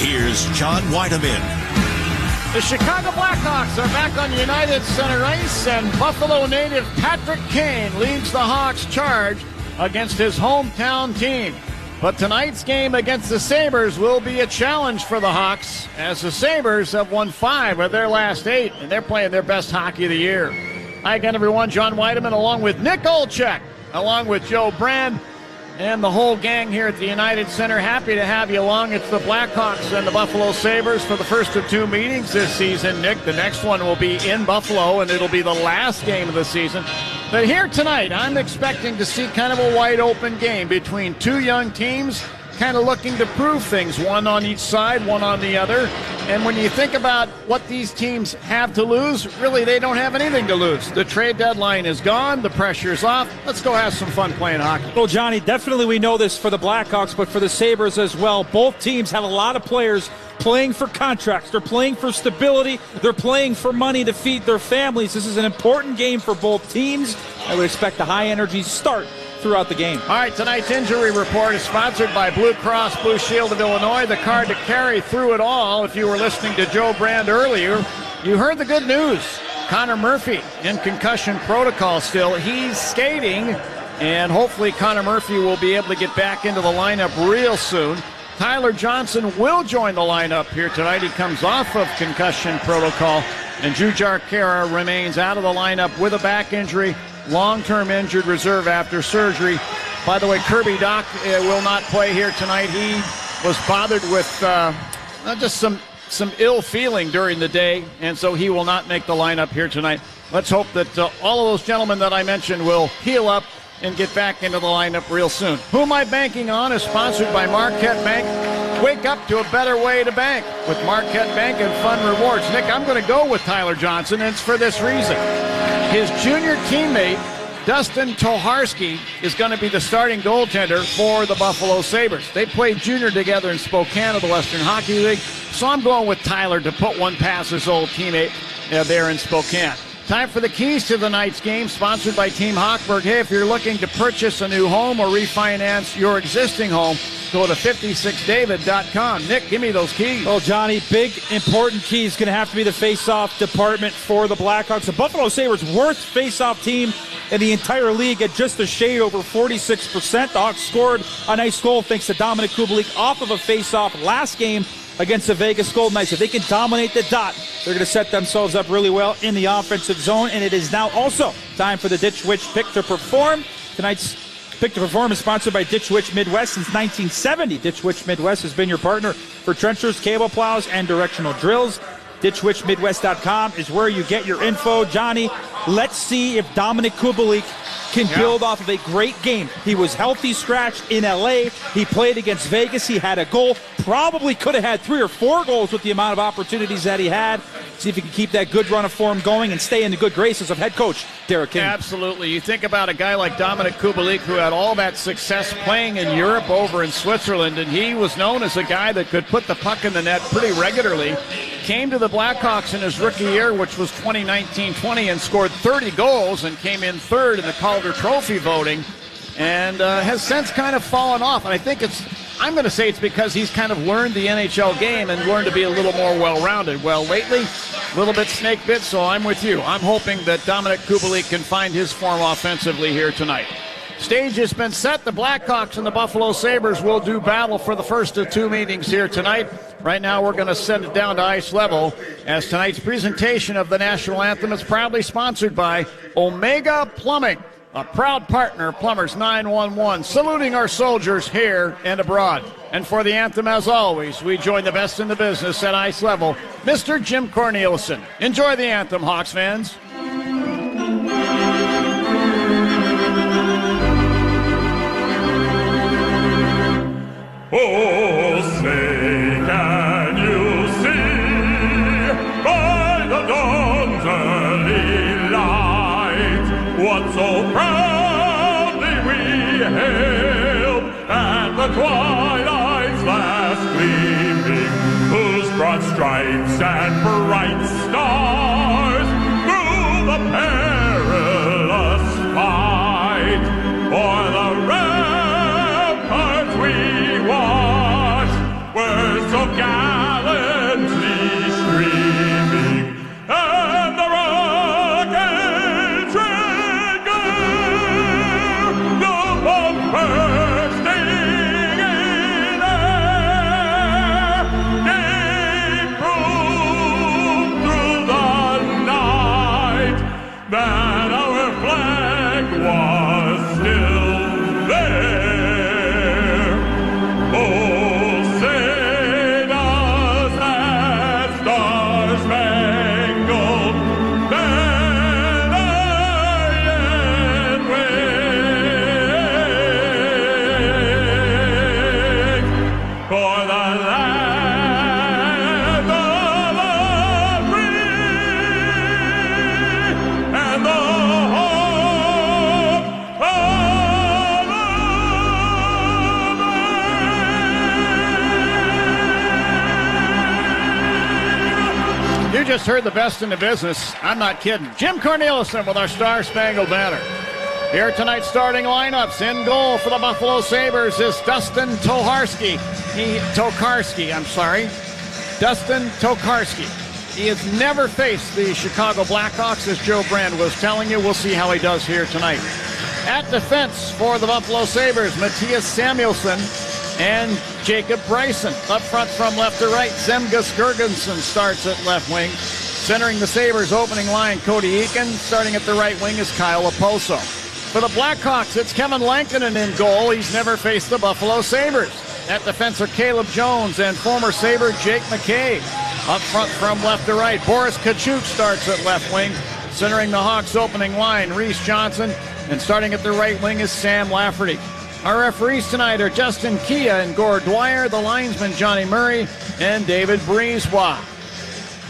Here's John Weideman. The Chicago Blackhawks are back on United Center ice, and Buffalo native Patrick Kane leads the Hawks charge against his hometown team. But tonight's game against the Sabres will be a challenge for the Hawks, as the Sabres have won 5 of their last 8, and they're playing their best hockey of the year. Hi again, everyone. John Weideman along with Nick Olchek, along with Joe Brand, and the whole gang here at the United Center. Happy to have you along. It's the Blackhawks and the Buffalo Sabres for the first of 2 meetings this season. Nick, the next one will be in Buffalo, and it'll be the last game of the season. But here tonight, I'm expecting to see kind of a wide-open game between 2 young teams, kind of looking to prove things, one on each side, one on the other. And when you think about what these teams have to lose, really they don't have anything to lose. The trade deadline is gone. The pressure's off. Let's go have some fun playing hockey. Well, Johnny, definitely we know this for the Blackhawks, but for the Sabres as well. Both teams have a lot of players playing for contracts. They're playing for stability. They're playing for money to feed their families. This is an important game for both teams. I would expect a high-energy start throughout the game. All right, tonight's injury report is sponsored by Blue Cross Blue Shield of Illinois, the card to carry through it all. If you were listening to Joe Brand earlier, you heard the good news. Connor Murphy in concussion protocol still. He's skating, and hopefully Connor Murphy will be able to get back into the lineup real soon. Tyler Johnson will join the lineup here tonight. He comes off of concussion protocol, and Jujhar Khaira remains out of the lineup with a back injury, long-term injured reserve after surgery. By the way, Kirby Dach will not play here tonight. He was bothered with just some ill feeling during the day, and so he will not make the lineup here tonight. Let's hope that all of those gentlemen that I mentioned will heal up and get back into the lineup real soon. Who Am I Banking On is sponsored by Marquette Bank. Wake up to a better way to bank with Marquette Bank and Fun Rewards. Nick, I'm going to go with Tyler Johnson, and it's for this reason. His junior teammate, Dustin Toharski, is going to be the starting goaltender for the Buffalo Sabres. They played junior together in Spokane of the Western Hockey League, so I'm going with Tyler to put one past his old teammate there in Spokane. Time for the keys to the night's game, sponsored by Team Hochberg. Hey, if you're looking to purchase a new home or refinance your existing home, go to 56david.com. Nick, give me those keys. Well, Johnny, big, important key is going to have to be the face-off department for the Blackhawks. The Buffalo Sabres' worst face-off team in the entire league at just a shade over 46%. The Hawks scored a nice goal thanks to Dominic Kubalik off of a face-off last game against the Vegas Golden Knights. If they can dominate the dot, they're going to set themselves up really well in the offensive zone. And it is now also time for the Ditch Witch Pick to Perform. Tonight's Pick to Perform is sponsored by Ditch Witch Midwest since 1970. Ditch Witch Midwest has been your partner for trenchers, cable plows, and directional drills. DitchWitchMidwest.com is where you get your info. Johnny, let's see if Dominic Kubalik can build off of a great game. He was healthy scratched in LA. He played against Vegas. He had a goal. Probably could have had 3 or 4 goals with the amount of opportunities that he had. See if he can keep that good run of form going and stay in the good graces of head coach Derek King. Absolutely. You think about a guy like Dominic Kubalik, who had all that success playing in Europe over in Switzerland, and he was known as a guy that could put the puck in the net pretty regularly. Came to the Blackhawks in his rookie year, which was 2019-20, and scored 30 goals and came in third in the Calder Trophy voting, and has since kind of fallen off. And I think I'm going to say it's because he's kind of learned the NHL game and learned to be a little more well-rounded. Well, lately, a little bit snake bit, so I'm with you. I'm hoping that Dominic Kubalik can find his form offensively here tonight. Stage has been set. The Blackhawks and the Buffalo Sabres will do battle for the first of 2 meetings here tonight. Right now, we're going to send it down to ice level as tonight's presentation of the national anthem is proudly sponsored by Omega Plumbing, a proud partner of Plumbers 911, saluting our soldiers here and abroad. And for the anthem, as always, we join the best in the business at ice level, Mr. Jim Cornelison. Enjoy the anthem, Hawks fans. Oh, say can you see by the dawn's early light what so proudly we hailed at the twilight's last gleaming, whose broad stripes and bright stars through the perilous fight for the ramparts we watched were so gallantly streaming, and the rockets red glare, the bumpers stinging in air, gave proof through the night that our flag was still there. Oh, sing us that star-spangled banner yet waves, for the land of the free and the home of You just heard the best in the business. I'm not kidding. Jim Cornelison with our Star-Spangled Banner. Here tonight's starting lineups. In goal for the Buffalo Sabres is Dustin Tokarski. Dustin Tokarski. He has never faced the Chicago Blackhawks, as Joe Brand was telling you. We'll see how he does here tonight. At defense for the Buffalo Sabres, Matthias Samuelsson and Jacob Bryson. Up front from left to right, Zemgus Girgensson starts at left wing. Centering the Sabres opening line, Cody Eakin. Starting at the right wing is Kyle Oposo. For the Blackhawks, it's Kevin Lankinen in goal. He's never faced the Buffalo Sabres. At defense are Caleb Jones and former Sabre Jake McCabe. Up front from left to right, Boris Kachuk starts at left wing. Centering the Hawks opening line, Reese Johnson. And starting at the right wing is Sam Lafferty. Our referees tonight are Justin Kia and Gord Dwyer, the linesman Johnny Murray, and David Breezebois.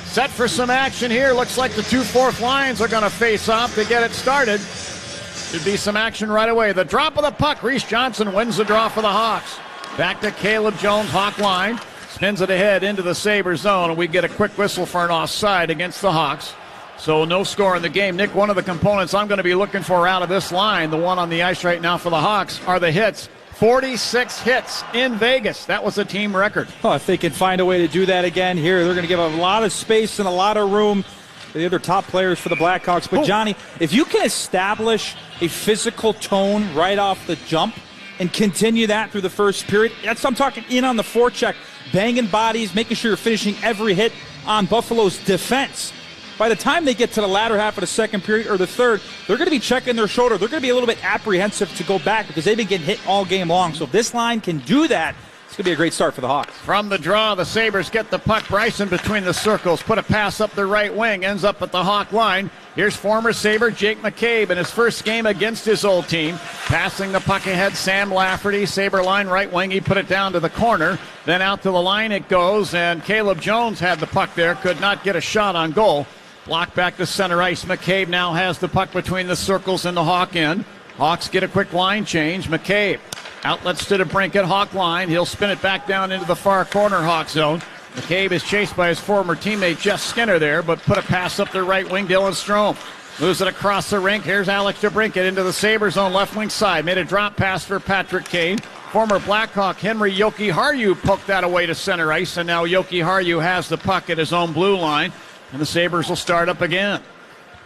Set for some action here. Looks like the two fourth lines are going to face off to get it started. Should be some action right away. The drop of the puck. Reese Johnson wins the draw for the Hawks. Back to Caleb Jones, Hawk line. Spins it ahead into the Sabre zone, and we get a quick whistle for an offside against the Hawks. So no score in the game. Nick, one of the components I'm going to be looking for out of this line, the one on the ice right now for the Hawks, are the hits. 46 hits in Vegas. That was a team record. Oh, if they can find a way to do that again here, they're going to give a lot of space and a lot of room to the other top players for the Blackhawks. But, Johnny, if you can establish a physical tone right off the jump and continue that through the first period, I'm talking in on the forecheck, banging bodies, making sure you're finishing every hit on Buffalo's defense. By the time they get to the latter half of the second period or the third, they're going to be checking their shoulder. They're going to be a little bit apprehensive to go back because they've been getting hit all game long. So if this line can do that, it's going to be a great start for the Hawks. From the draw, the Sabres get the puck. Bryson between the circles. Put a pass up the right wing. Ends up at the Hawk line. Here's former Sabre Jake McCabe in his first game against his old team. Passing the puck ahead, Sam Lafferty. Sabre line right wing. He put it down to the corner. Then out to the line it goes. And Caleb Jones had the puck there. Could not get a shot on goal. Blocked back to center ice. McCabe now has the puck between the circles and the Hawk end. Hawks get a quick line change. McCabe outlets to the brink at Hawk line. He'll spin it back down into the far corner Hawk zone. McCabe is chased by his former teammate Jeff Skinner there, but put a pass up the right wing. Dylan Strome moves it across the rink. Here's Alex DeBrincat into the Sabres zone left wing side. Made a drop pass for Patrick Kane. Former Blackhawk Henry Jokiharju poked that away to center ice, and now Jokiharju has the puck at his own blue line. And the Sabres will start up again.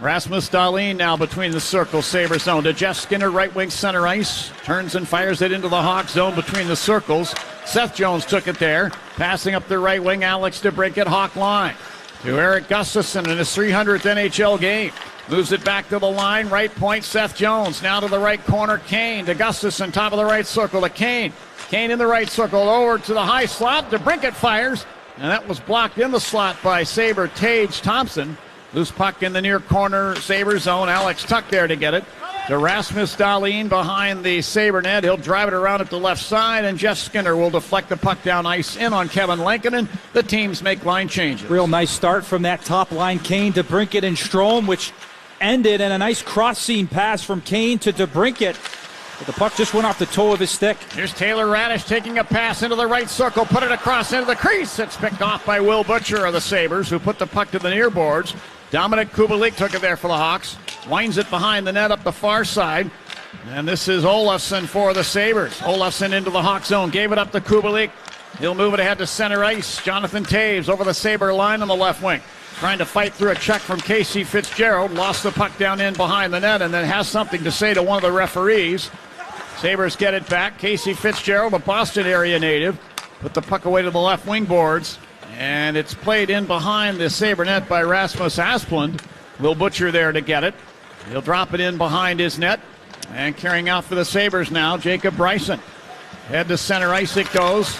Rasmus Dahlin now between the circles, Sabre zone to Jeff Skinner, right wing center ice. Turns and fires it into the Hawk zone between the circles. Seth Jones took it there. Passing up the right wing, Alex DeBrincat, Hawk line. To Eric Gustafsson in his 300th NHL game. Moves it back to the line, right point, Seth Jones. Now to the right corner, Kane to Gustafsson, top of the right circle to Kane. Kane in the right circle, over to the high slot. DeBrincat fires. And that was blocked in the slot by Sabre Tage Thompson. Loose puck in the near corner, Sabre zone. Alex Tuck there to get it. To Rasmus Dahlin behind the Sabre net. He'll drive it around at the left side, and Jeff Skinner will deflect the puck down ice in on Kevin Lankinen. The teams make line changes. Real nice start from that top line. Kane, DeBrincat, and Strome, which ended in a nice cross-seam pass from Kane to DeBrincat. But the puck just went off the toe of his stick. Here's Taylor Radish taking a pass into the right circle, put it across into the crease. It's picked off by Will Butcher of the Sabres, who put the puck to the near boards. Dominic Kubalik took it there for the Hawks. Winds it behind the net up the far side. And this is Olofsson for the Sabres. Olofsson into the Hawk zone, gave it up to Kubalik. He'll move it ahead to center ice. Jonathan Toews over the Sabre line on the left wing. Trying to fight through a check from Casey Fitzgerald. Lost the puck down in behind the net and then has something to say to one of the referees. Sabres get it back. Casey Fitzgerald, a Boston area native, put the puck away to the left wing boards. And it's played in behind the Sabre net by Rasmus Asplund. Will Butcher there to get it. He'll drop it in behind his net. And carrying out for the Sabres now, Jacob Bryson. Head to center ice it goes.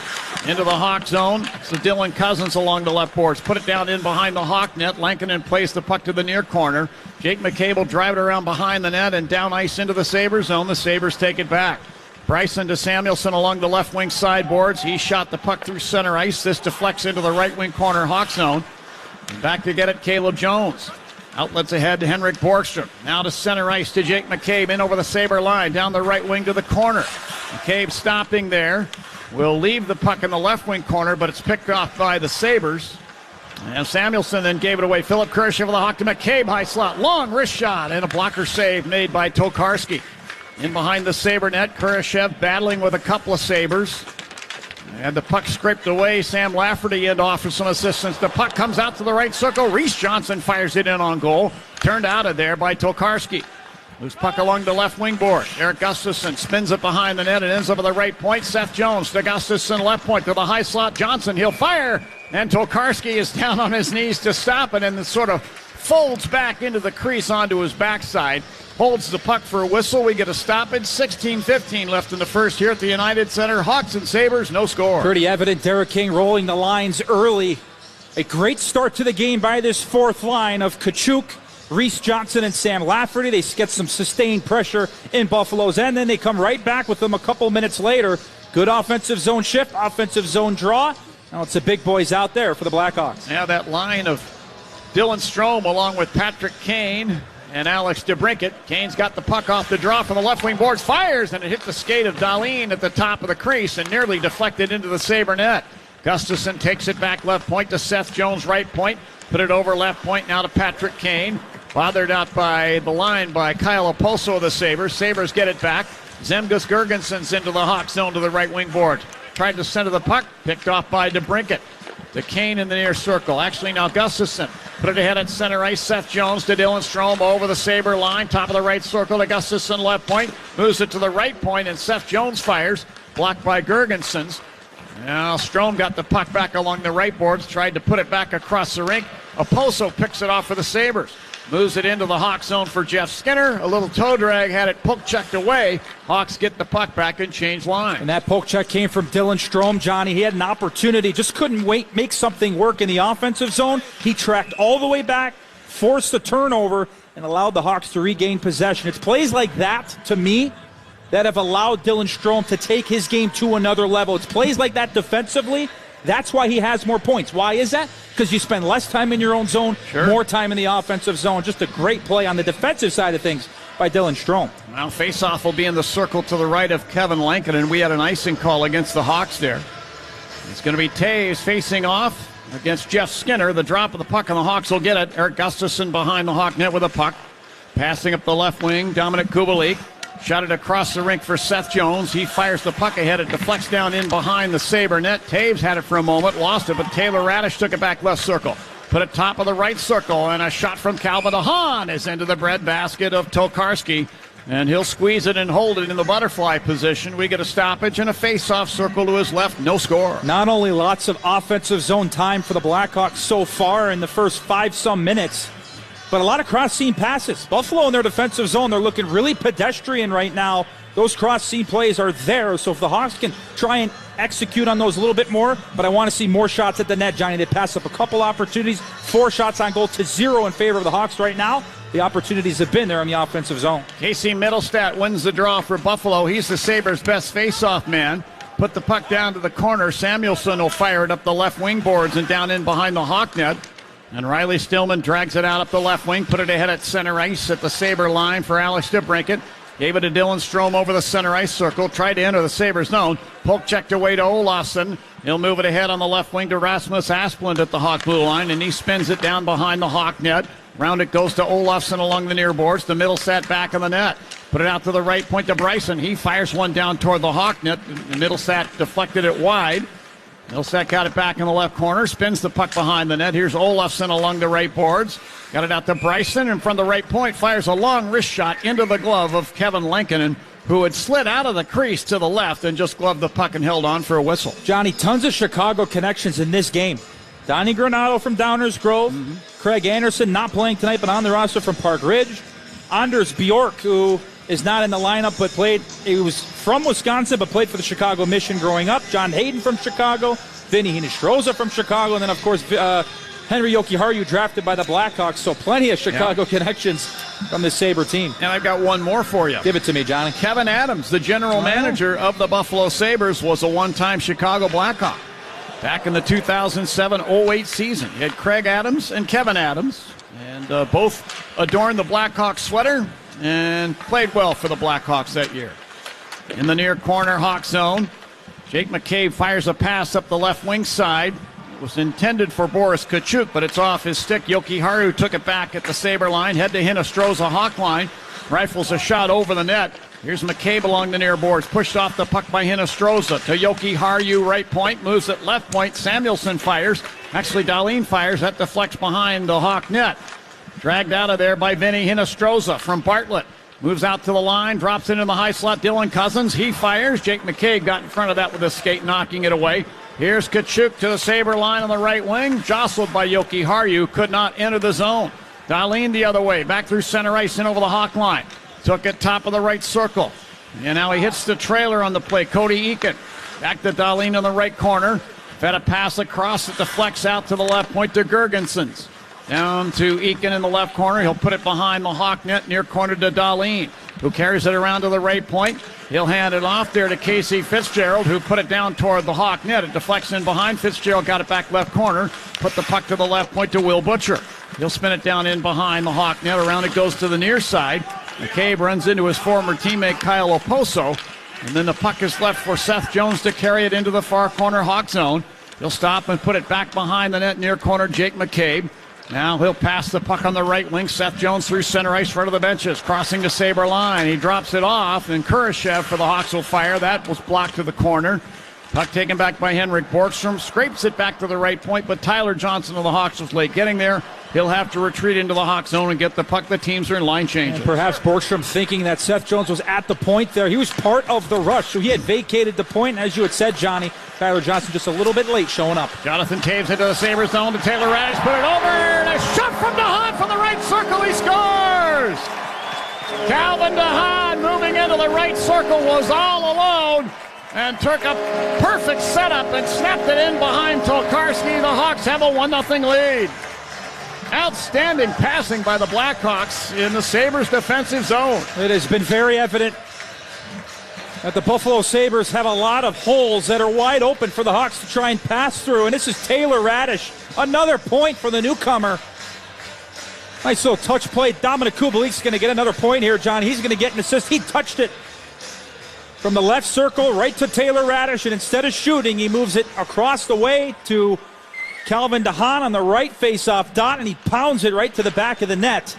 Into the Hawk zone. So Dylan Cousins along the left boards. Put it down in behind the Hawk net. Lankinen plays the puck to the near corner. Jake McCabe will drive it around behind the net and down ice into the Sabres zone. The Sabres take it back. Bryson to Samuelson along the left wing sideboards. He shot the puck through center ice. This deflects into the right wing corner Hawk zone. And back to get it, Caleb Jones. Outlets ahead to Henrik Borgstrom. Now to center ice to Jake McCabe. In over the Sabre line. Down the right wing to the corner. McCabe stopping there. Will leave the puck in the left wing corner, but it's picked off by the Sabres. And Samuelson then gave it away. Philip Kurashev with the Hawk to McCabe. High slot. Long wrist shot. And a blocker save made by Tokarski. In behind the Sabre net. Kurashev battling with a couple of Sabres. And the puck scraped away. Sam Lafferty in to offer some assistance. The puck comes out to the right circle. Reese Johnson fires it in on goal. Turned out of there by Tokarski. Loose puck along the left wing board. Eric Gustafsson spins it behind the net and ends up at the right point. Seth Jones to Gustafsson, left point to the high slot. Johnson, he'll fire. And Tokarski is down on his knees to stop it and then sort of folds back into the crease onto his backside. Holds the puck for a whistle. We get a stoppage. 16-15 left in the first here at the United Center. Hawks and Sabres, no score. Pretty evident Derek King rolling the lines early. A great start to the game by this fourth line of Kachuk, Reese Johnson, and Sam Lafferty. They get some sustained pressure in Buffalo's end. Then they come right back with them a couple minutes later. Good offensive zone shift, offensive zone draw. Now it's the big boys out there for the Blackhawks. Now that line of Dylan Strome along with Patrick Kane and Alex DeBrincat. Kane's got the puck off the draw from the left wing boards. Fires, and it hit the skate of Dahlin at the top of the crease and nearly deflected into the Sabre net. Gustafsson takes it back left point to Seth Jones, right point. Put it over left point now to Patrick Kane. Bothered out by the line by Kyle Oposo of the Sabres. Sabres get it back. Zemgus Girgensons into the Hawk zone to the right wing board. Tried to center the puck. Picked off by DeBrincat. To Kane in the near circle. Actually now Gustafsson. Put it ahead at center ice. Seth Jones to Dylan Strome over the Sabre line. Top of the right circle to Gustafsson, left point. Moves it to the right point and Seth Jones fires. Blocked by Girgensons. Now Strome got the puck back along the right boards. Tried to put it back across the rink. Oposo picks it off for the Sabres. Moves it into the Hawk zone for Jeff Skinner. A little toe drag, had it poke checked away. Hawks get the puck back and change line. And that poke check came from Dylan Strome, Johnny. He had an opportunity, just couldn't make something work in the offensive zone. He tracked all the way back, forced the turnover, and allowed the Hawks to regain possession. It's plays like that, to me, that have allowed Dylan Strome to take his game to another level. It's plays like that defensively. That's why he has more points. Why is that? Because you spend less time in your own zone, more time in the offensive zone. Just a great play on the defensive side of things by Dylan Strome. Now faceoff will be in the circle to the right of Kevin Lankinen, and we had an icing call against the Hawks there. It's going to be Toews facing off against Jeff Skinner. The drop of the puck, and the Hawks will get it. Eric Gustafsson behind the Hawk net with a puck. Passing up the left wing, Dominic Kubalik. Shot it across the rink for Seth Jones. He fires the puck ahead. It deflects down in behind the Sabre net. Toews had it for a moment, lost it, but Taylor Radish took it back left circle. Put it top of the right circle, and a shot from Calvin DeHaan is into the breadbasket of Tokarski. And he'll squeeze it and hold it in the butterfly position. We get a stoppage and a face-off circle to his left. No score. Not only lots of offensive zone time for the Blackhawks so far in the first 5-some minutes, but a lot of cross-seam passes. Buffalo in their defensive zone, they're looking really pedestrian right now. Those cross-seam plays are there, so if the Hawks can try and execute on those a little bit more, but I want to see more shots at the net, Johnny. They passed up a couple opportunities, 4 shots on goal to 0 in favor of the Hawks right now. The opportunities have been there in the offensive zone. Casey Middlestat wins the draw for Buffalo. He's the Sabres' best face-off man. Put the puck down to the corner. Samuelson will fire it up the left wing boards and down in behind the Hawk net. And Riley Stillman drags it out up the left wing, put it ahead at center ice at the Sabre line for Alex DeBrincat. Gave it to Dylan Strome over the center ice circle, tried to enter the Sabres zone. Poke checked away to Olofsson. He'll move it ahead on the left wing to Rasmus Asplund at the Hawk blue line, and he spins it down behind the Hawk net. Round it goes to Olofsson along the near boards. The middle set back in the net. Put it out to the right point to Bryson. He fires one down toward the Hawk net. The middle set deflected it wide. Millsap got it back in the left corner, spins the puck behind the net. Here's Olofsson along the right boards. Got it out to Bryson, and from the right point fires a long wrist shot into the glove of Kevin Lankinen, who had slid out of the crease to the left and just gloved the puck and held on for a whistle. Johnny, tons of Chicago connections in this game. Donnie Granato from Downers Grove. Craig Anderson not playing tonight, but on the roster from Park Ridge. Anders Bjork, who is not in the lineup, but he was from Wisconsin, but played for the Chicago Mission growing up. John Hayden from Chicago. Vinny Hinostroza from Chicago. And then, of course, Henry Jokiharju drafted by the Blackhawks. So plenty of Chicago connections from the Sabre team. And I've got one more for you. Give it to me, Johnny. Kevin Adams, the general manager of the Buffalo Sabres, was a one-time Chicago Blackhawk. Back in the 2007-08 season, you had Craig Adams and Kevin Adams, and both adorned the Blackhawks sweater and played well for the Blackhawks that year. In the near corner Hawk zone, Jake McCabe fires a pass up the left wing side. It was intended for Boris Tkachuk, but it's off his stick. Jokiharju took it back at the Sabre line, head to Hinostroza Hawk line, rifles a shot over the net. Here's McCabe along the near boards, pushed off the puck by Hinostroza to Jokiharju, right point, moves at left point. Samuelsson fires. Actually, Dahlin fires. That deflects behind the Hawk net. Dragged out of there by Vinny Hinostroza from Bartlett. Moves out to the line, drops into the high slot. Dylan Cousins, he fires. Jake McCabe got in front of that with a skate, knocking it away. Here's Tkachuk to the Sabre line on the right wing, jostled by Jokiharju, could not enter the zone. Dahlin the other way, back through center ice and over the Hawk line. Took it top of the right circle. And now he hits the trailer on the play. Cody Eakin. Back to Dahlin in the right corner. Fed a pass across. It deflects out to the left point to Gergensons. Down to Eakin in the left corner. He'll put it behind the Hawk net, near corner to Dahlin, who carries it around to the right point. He'll hand it off there to Casey Fitzgerald, who put it down toward the Hawk net. It deflects in behind. Fitzgerald got it back left corner. Put the puck to the left point to Will Butcher. He'll spin it down in behind the Hawk net. Around it goes to the near side. McCabe runs into his former teammate Kyle Oposo. And then the puck is left for Seth Jones to carry it into the far corner Hawk zone. He'll stop and put it back behind the net near corner Jake McCabe. Now he'll pass the puck on the right wing. Seth Jones through center ice, front of the benches, crossing the Sabre line. He drops it off, and Kurashev for the Hawks will fire. That was blocked to the corner. Puck taken back by Henrik Borgstrom. Scrapes it back to the right point, but Tyler Johnson of the Hawks was late getting there. He'll have to retreat into the Hawk zone and get the puck. The teams are in line changes. And perhaps Borgstrom thinking that Seth Jones was at the point there. He was part of the rush, so he had vacated the point. As you had said, Johnny, Tyler Johnson just a little bit late showing up. Jonathan Taves into the Sabres zone to Taylor Raddysh. Put it over, and a shot from DeHaan from the right circle. He scores! Calvin DeHaan moving into the right circle was all alone and took a perfect setup and snapped it in behind Tokarski. The Hawks have a 1-0 lead. Outstanding passing by the Blackhawks in the Sabres defensive zone. It has been very evident that the Buffalo Sabres have a lot of holes that are wide open for the Hawks to try and pass through. And this is Taylor Raddysh. Another point for the newcomer. Nice little touch play. Dominik Kubalik's going to get another point here, John. He's going to get an assist. He touched it from the left circle right to Taylor Raddysh. And instead of shooting, he moves it across the way to Calvin DeHaan on the right face-off dot, and he pounds it right to the back of the net.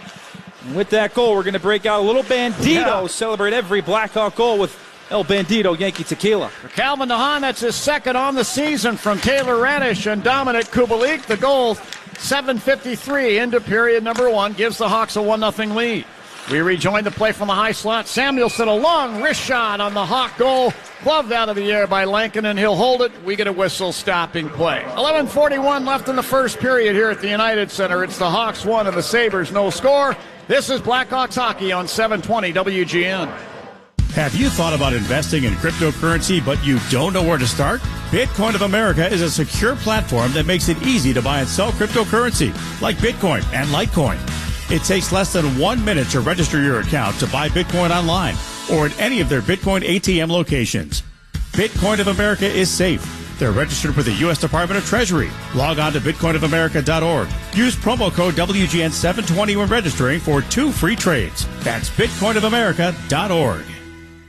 And with that goal, we're going to break out a little Bandito, celebrate every Blackhawk goal with El Bandito Yankee Tequila. For Calvin DeHaan, that's his second on the season from Taylor Raddysh and Dominik Kubalik. The goal, 7:53 into period number one, gives the Hawks a 1-0 lead. We rejoin the play from the high slot. Samuelsson, a long wrist shot on the Hawk goal. Gloved out of the air by Lankinen. He'll hold it. We get a whistle stopping play. 11:41 left in the first period here at the United Center. It's the Hawks 1 and the Sabres no score. This is Blackhawks hockey on 720 WGN. Have you thought about investing in cryptocurrency but you don't know where to start? Bitcoin of America is a secure platform that makes it easy to buy and sell cryptocurrency like Bitcoin and Litecoin. It takes less than 1 minute to register your account to buy Bitcoin online or at any of their Bitcoin ATM locations. Bitcoin of America is safe. They're registered with the U.S. Department of Treasury. Log on to bitcoinofamerica.org. Use promo code WGN720 when registering for 2 free trades. That's bitcoinofamerica.org.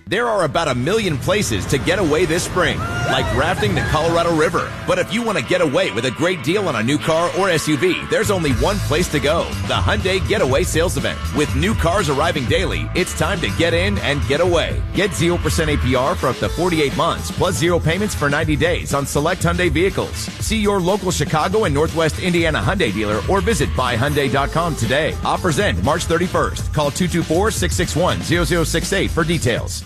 There are about 1 million places to get away this spring. like rafting the Colorado River. But if you want to get away with a great deal on a new car or SUV, there's only one place to go, the Hyundai Getaway sales event. With new cars arriving daily, it's time to get in and get away. Get 0% APR for up to 48 months, plus 0 payments for 90 days on select Hyundai vehicles. See your local Chicago and Northwest Indiana Hyundai dealer or visit buyhyundai.com today. Offers end March 31st. Call 224-661-0068 for details.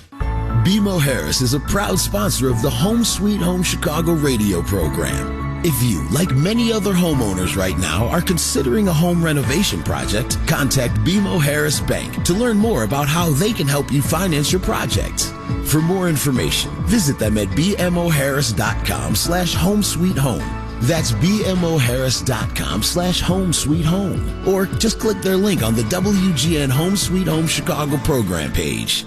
BMO Harris is a proud sponsor of the Home Sweet Home Chicago radio program. If you, like many other homeowners right now, are considering a home renovation project, contact BMO Harris Bank to learn more about how they can help you finance your project. For more information, visit them at bmoharris.com/homesweethome. That's bmoharris.com/homesweethome. Or just click their link on the WGN Home Sweet Home Chicago program page.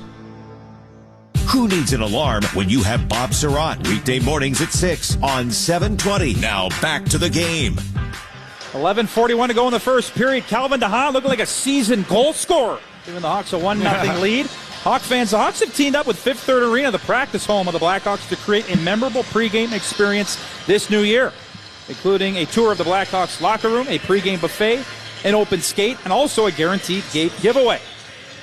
Who needs an alarm when you have Bob Surratt? Weekday mornings at 6 on 720. Now back to the game. 11:41 to go in the first period. Calvin DeHaan looking like a seasoned goal scorer, giving the Hawks a 1-0 lead. Hawk fans, the Hawks have teamed up with Fifth Third Arena, the practice home of the Blackhawks, to create a memorable pregame experience this new year, including a tour of the Blackhawks locker room, a pregame buffet, an open skate, and also a guaranteed gate giveaway.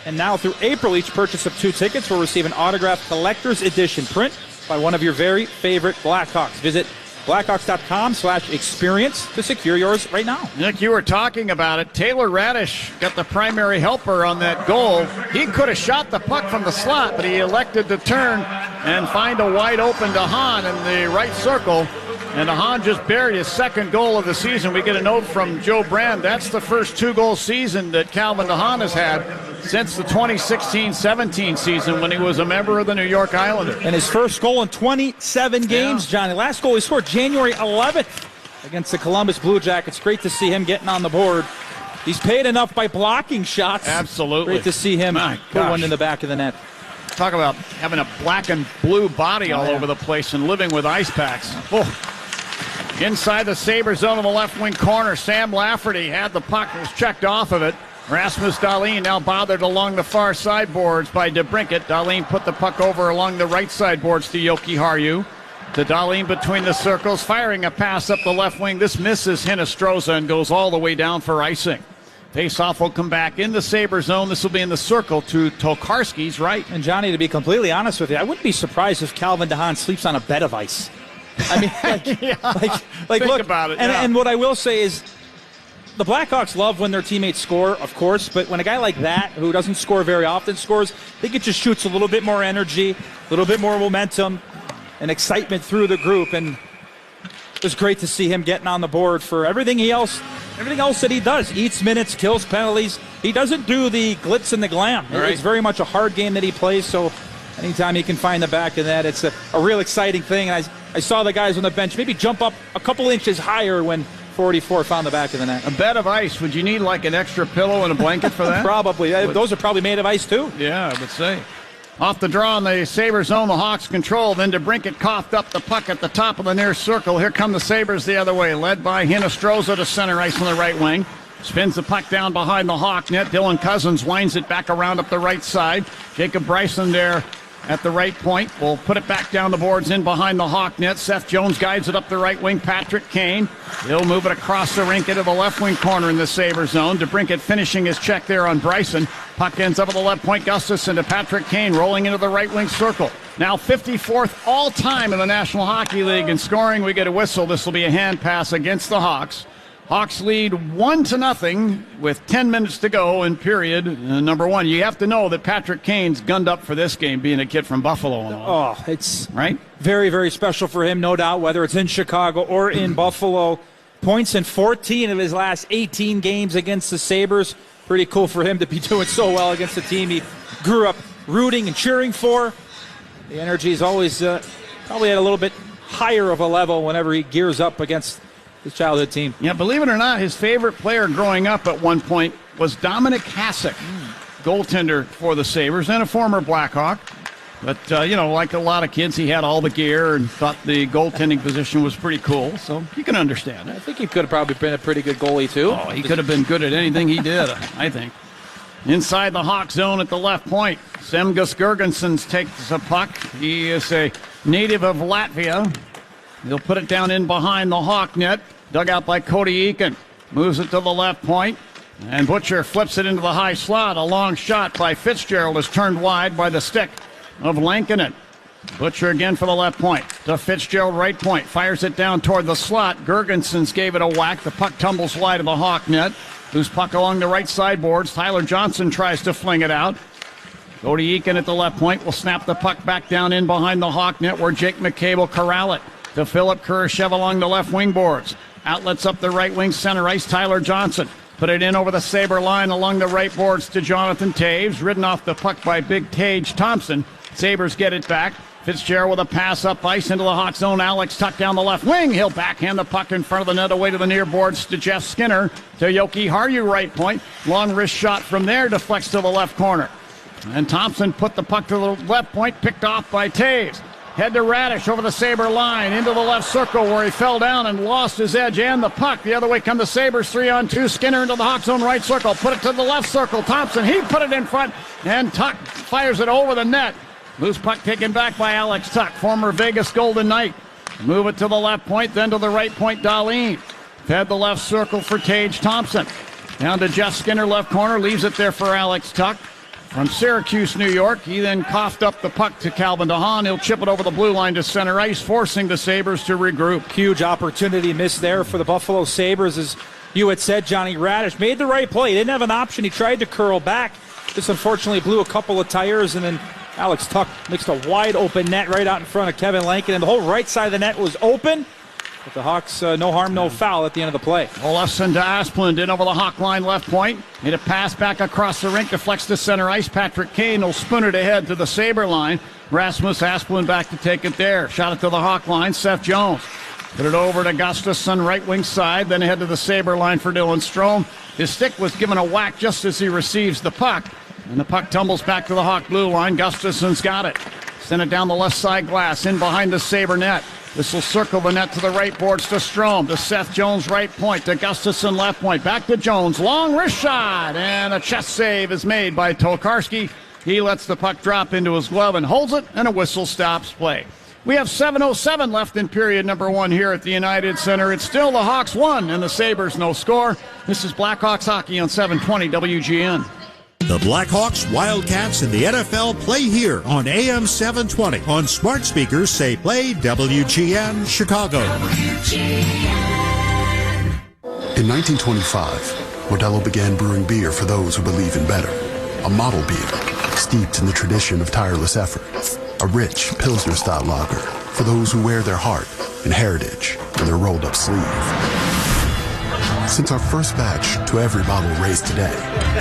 And now through April, each purchase of 2 tickets will receive an autographed collector's edition print by one of your very favorite Blackhawks. Visit Blackhawks.com/experience to secure yours right now. Nick, you were talking about it. Taylor Radish got the primary helper on that goal. He could have shot the puck from the slot, but he elected to turn and find a wide open DeHaan in the right circle. And DeHaan just buried his second goal of the season. We get a note from Joe Brand. That's the first 2-goal season that Calvin DeHaan has had since the 2016-17 season when he was a member of the New York Islanders. And his first goal in 27 games, Johnny. Last goal he scored January 11th against the Columbus Blue Jackets. Great to see him getting on the board. He's paid enough by blocking shots. Absolutely. Great to see him put one in the back of the net. Talk about having a black and blue body all over the place and living with ice packs. Oh. Inside the Sabre zone of the left wing corner, Sam Lafferty had the puck, was checked off of it. Rasmus Dahlin now bothered along the far sideboards by DeBrincat. Dahlin put the puck over along the right sideboards to Yoki Haru. To Dahlin between the circles, firing a pass up the left wing. This misses Hinostroza and goes all the way down for icing. Faceoff will come back in the Sabre zone. This will be in the circle to Tokarski's right. And Johnny, to be completely honest with you, I wouldn't be surprised if Calvin DeHaan sleeps on a bed of ice. I mean, think look, about it. And what I will say is, the Blackhawks love when their teammates score, of course, but when a guy like that, who doesn't score very often, scores, I think it just shoots a little bit more energy, a little bit more momentum and excitement through the group. And it was great to see him getting on the board for everything else that he does. Eats minutes, kills penalties. He doesn't do the glitz and the glam. Right. It's very much a hard game that he plays, so anytime he can find the back of that, it's a real exciting thing. And I saw the guys on the bench maybe jump up a couple inches higher when 44 found the back of the net. A bed of ice. Would you need like an extra pillow and a blanket for that? Probably. Those are probably made of ice too. Yeah, I would say. Off the draw in the Sabres zone, the Hawks control. Then DeBrincat coughed up the puck at the top of the near circle. Here come the Sabres the other way, led by Hinostroza to center ice on the right wing. Spins the puck down behind the Hawk net. Dylan Cousins winds it back around up the right side. Jacob Bryson there at the right point. We'll put it back down the boards in behind the Hawk net. Seth Jones guides it up the right wing. Patrick Kane. He'll move it across the rink into the left wing corner in the Sabre zone. DeBrincat finishing his check there on Bryson. Puck ends up at the left point. Gustafson to Patrick Kane, rolling into the right wing circle. Now 54th all time in the National Hockey League in scoring. We get a whistle. This will be a hand pass against the Hawks. Hawks lead 1-0 with 10 minutes to go in period number 1. You have to know that Patrick Kane's gunned up for this game, being a kid from Buffalo and all. Oh, it's right. Very, very special for him, no doubt, whether it's in Chicago or in Buffalo. Points in 14 of his last 18 games against the Sabres. Pretty cool for him to be doing so well against the team he grew up rooting and cheering for. The energy is always probably at a little bit higher of a level whenever he gears up against his childhood team. Yeah, believe it or not, his favorite player growing up at one point was Dominic Hasek, goaltender for the Sabres and a former Blackhawk. But, like a lot of kids, he had all the gear and thought the goaltending position was pretty cool. So you can understand it. I think he could have probably been a pretty good goalie, too. Oh, he could have been good at anything he did, I think. Inside the Hawk zone at the left point, Semgus Girgensons takes a puck. He is a native of Latvia. He'll put it down in behind the Hawk net. Dug out by Cody Eakin. Moves it to the left point. And Butcher flips it into the high slot. A long shot by Fitzgerald is turned wide by the stick of Lankinen. Butcher again for the left point. To Fitzgerald right point. Fires it down toward the slot. Gergensons gave it a whack. The puck tumbles wide of the Hawk net. Loose puck along the right side boards. Tyler Johnson tries to fling it out. Cody Eakin at the left point will snap the puck back down in behind the Hawk net where Jake McKay will corral it. To Philip Kurashev along the left wing boards. Outlets up the right wing center ice. Tyler Johnson put it in over the Sabre line along the right boards to Jonathan Taves. Ridden off the puck by Big Tage Thompson. Sabres get it back. Fitzgerald with a pass up ice into the Hawk zone. Alex Tuck down the left wing. He'll backhand the puck in front of the net away to the near boards to Jeff Skinner. To Yoki Harju right point. Long wrist shot from there. Deflects to the left corner. And Thompson put the puck to the left point. Picked off by Taves. Head to Radish over the Sabre line into the left circle where he fell down and lost his edge and the puck. The other way come the Sabres 3-on-2. Skinner into the Hawk zone right circle. Put it to the left circle. Thompson, he put it in front and Tuck fires it over the net. Loose puck taken back by Alex Tuck, former Vegas Golden Knight. Move it to the left point, then to the right point, Dahlin. Fed the left circle for Tage Thompson. Down to Jeff Skinner, left corner, leaves it there for Alex Tuck. From Syracuse, New York, he then coughed up the puck to Calvin DeHaan. He'll chip it over the blue line to center ice, forcing the Sabres to regroup. Huge opportunity missed there for the Buffalo Sabres. As you had said, Johnny Radish made the right play. He didn't have an option. He tried to curl back. Just unfortunately blew a couple of tires, and then Alex Tuck mixed a wide open net right out in front of Kevin Lankin, and the whole right side of the net was open. But the Hawks, no harm, no foul at the end of the play. Olofsson to Asplund in over the Hawk line left point. Made a pass back across the rink, deflects to center ice. Patrick Kane will spoon it ahead to the Sabre line. Rasmus Asplund back to take it there. Shot it to the Hawk line. Seth Jones put it over to Gustafsson, right wing side, then ahead to the Sabre line for Dylan Strome. His stick was given a whack just as he receives the puck. And the puck tumbles back to the Hawk blue line. Gustafsson's got it. Send it down the left side glass, in behind the Sabre net. This will circle the net to the right boards to Strome. To Seth Jones right point. To Gustafsson left point. Back to Jones. Long wrist shot. And a chest save is made by Tokarski. He lets the puck drop into his glove and holds it, and a whistle stops play. We have 7:07 left in period number one here at the United Center. It's still the Hawks 1 and the Sabres no score. This is Blackhawks hockey on 720 WGN. The Blackhawks, Wildcats, and the NFL play here on AM 720. On smart speakers, say play WGN Chicago. In 1925, Modelo began brewing beer for those who believe in better. A model beer, steeped in the tradition of tireless effort. A rich Pilsner-style lager for those who wear their heart and heritage in their rolled-up sleeve. Since our first batch to every bottle raised today,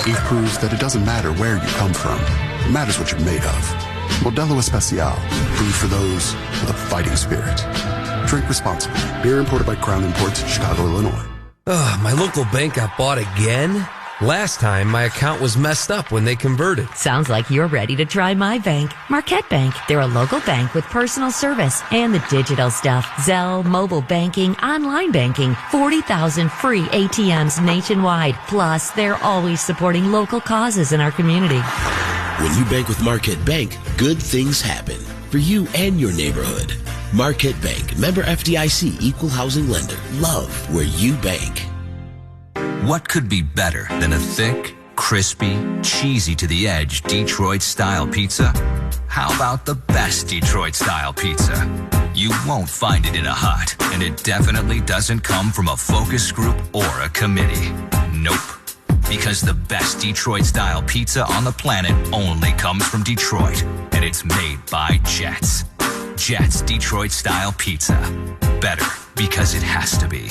we've proved that it doesn't matter where you come from. It matters what you're made of. Modelo Especial, brewed for those with a fighting spirit. Drink responsibly. Beer imported by Crown Imports, Chicago, Illinois. Ugh, my local bank got bought again? Last time, my account was messed up when they converted. Sounds like you're ready to try my bank, Marquette Bank. They're a local bank with personal service and the digital stuff. Zelle, mobile banking, online banking, 40,000 free ATMs nationwide. Plus, they're always supporting local causes in our community. When you bank with Marquette Bank, good things happen for you and your neighborhood. Marquette Bank, member FDIC, equal housing lender. Love where you bank. What could be better than a thick, crispy, cheesy to the edge Detroit-style pizza? How about the best Detroit-style pizza? You won't find it in a hut, and it definitely doesn't come from a focus group or a committee. Nope. Because the best Detroit-style pizza on the planet only comes from Detroit, and it's made by Jets. Jets Detroit-style pizza. Better because it has to be.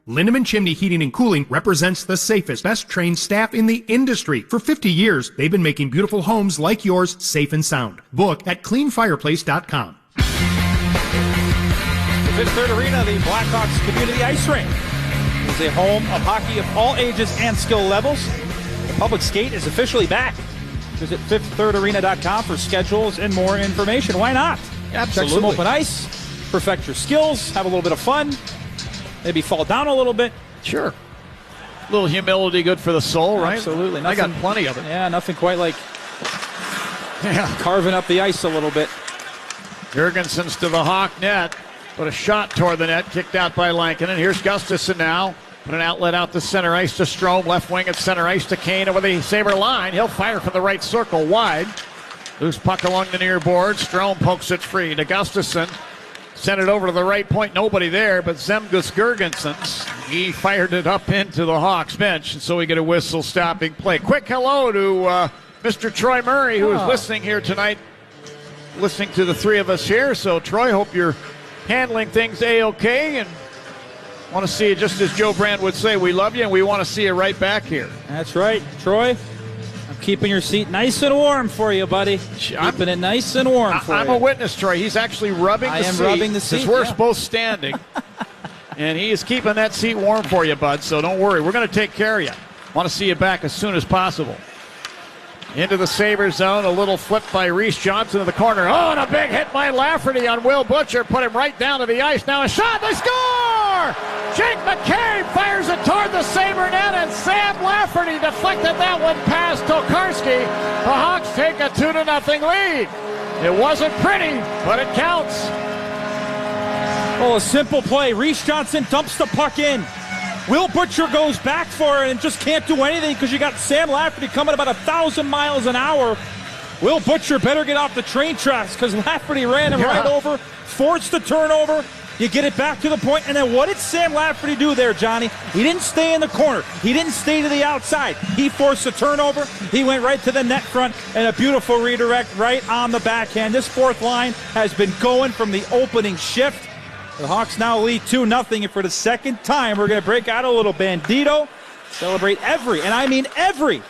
Lindemann Chimney Heating and Cooling represents the safest, best-trained staff in the industry. For 50 years, they've been making beautiful homes like yours safe and sound. Book at cleanfireplace.com. The Fifth Third Arena, the Blackhawks Community Ice Rink, is a home of hockey of all ages and skill levels. The public skate is officially back. Visit fifththirdarena.com for schedules and more information. Why not? Absolutely. Check some open ice, perfect your skills, have a little bit of fun. Maybe fall down a little bit. Sure. A little humility, good for the soul, right? Absolutely. I got plenty of it. Yeah, nothing quite like carving up the ice a little bit. Jurgensen's to the Hawk net, but a shot toward the net, kicked out by Lankinen. Here's Gustafson now. Put an outlet out to center ice to Strome. Left wing at center ice to Kane over the Sabre line. He'll fire from the right circle wide. Loose puck along the near board. Strome pokes it free to Gustafson. Sent it over to the right point. Nobody there but Zemgus Jurgensen. He fired it up into the Hawks bench, and so we get a whistle stopping play. Quick hello to Mr. Troy Murray, who is listening here tonight, listening to the three of us here. So, Troy, hope you're handling things A-okay, and want to see you, just as Joe Brand would say, we love you, and we want to see you right back here. That's right, Troy. I'm keeping your seat nice and warm for you, buddy. Keeping it nice and warm for you. I'm a witness, Troy. He's actually rubbing the seat. I am rubbing the seat, because we're both standing. And he is keeping that seat warm for you, bud, so don't worry. We're going to take care of you. Want to see you back as soon as possible. Into the Sabres zone, a little flip by Reese Johnson in the corner. Oh, and a big hit by Lafferty on Will Butcher. Put him right down to the ice. Now a shot. They score! Jake McCabe fires it toward the Sabre net, and Sam Lafferty deflected that one past Tokarski. The Hawks take a 2-0 lead. It wasn't pretty, but it counts. Oh, a simple play. Reese Johnson dumps the puck in. Will Butcher goes back for it and just can't do anything because you got Sam Lafferty coming about 1,000 miles an hour. Will Butcher better get off the train tracks because Lafferty ran him right over, forced the turnover. You get it back to the point, and then what did Sam Lafferty do there, Johnny? He didn't stay in the corner. He didn't stay to the outside. He forced the turnover. He went right to the net front, and a beautiful redirect right on the backhand. This fourth line has been going from the opening shift. The Hawks now lead 2-0, and for the second time, we're going to break out a little Bandito, celebrate every, and I mean every,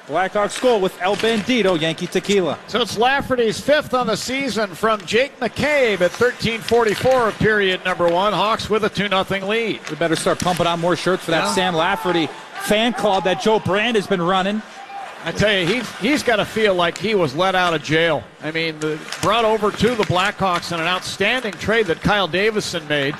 Blackhawks goal with El Bandito Yankee Tequila. So it's Lafferty's fifth on the season from Jake McCabe at 13:44 of period number one. Hawks with a 2-0 lead. We better start pumping out more shirts for that Sam Lafferty fan club that Joe Brand has been running. I tell you, he's got to feel like he was let out of jail. I mean, brought over to the Blackhawks in an outstanding trade that Kyle Davison made,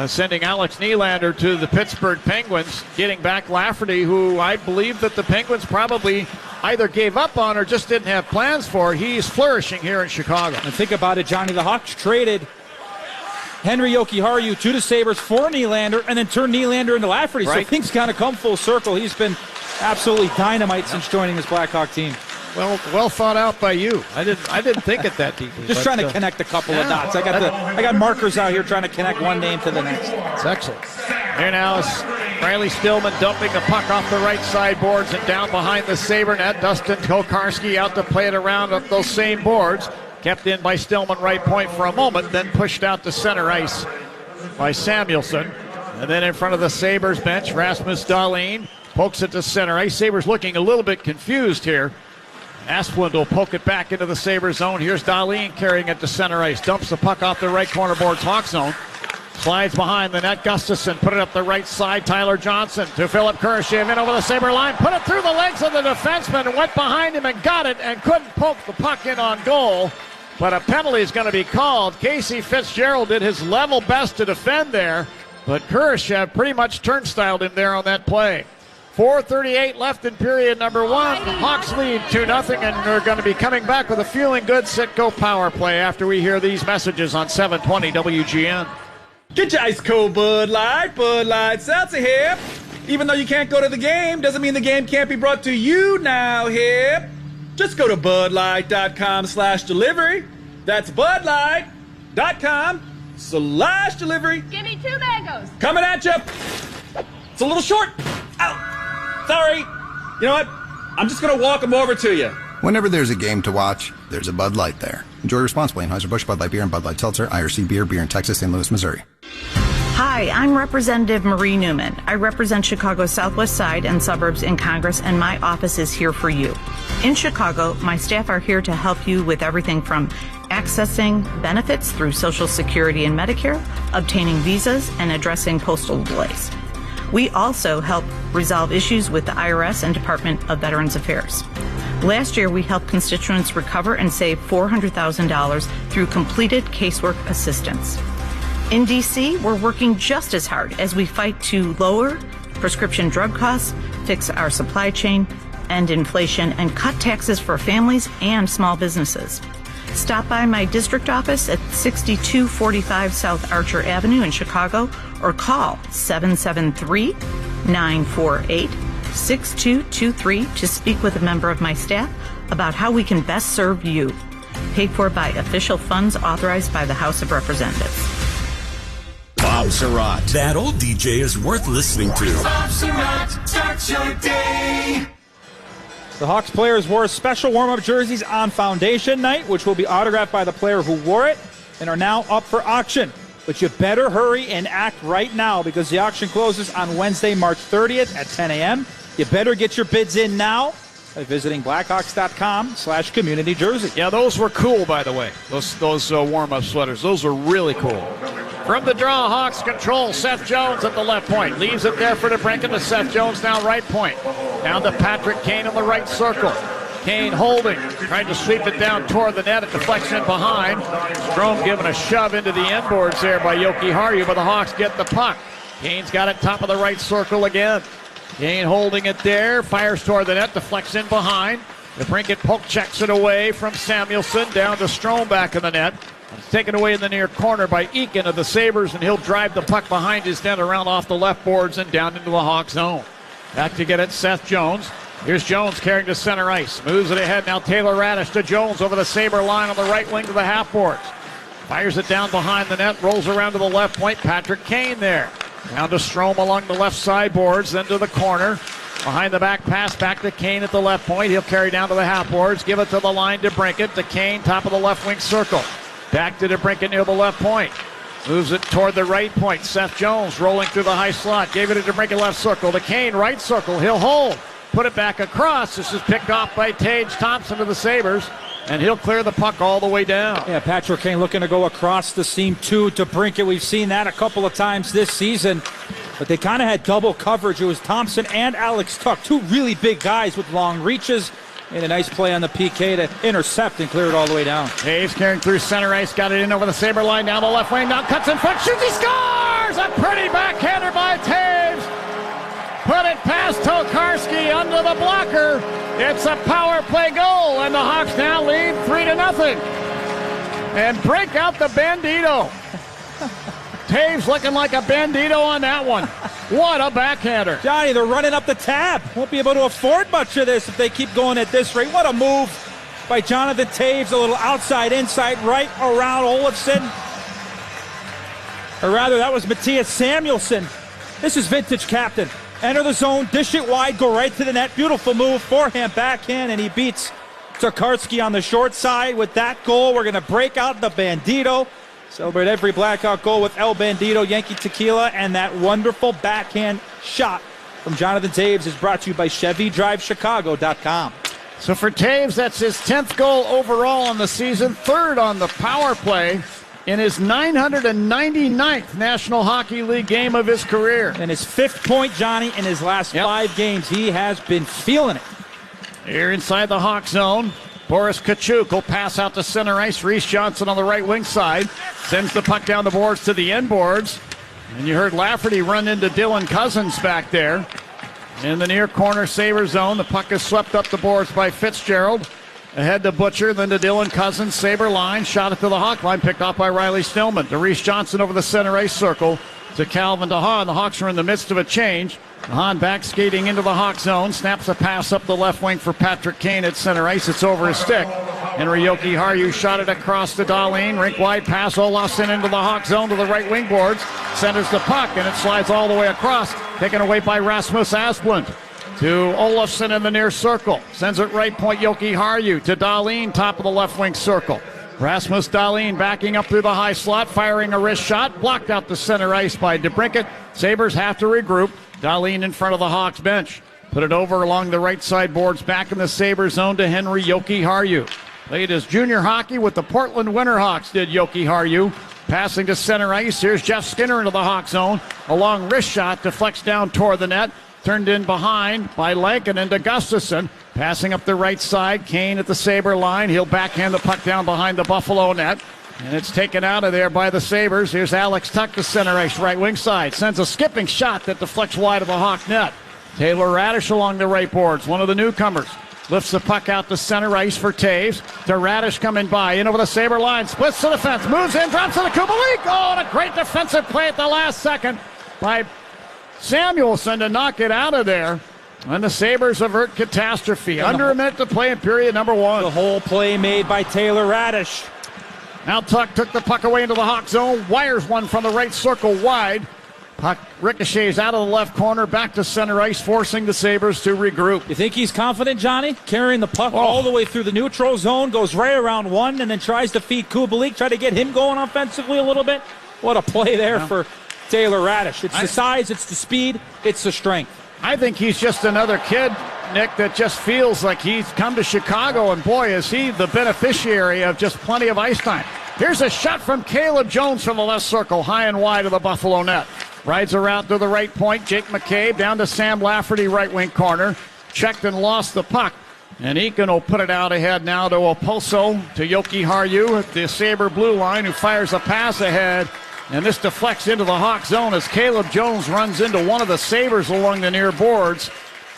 sending Alex Nylander to the Pittsburgh Penguins, getting back Lafferty, who I believe that the Penguins probably either gave up on or just didn't have plans for. He's flourishing here in Chicago. And think about it, Johnny. The Hawks traded Henry Jokiharju to the Sabres for Nylander and then turned Nylander into Lafferty. Right. So things kind of come full circle. He's been absolutely dynamite since joining this Blackhawk team. Well thought out by you. I didn't think it that deeply. Just trying to connect a couple of dots. I got markers out here trying to connect one name to the next. It's excellent. Here now is Riley Stillman dumping the puck off the right side boards and down behind the Sabre net. Dustin Tokarski out to play it around up those same boards. Kept in by Stillman right point for a moment, then pushed out to center ice by Samuelsson. And then in front of the Sabres bench, Rasmus Dahlin pokes it to center ice. Sabres looking a little bit confused here. Asplund will poke it back into the Sabres zone. Here's Dahlin carrying it to center ice. Dumps the puck off the right corner boards, Hawk zone. Slides behind the net. Gustafson put it up the right side. Tyler Johnson to Philip Kurashev in over the Sabre line. Put it through the legs of the defenseman and went behind him and got it and couldn't poke the puck in on goal. But a penalty is going to be called. Casey Fitzgerald did his level best to defend there, but Kurashev pretty much turnstiled him there on that play. 4:38 left in period number one. Hawks lead 2-0, and they're going to be coming back with a feeling good sit-go power play after we hear these messages on 720 WGN. Get your ice cold Bud Light Seltzer here. Even though you can't go to the game, doesn't mean the game can't be brought to you now here. Just go to budlight.com/delivery. That's budlight.com/delivery. Give me 2 mangoes. Coming at you. It's a little short. Ow. Sorry. You know what? I'm just going to walk them over to you. Whenever there's a game to watch, there's a Bud Light there. Enjoy responsibly. Anheuser-Busch, Bud Light Beer, and Bud Light Seltzer. IRC Beer in Texas, St. Louis, Missouri. Hi, I'm Representative Marie Newman. I represent Chicago's Southwest Side and suburbs in Congress, and my office is here for you. In Chicago, my staff are here to help you with everything from accessing benefits through Social Security and Medicare, obtaining visas, and addressing postal delays. We also help resolve issues with the IRS and Department of Veterans Affairs. Last year, we helped constituents recover and save $400,000 through completed casework assistance. In D.C., we're working just as hard as we fight to lower prescription drug costs, fix our supply chain, end inflation, and cut taxes for families and small businesses. Stop by my district office at 6245 South Archer Avenue in Chicago or call 773-948-6223 to speak with a member of my staff about how we can best serve you. Paid for by official funds authorized by the House of Representatives. Bob Surratt. That old DJ is worth listening to. Bob Surratt starts your day. The Hawks players wore special warm-up jerseys on Foundation Night, which will be autographed by the player who wore it, and are now up for auction. But you better hurry and act right now because the auction closes on Wednesday, March 30th at 10 a.m. You better get your bids in now by visiting blackhawks.com/community jersey. Yeah, those were cool, by the way. Those warm-up sweaters. Those were really cool. From the draw, Hawks control. Seth Jones at the left point. Leaves it there for DeBrincat to Seth Jones now right point. Down to Patrick Kane in the right circle. Kane holding. Trying to sweep it down toward the net. It deflects in behind. Strome giving a shove into the inboards there by Yoki Haru, but the Hawks get the puck. Kane's got it top of the right circle again. Kane holding it there. Fires toward the net. Deflects in behind. DeBrincat poke checks it away from Samuelson. Down to Strome back in the net. It's taken away in the near corner by Eakin of the Sabres, and he'll drive the puck behind his net around off the left boards and down into the Hawk zone. Back to get it, Seth Jones. Here's Jones carrying to center ice. Moves it ahead now. Taylor Radish to Jones over the Sabre line on the right wing to the half boards. Fires it down behind the net. Rolls around to the left point. Patrick Kane there. Down to Strome along the left side boards. Then to the corner. Behind the back pass back to Kane at the left point. He'll carry down to the half boards. Give it to the line to DeBrincat. To Kane, top of the left wing circle. Back to DeBrincat near the left point. Moves it toward the right point. Seth Jones rolling through the high slot. Gave it to DeBrincat left circle. To Kane, right circle. He'll hold. Put it back across. This is picked off by Tage Thompson of the Sabres. And he'll clear the puck all the way down. Yeah, Patrick Kane looking to go across the seam to DeBrincat. We've seen that a couple of times this season. But they kind of had double coverage. It was Thompson and Alex Tuck. Two really big guys with long reaches. Made a nice play on the PK to intercept and clear it all the way down. Taves carrying through center ice. Got it in over the Sabre line. Down the left wing. Now cuts in front. Shoots. He scores! A pretty backhander by Taves. Put it past Tokarski under the blocker. It's a power play goal. And the Hawks now lead 3-0. And break out the Bandito. Taves looking like a Bandito on that one. What a backhander. Johnny, they're running up the tab. Won't be able to afford much of this if they keep going at this rate. What a move by Jonathan Taves. A little outside, inside, right around Olofsson. Or rather, that was Matthias Samuelsson. This is vintage captain. Enter the zone, dish it wide, go right to the net. Beautiful move, forehand, backhand, and he beats Tokarski on the short side. With that goal, we're going to break out the Bandito. Celebrate every Blackhawk goal with El Bandito, Yankee Tequila, and that wonderful backhand shot from Jonathan Taves is brought to you by ChevyDriveChicago.com. So for Taves, that's his 10th goal overall on the season, third on the power play in his 999th National Hockey League game of his career. And his 5th point, Johnny, in his last 5 games. He has been feeling it. Here inside the Hawk zone. Boris Kachuk will pass out to center ice. Reese Johnson on the right wing side. Sends the puck down the boards to the end boards. And you heard Lafferty run into Dylan Cousins back there. In the near corner Sabre zone, the puck is swept up the boards by Fitzgerald. Ahead to Butcher, then to Dylan Cousins. Sabre line, shot it to the Hawk line, picked off by Riley Stillman. To Reese Johnson over the center ice circle. To Calvin DeHaan. The Hawks are in the midst of a change. DeHaan back skating into the Hawk zone. Snaps a pass up the left wing for Patrick Kane at center ice. It's over his stick. Yoki Haru shot it across to Dahlin. Rink wide pass. Olofsson into the Hawk zone to the right wing boards. Centers the puck and it slides all the way across. Taken away by Rasmus Asplund. To Olofsson in the near circle. Sends it right point Yoki Haru to Dahlin, top of the left wing circle. Rasmus Dahlin backing up through the high slot, firing a wrist shot. Blocked out the center ice by DeBrincat. Sabres have to regroup. Dahlin in front of the Hawks bench. Put it over along the right side boards back in the Sabre zone to Henry Yoki Haru. Played his junior hockey with the Portland Winterhawks, did Yoki Haru. Passing to center ice. Here's Jeff Skinner into the Hawk zone. A long wrist shot deflects down toward the net. Turned in behind by Lankinen to Gustafsson. Passing up the right side. Kane at the Sabre line. He'll backhand the puck down behind the Buffalo net. And it's taken out of there by the Sabres. Here's Alex Tuck to center ice, right wing side. Sends a skipping shot that deflects wide of the Hawk net. Taylor Radish along the right boards, one of the newcomers. Lifts the puck out to center ice for Taves. To Radish coming by. In over the Sabre line. Splits to the fence. Moves in. Drops to the Kubalik. Oh, and a great defensive play at the last second by Samuelson to knock it out of there. And the Sabres avert catastrophe. Under a minute to play in period number 1. The whole play made by Taylor Radish. Now Tuck took the puck away into the Hawk zone. Wires one from the right circle wide. Puck ricochets out of the left corner, back to center ice, forcing the Sabres to regroup. You think he's confident, Johnny? Carrying the puck all the way through the neutral zone, goes right around one, and then tries to feed Kubalik, try to get him going offensively a little bit. What a play there for Taylor Radish. It's the size, it's the speed, it's the strength. I think he's just another kid, Nick, that just feels like he's come to Chicago, and boy, is he the beneficiary of just plenty of ice time. Here's a shot from Caleb Jones from the left circle, high and wide of the Buffalo net. Rides around to the right point. Jake McCabe down to Sam Lafferty, right wing corner. Checked and lost the puck. And Eakin will put it out ahead now to Opolso, to Yoki Haru at the Sabre blue line, who fires a pass ahead. And this deflects into the Hawk zone as Caleb Jones runs into one of the Sabres along the near boards.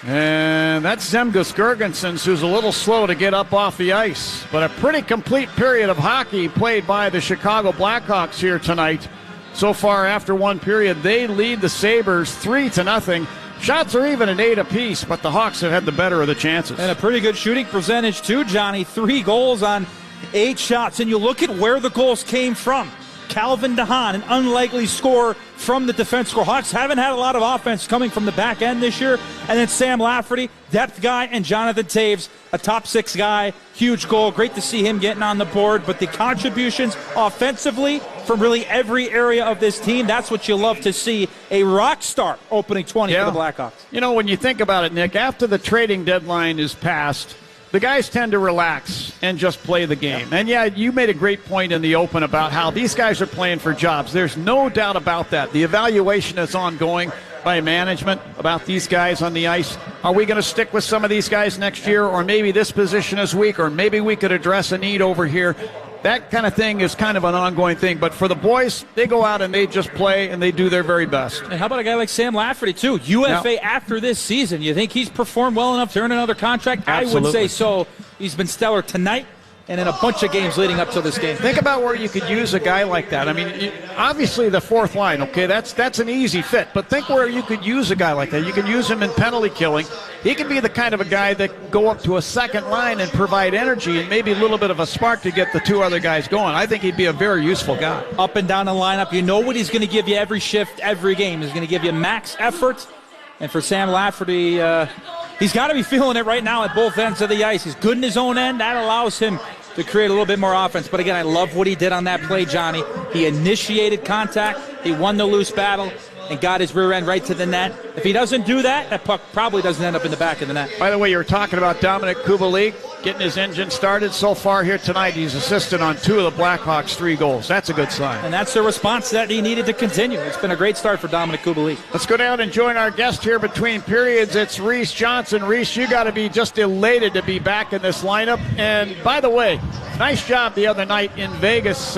And that's Zemgus Girgensons, who's a little slow to get up off the ice. But a pretty complete period of hockey played by the Chicago Blackhawks here tonight. So far, after one period, they lead the Sabres 3-0. Shots are even at 8 apiece, but the Hawks have had the better of the chances. And a pretty good shooting percentage, too, Johnny. 3 goals on 8 shots. And you look at where the goals came from. Calvin DeHaan, an unlikely score from the defense score. Hawks haven't had a lot of offense coming from the back end this year. And then Sam Lafferty, depth guy, and Jonathan Taves, a top 6 guy. Huge goal. Great to see him getting on the board. But the contributions offensively from really every area of this team, that's what you love to see. A rock star opening 20 for the Blackhawks. You know, when you think about it, Nick, after the trading deadline is passed, the guys tend to relax and just play the game. And, yeah, you made a great point in the open about how these guys are playing for jobs. There's no doubt about that. The evaluation is ongoing by management about these guys on the ice. Are we going to stick with some of these guys next year, or maybe this position is weak, or maybe we could address a need over here? That kind of thing is kind of an ongoing thing. But for the boys, they go out and they just play, and they do their very best. And how about a guy like Sam Lafferty, too? UFA after this season. You think he's performed well enough to earn another contract? Absolutely. I would say so. He's been stellar tonight and in a bunch of games leading up to this game. Think about where you could use a guy like that. I mean, obviously the fourth line, okay, that's an easy fit. But think where you could use a guy like that. You can use him in penalty killing. He can be the kind of a guy that can go up to a second line and provide energy and maybe a little bit of a spark to get the 2 other guys going. I think he'd be a very useful guy. Up and down the lineup, you know what he's going to give you every shift, every game. He's going to give you max effort. And for Sam Lafferty, he's got to be feeling it right now at both ends of the ice. He's good in his own end. That allows him to create a little bit more offense. But again, I love what he did on that play, Johnny. He initiated contact. He won the loose battle and got his rear end right to the net. If he doesn't do that, that puck probably doesn't end up in the back of the net. By the way, you were talking about Dominic Kubalik getting his engine started so far here tonight. He's assisted on 2 of the Blackhawks' 3 goals. That's a good sign. And that's the response that he needed to continue. It's been a great start for Dominic Kubalik. Let's go down and join our guest here between periods. It's Reese Johnson. Reese, you got to be just elated to be back in this lineup. And by the way, nice job the other night in Vegas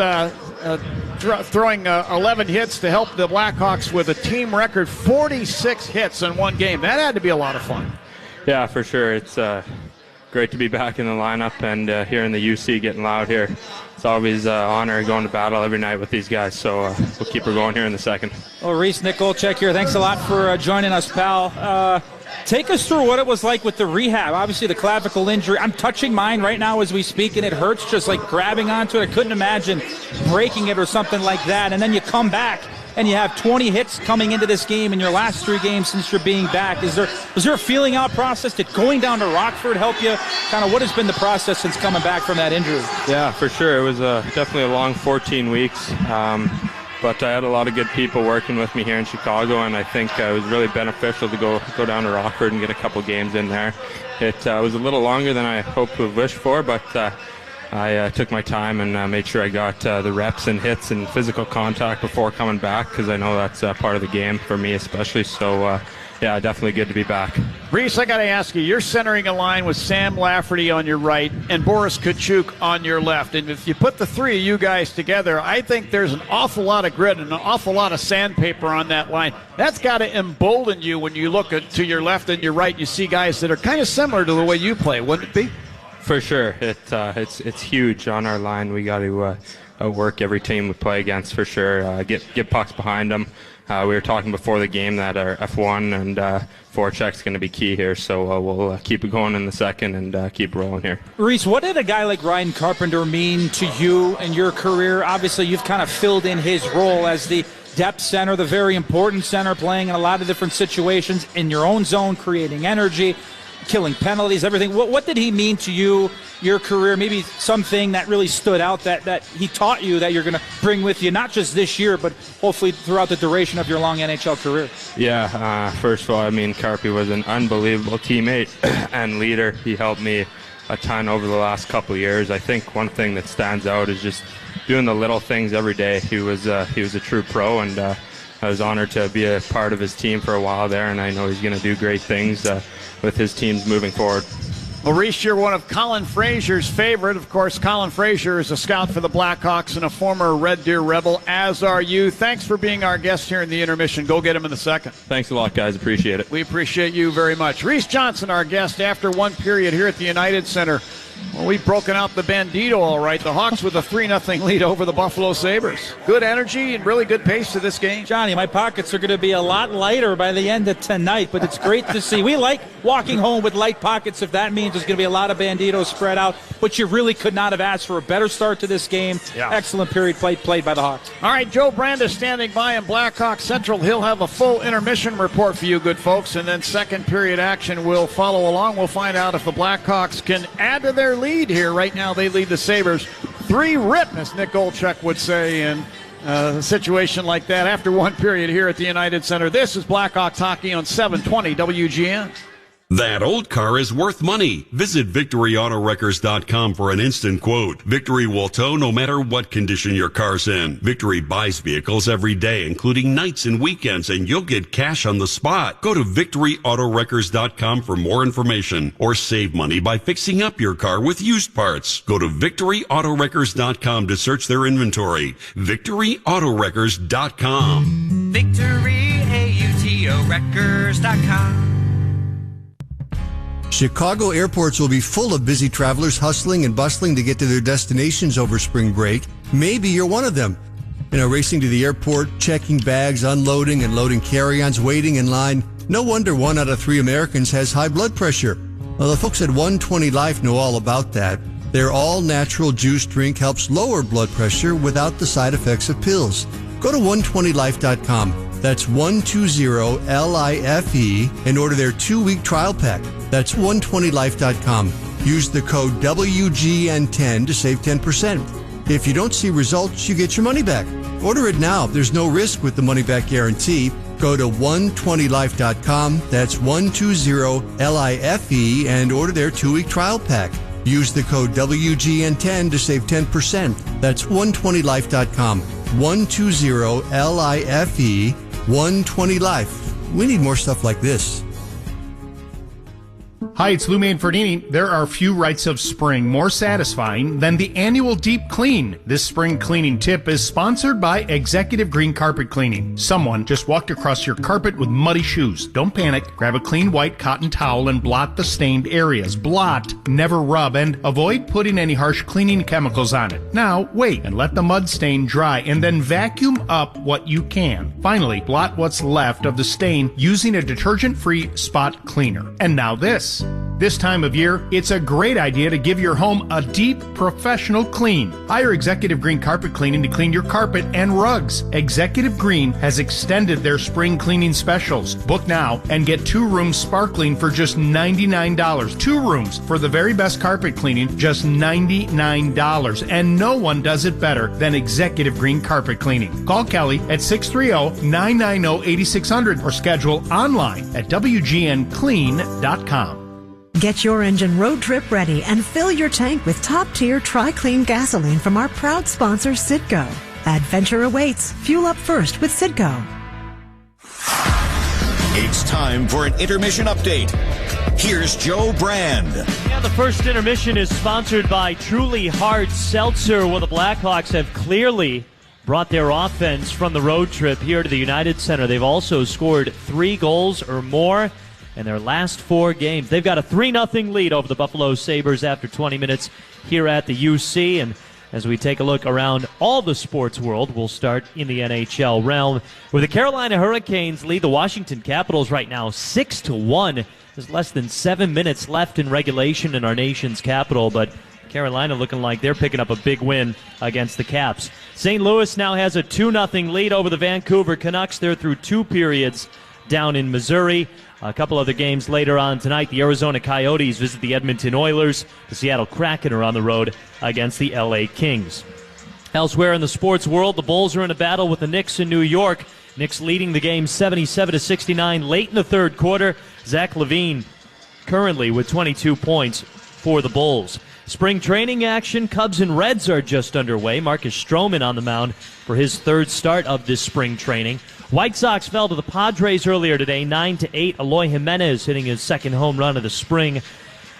throwing 11 hits to help the Blackhawks with a team record 46 hits in one game. That had to be a lot of fun. Yeah, for sure. It's great to be back in the lineup and here in the UC getting loud here. It's always an honor going to battle every night with these guys, so we'll keep her going here in the second. Well, Reese, Nick Olczyk here. Thanks a lot for joining us, pal. Take us through what it was like with the rehab. Obviously, the clavicle injury. I'm touching mine right now as we speak, and it hurts just like grabbing onto it. I couldn't imagine breaking it or something like that. And then you come back, and you have 20 hits coming into this game in your last 3 games since you're being back. Was there a feeling out process? Did going down to Rockford help you? Kind of what has been the process since coming back from that injury? Yeah, for sure. It was definitely a long 14 weeks. But I had a lot of good people working with me here in Chicago, and I think it was really beneficial to go down to Rockford and get a couple games in there. It was a little longer than I hoped to have wished for, but I took my time and made sure I got the reps and hits and physical contact before coming back, because I know that's part of the game for me especially. So, yeah, definitely good to be back. Reese, I got to ask you, you're centering a line with Sam Lafferty on your right and Boris Kachuk on your left. And if you put the three of you guys together, I think there's an awful lot of grit and an awful lot of sandpaper on that line. That's got to embolden you when you look to your left and your right and you see guys that are kind of similar to the way you play, wouldn't it be? For sure. It's huge on our line. We got to work every team we play against for sure. Get pucks behind them. We were talking before the game that our F1 and forecheck is going to be key here, so we'll keep it going in the second and keep rolling here. Reese, what did a guy like Ryan Carpenter mean to you and your career? Obviously, you've kind of filled in his role as the depth center, the very important center, playing in a lot of different situations in your own zone, creating energy, killing penalties, everything. What did he mean to you, your career? Maybe something that really stood out that he taught you that you're going to bring with you, not just this year, but hopefully throughout the duration of your long NHL career? Yeah, first of all, I mean, Carpy was an unbelievable teammate and leader. He helped me a ton over the last couple of years. I think one thing that stands out is just doing the little things every day. He was a true pro, and I was honored to be a part of his team for a while there, and I know he's going to do great things with his teams moving forward. Maurice, you're one of Colin Frazier's favorite. Of course, Colin Frazier is a scout for the Blackhawks and a former Red Deer Rebel, as are you. Thanks for being our guest here in the intermission. Go get him in the second. Thanks a lot, guys. Appreciate it. We appreciate you very much. Reese Johnson, our guest, after one period here at the United Center. Well, we've broken out the Bandito all right. The Hawks with a 3-0 lead over the Buffalo Sabres. Good energy and really good pace to this game. Johnny, my pockets are going to be a lot lighter by the end of tonight, but it's great to see. We like walking home with light pockets if that means there's going to be a lot of Banditos spread out, but you really could not have asked for a better start to this game. Yeah. Excellent period played by the Hawks. All right, Joe Brand standing by in Blackhawk Central. He'll have a full intermission report for you, good folks, and then second period action will follow along. We'll find out if the Blackhawks can add to their lead here. Right now they lead the Sabres 3-rip, as Nick Olchek would say in a situation like that after one period here at the United Center. This is Blackhawks hockey on 720 WGN. That old car is worth money. Visit VictoryAutoWreckers.com for an instant quote. Victory will tow no matter what condition your car's in. Victory buys vehicles every day, including nights and weekends, and you'll get cash on the spot. Go to VictoryAutoWreckers.com for more information or save money by fixing up your car with used parts. Go to VictoryAutoWreckers.com to search their inventory. VictoryAutoWreckers.com. VictoryAutoWreckers.com. Chicago airports will be full of busy travelers hustling and bustling to get to their destinations over spring break. Maybe you're one of them. Racing to the airport, checking bags, unloading and loading carry-ons, waiting in line. No wonder 1 out of 3 Americans has high blood pressure. Well, the folks at 120 Life know all about that. Their all-natural juice drink helps lower blood pressure without the side effects of pills. Go to 120life.com. That's 120LIFE and order their 2-week trial pack. That's 120life.com. Use the code WGN10 to save 10%. If you don't see results, you get your money back. Order it now. There's no risk with the money-back guarantee. Go to 120life.com. That's 120LIFE and order their 2-week trial pack. Use the code WGN10 to save 10%. That's 120life.com. 120LIFE. 120 Life. We need more stuff like this. Hi, it's Lou Manfredini. There are few rites of spring more satisfying than the annual deep clean. This spring cleaning tip is sponsored by Executive Green Carpet Cleaning. Someone just walked across your carpet with muddy shoes. Don't panic. Grab a clean white cotton towel and blot the stained areas. Blot, never rub, and avoid putting any harsh cleaning chemicals on it. Now, wait and let the mud stain dry and then vacuum up what you can. Finally, blot what's left of the stain using a detergent-free spot cleaner. And now this. This time of year, it's a great idea to give your home a deep, professional clean. Hire Executive Green Carpet Cleaning to clean your carpet and rugs. Executive Green has extended their spring cleaning specials. Book now and get 2 rooms sparkling for just $99. 2 rooms for the very best carpet cleaning, just $99. And no one does it better than Executive Green Carpet Cleaning. Call Kelly at 630-990-8600 or schedule online at WGNClean.com. Get your engine road trip ready and fill your tank with top-tier Tri-Clean gasoline from our proud sponsor, Citgo. Adventure awaits. Fuel up first with Citgo. It's time for an intermission update. Here's Joe Brand. Yeah, the first intermission is sponsored by Truly Hard Seltzer, where the Blackhawks have clearly brought their offense from the road trip here to the United Center. They've also scored 3 goals or more in their last 4 games. They've got a 3-0 lead over the Buffalo Sabres after 20 minutes here at the UC. And as we take a look around all the sports world, we'll start in the NHL realm, where the Carolina Hurricanes lead the Washington Capitals right now 6-1. There's less than 7 minutes left in regulation in our nation's capital, but Carolina looking like they're picking up a big win against the Caps. St. Louis now has a 2-0 lead over the Vancouver Canucks. They're through 2 periods down in Missouri. A couple other games later on tonight. The Arizona Coyotes visit the Edmonton Oilers. The Seattle Kraken are on the road against the LA Kings. Elsewhere in the sports world, the Bulls are in a battle with the Knicks in New York. Knicks leading the game 77-69 late in the third quarter. Zach LaVine currently with 22 points for the Bulls. Spring training action, Cubs and Reds are just underway. Marcus Stroman on the mound for his 3rd start of this spring training. White Sox fell to the Padres earlier today, 9-8. Eloy Jimenez hitting his 2nd home run of the spring.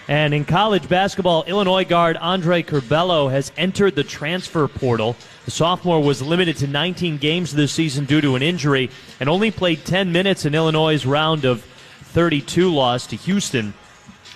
And in college basketball, Illinois guard Andre Curbelo has entered the transfer portal. The sophomore was limited to 19 games this season due to an injury and only played 10 minutes in Illinois' round of 32 loss to Houston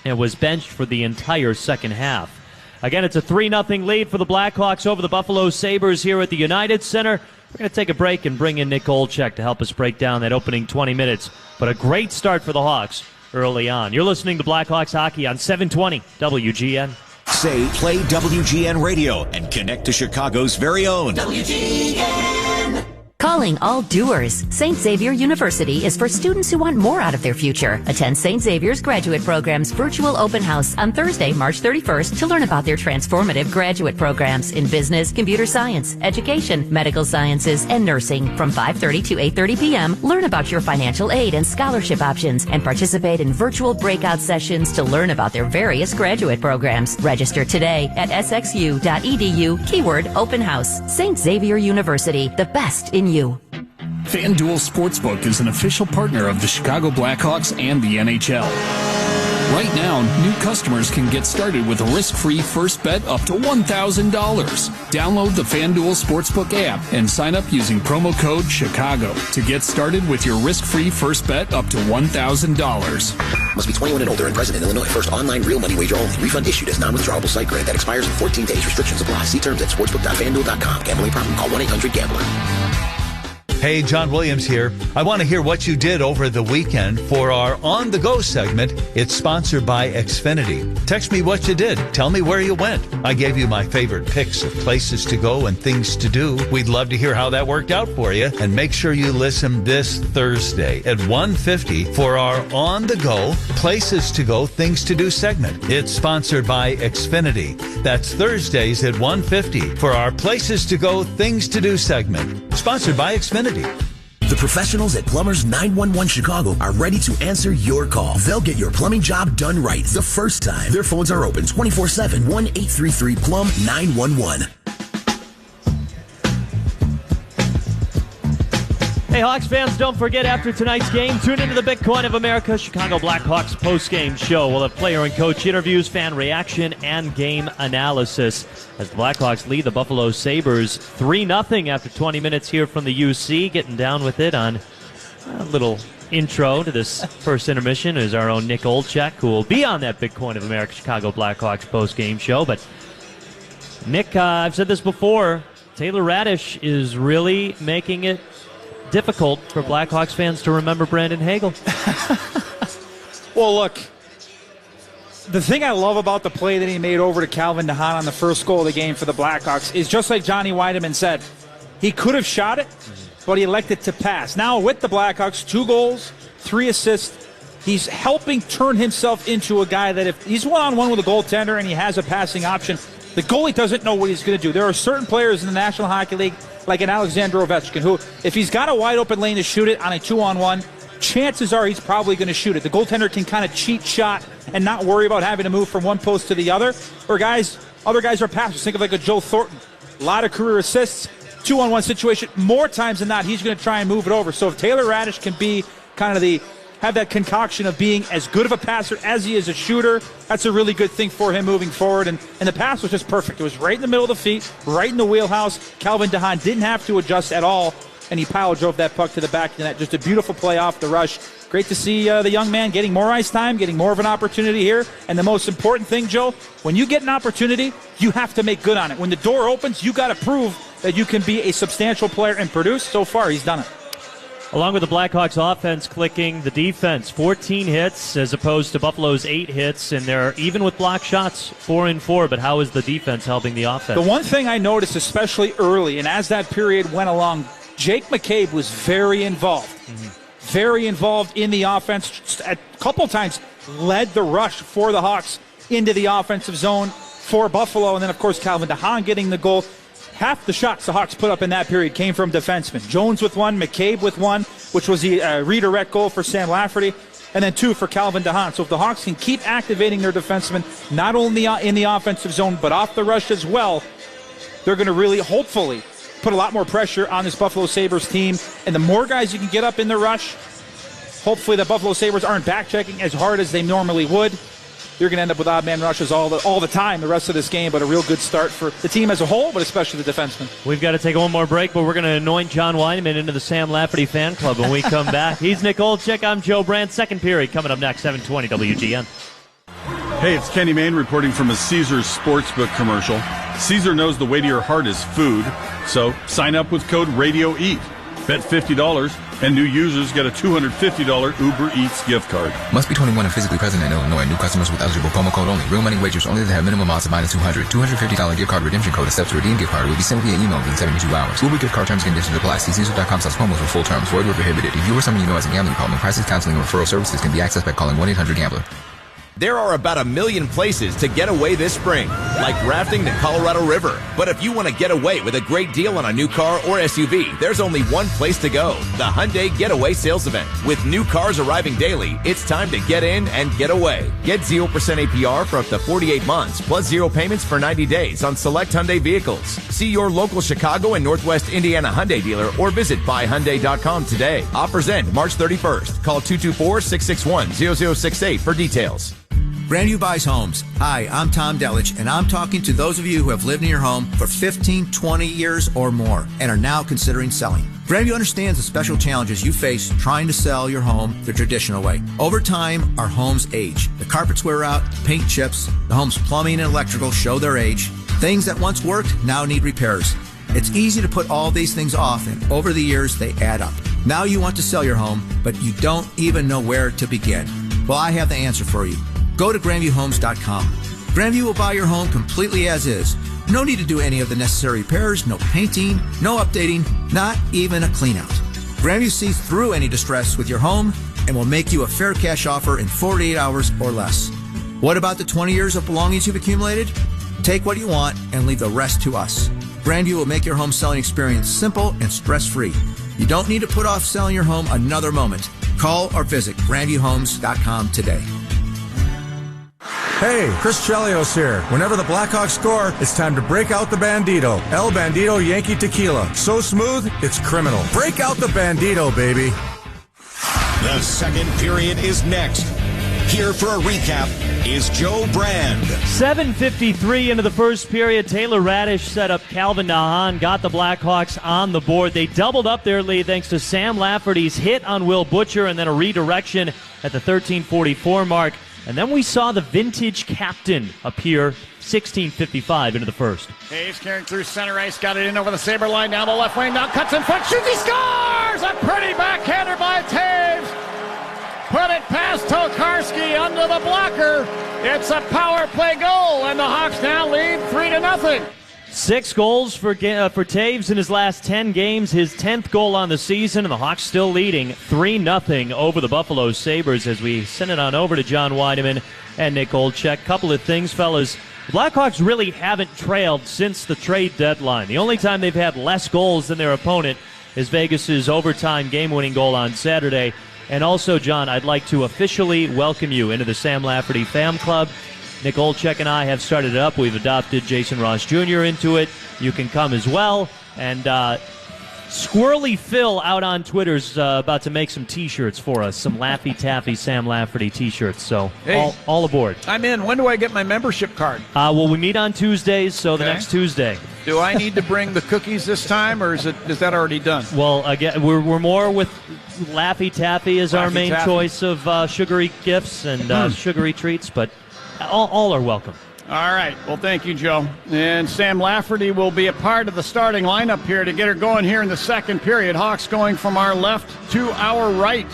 and was benched for the entire second half. Again, it's a 3-0 lead for the Blackhawks over the Buffalo Sabres here at the United Center. We're going to take a break and bring in Nick Olczyk to help us break down that opening 20 minutes. But a great start for the Hawks early on. You're listening to Blackhawks Hockey on 720 WGN. Say, play WGN Radio and connect to Chicago's very own WGN. Calling all doers. St. Xavier University is for students who want more out of their future. Attend St. Xavier's Graduate Program's virtual open house on Thursday, March 31st to learn about their transformative graduate programs in business, computer science, education, medical sciences, and nursing. From 5:30 to 8:30 p.m., learn about your financial aid and scholarship options and participate in virtual breakout sessions to learn about their various graduate programs. Register today at sxu.edu, keyword open house. St. Xavier University, the best in you. FanDuel Sportsbook is an official partner of the Chicago Blackhawks and the NHL. Right now, new customers can get started with a risk-free first bet up to $1,000. Download the FanDuel Sportsbook app and sign up using promo code Chicago to get started with your risk-free first bet up to $1,000. Must be 21 and older and present in Illinois. First online real money wager only. Refund issued as non-withdrawable site grant that expires in 14 days. Restrictions apply. See terms at sportsbook.fanduel.com. Gambling problem? Call 1-800-GAMBLER. Hey, John Williams here. I want to hear what you did over the weekend for our On The Go segment. It's sponsored by Xfinity. Text me what you did. Tell me where you went. I gave you my favorite picks of places to go and things to do. We'd love to hear how that worked out for you. And make sure you listen this Thursday at 1:50 for our On The Go Places to Go, Things to Do segment. It's sponsored by Xfinity. That's Thursdays at 1:50 for our Places to Go, Things to Do segment. Sponsored by Xfinity. The professionals at Plumbers 911 Chicago are ready to answer your call. They'll get your plumbing job done right the first time. Their phones are open 24/7, 1-833-PLUM-911. Hey, Hawks fans, don't forget after tonight's game, tune into the Bitcoin of America Chicago Blackhawks post-game show. We'll have player and coach interviews, fan reaction, and game analysis as the Blackhawks lead the Buffalo Sabres 3-0 after 20 minutes here from the UC. Getting down with it on a little intro to this first intermission is our own Nick Olczyk, who will be on that Bitcoin of America Chicago Blackhawks post-game show. But, Nick, I've said this before, Taylor Radish is really making it difficult for Blackhawks fans to remember Brandon Hagel. Well, look, the thing I love about the play that he made over to Calvin DeHaan on the first goal of the game for the Blackhawks is just like Johnny Weideman said, he could have shot it, but he elected to pass. Now with the Blackhawks, 2 goals, 3 assists, he's helping turn himself into a guy that if he's one-on-one with a goaltender and he has a passing option, the goalie doesn't know what he's going to do. There are certain players in the National Hockey League like an Alexander Ovechkin, who, if he's got a wide-open lane to shoot it on a 2-on-1, chances are he's probably going to shoot it. The goaltender can kind of cheat shot and not worry about having to move from one post to the other. Or other guys are passers. Think of like a Joe Thornton. A lot of career assists, 2-on-1 situation. More times than not, he's going to try and move it over. So if Taylor Radish can be kind of the have that concoction of being as good of a passer as he is a shooter. That's a really good thing for him moving forward. And the pass was just perfect. It was right in the middle of the feet, right in the wheelhouse. Calvin DeHaan didn't have to adjust at all, and he pile drove that puck to the back of the net. Just a beautiful play off the rush. Great to see the young man getting more ice time, getting more of an opportunity here. And the most important thing, Joe, when you get an opportunity, you have to make good on it. When the door opens, you got to prove that you can be a substantial player and produce. So far, he's done it. Along with the Blackhawks offense clicking, the defense, 14 hits as opposed to Buffalo's 8 hits, and they're even with block shots, 4-4. But how is the defense helping the offense? The one thing I noticed, especially early, and as that period went along, Jake McCabe was very involved. Very involved in the offense. Just a couple times led the rush for the Hawks into the offensive zone for Buffalo. And then, of course, Calvin DeHaan getting the goal. Half the shots the Hawks put up in that period came from defensemen. Jones with one, McCabe with one, which was the redirect goal for Sam Lafferty, and then 2 for Calvin DeHaan. So if the Hawks can keep activating their defensemen, not only in the offensive zone, but off the rush as well, they're going to really, hopefully, put a lot more pressure on this Buffalo Sabres team. And the more guys you can get up in the rush, hopefully the Buffalo Sabres aren't back-checking as hard as they normally would. You're going to end up with odd man rushes all the time the rest of this game, but a real good start for the team as a whole, but especially the defensemen. We've got to take one more break, but we're going to anoint John Weineman into the Sam Lafferty fan club when we come back. He's Nick Olczyk. I'm Joe Brandt. Second period coming up next, 7:20 WGN. Hey, it's Kenny Mayne reporting from a Caesars Sportsbook commercial. Caesar knows the way to your heart is food, so sign up with code RADIOEAT. Bet $50, and new users get a $250 Uber Eats gift card. Must be 21 and physically present in Illinois. New customers with eligible promo code only. Real money wagers only that have minimum odds of -200. $250 gift card redemption code accepts to redeem gift card will be sent via email within 72 hours. Uber gift card terms and conditions apply. See Caesar.com/promos for full terms. Void where prohibited. If you or someone you know has a gambling problem, crisis counseling and referral services can be accessed by calling 1-800-GAMBLER. There are about 1 million places to get away this spring, like rafting the Colorado River. But if you want to get away with a great deal on a new car or SUV, there's only one place to go, the Hyundai Getaway Sales Event. With new cars arriving daily, it's time to get in and get away. Get 0% APR for up to 48 months, plus 0 payments for 90 days on select Hyundai vehicles. See your local Chicago and Northwest Indiana Hyundai dealer or visit buyhyundai.com today. Offers end March 31st. Call 224-661-0068 for details. Grandview Buys Homes. Hi, I'm Tom Delich, and I'm talking to those of you who have lived in your home for 15, 20 years or more and are now considering selling. Grandview understands the special challenges you face trying to sell your home the traditional way. Over time, our homes age. The carpets wear out, paint chips, the home's plumbing and electrical show their age. Things that once worked now need repairs. It's easy to put all these things off, and over the years, they add up. Now you want to sell your home, but you don't even know where to begin. Well, I have the answer for you. Go to GrandviewHomes.com. Grandview will buy your home completely as is. No need to do any of the necessary repairs, no painting, no updating, not even a clean out. Grandview sees through any distress with your home and will make you a fair cash offer in 48 hours or less. What about the 20 years of belongings you've accumulated? Take what you want and leave the rest to us. Grandview will make your home selling experience simple and stress-free. You don't need to put off selling your home another moment. Call or visit GrandviewHomes.com today. Hey, Chris Chelios here. Whenever the Blackhawks score, it's time to break out the Bandito. El Bandito Yankee Tequila. So smooth, it's criminal. Break out the Bandito, baby. The second period is next. Here for a recap is Joe Brand. 7:53 into the first period. Taylor Radish set up Calvin DeHaan, got the Blackhawks on the board. They doubled up their lead thanks to Sam Lafferty's hit on Will Butcher and then a redirection at the 13:44 mark. And then we saw the vintage captain appear 16:55 into the first. Taves carrying through center ice, got it in over the Sabre line, down the left wing, now cuts in front, shoots, he scores! A pretty backhander by Taves. Put it past Tokarski under the blocker. It's a power play goal, and the Hawks now lead 3-0. 6 goals for Taves in his last 10 games, his 10th goal on the season, and the Hawks still leading 3-0 over the Buffalo Sabres as we send it on over to John Weineman and Nick Olczyk. Couple of things, fellas. The Blackhawks really haven't trailed since the trade deadline. The only time they've had less goals than their opponent is Vegas's overtime game-winning goal on Saturday. And also, John, I'd like to officially welcome you into the Sam Lafferty Fam Club. Nick Olczyk and I have started it up. We've adopted Jason Ross Jr. into it. You can come as well. And Squirrely Phil out on Twitter's about to make some T-shirts for us, some Laffy Taffy Sam Lafferty T-shirts. So all aboard. I'm in. When do I get my membership card? Well, we meet on Tuesdays, so the next Tuesday. Do I need to bring the cookies this time, or is that already done? Well, again, we're more with Laffy Taffy as our main choice of sugary gifts and sugary treats, but all are welcome. All right. Well, thank you, Joe. And Sam Lafferty will be a part of the starting lineup here to get her going here in the second period. Hawks going from our left to our right.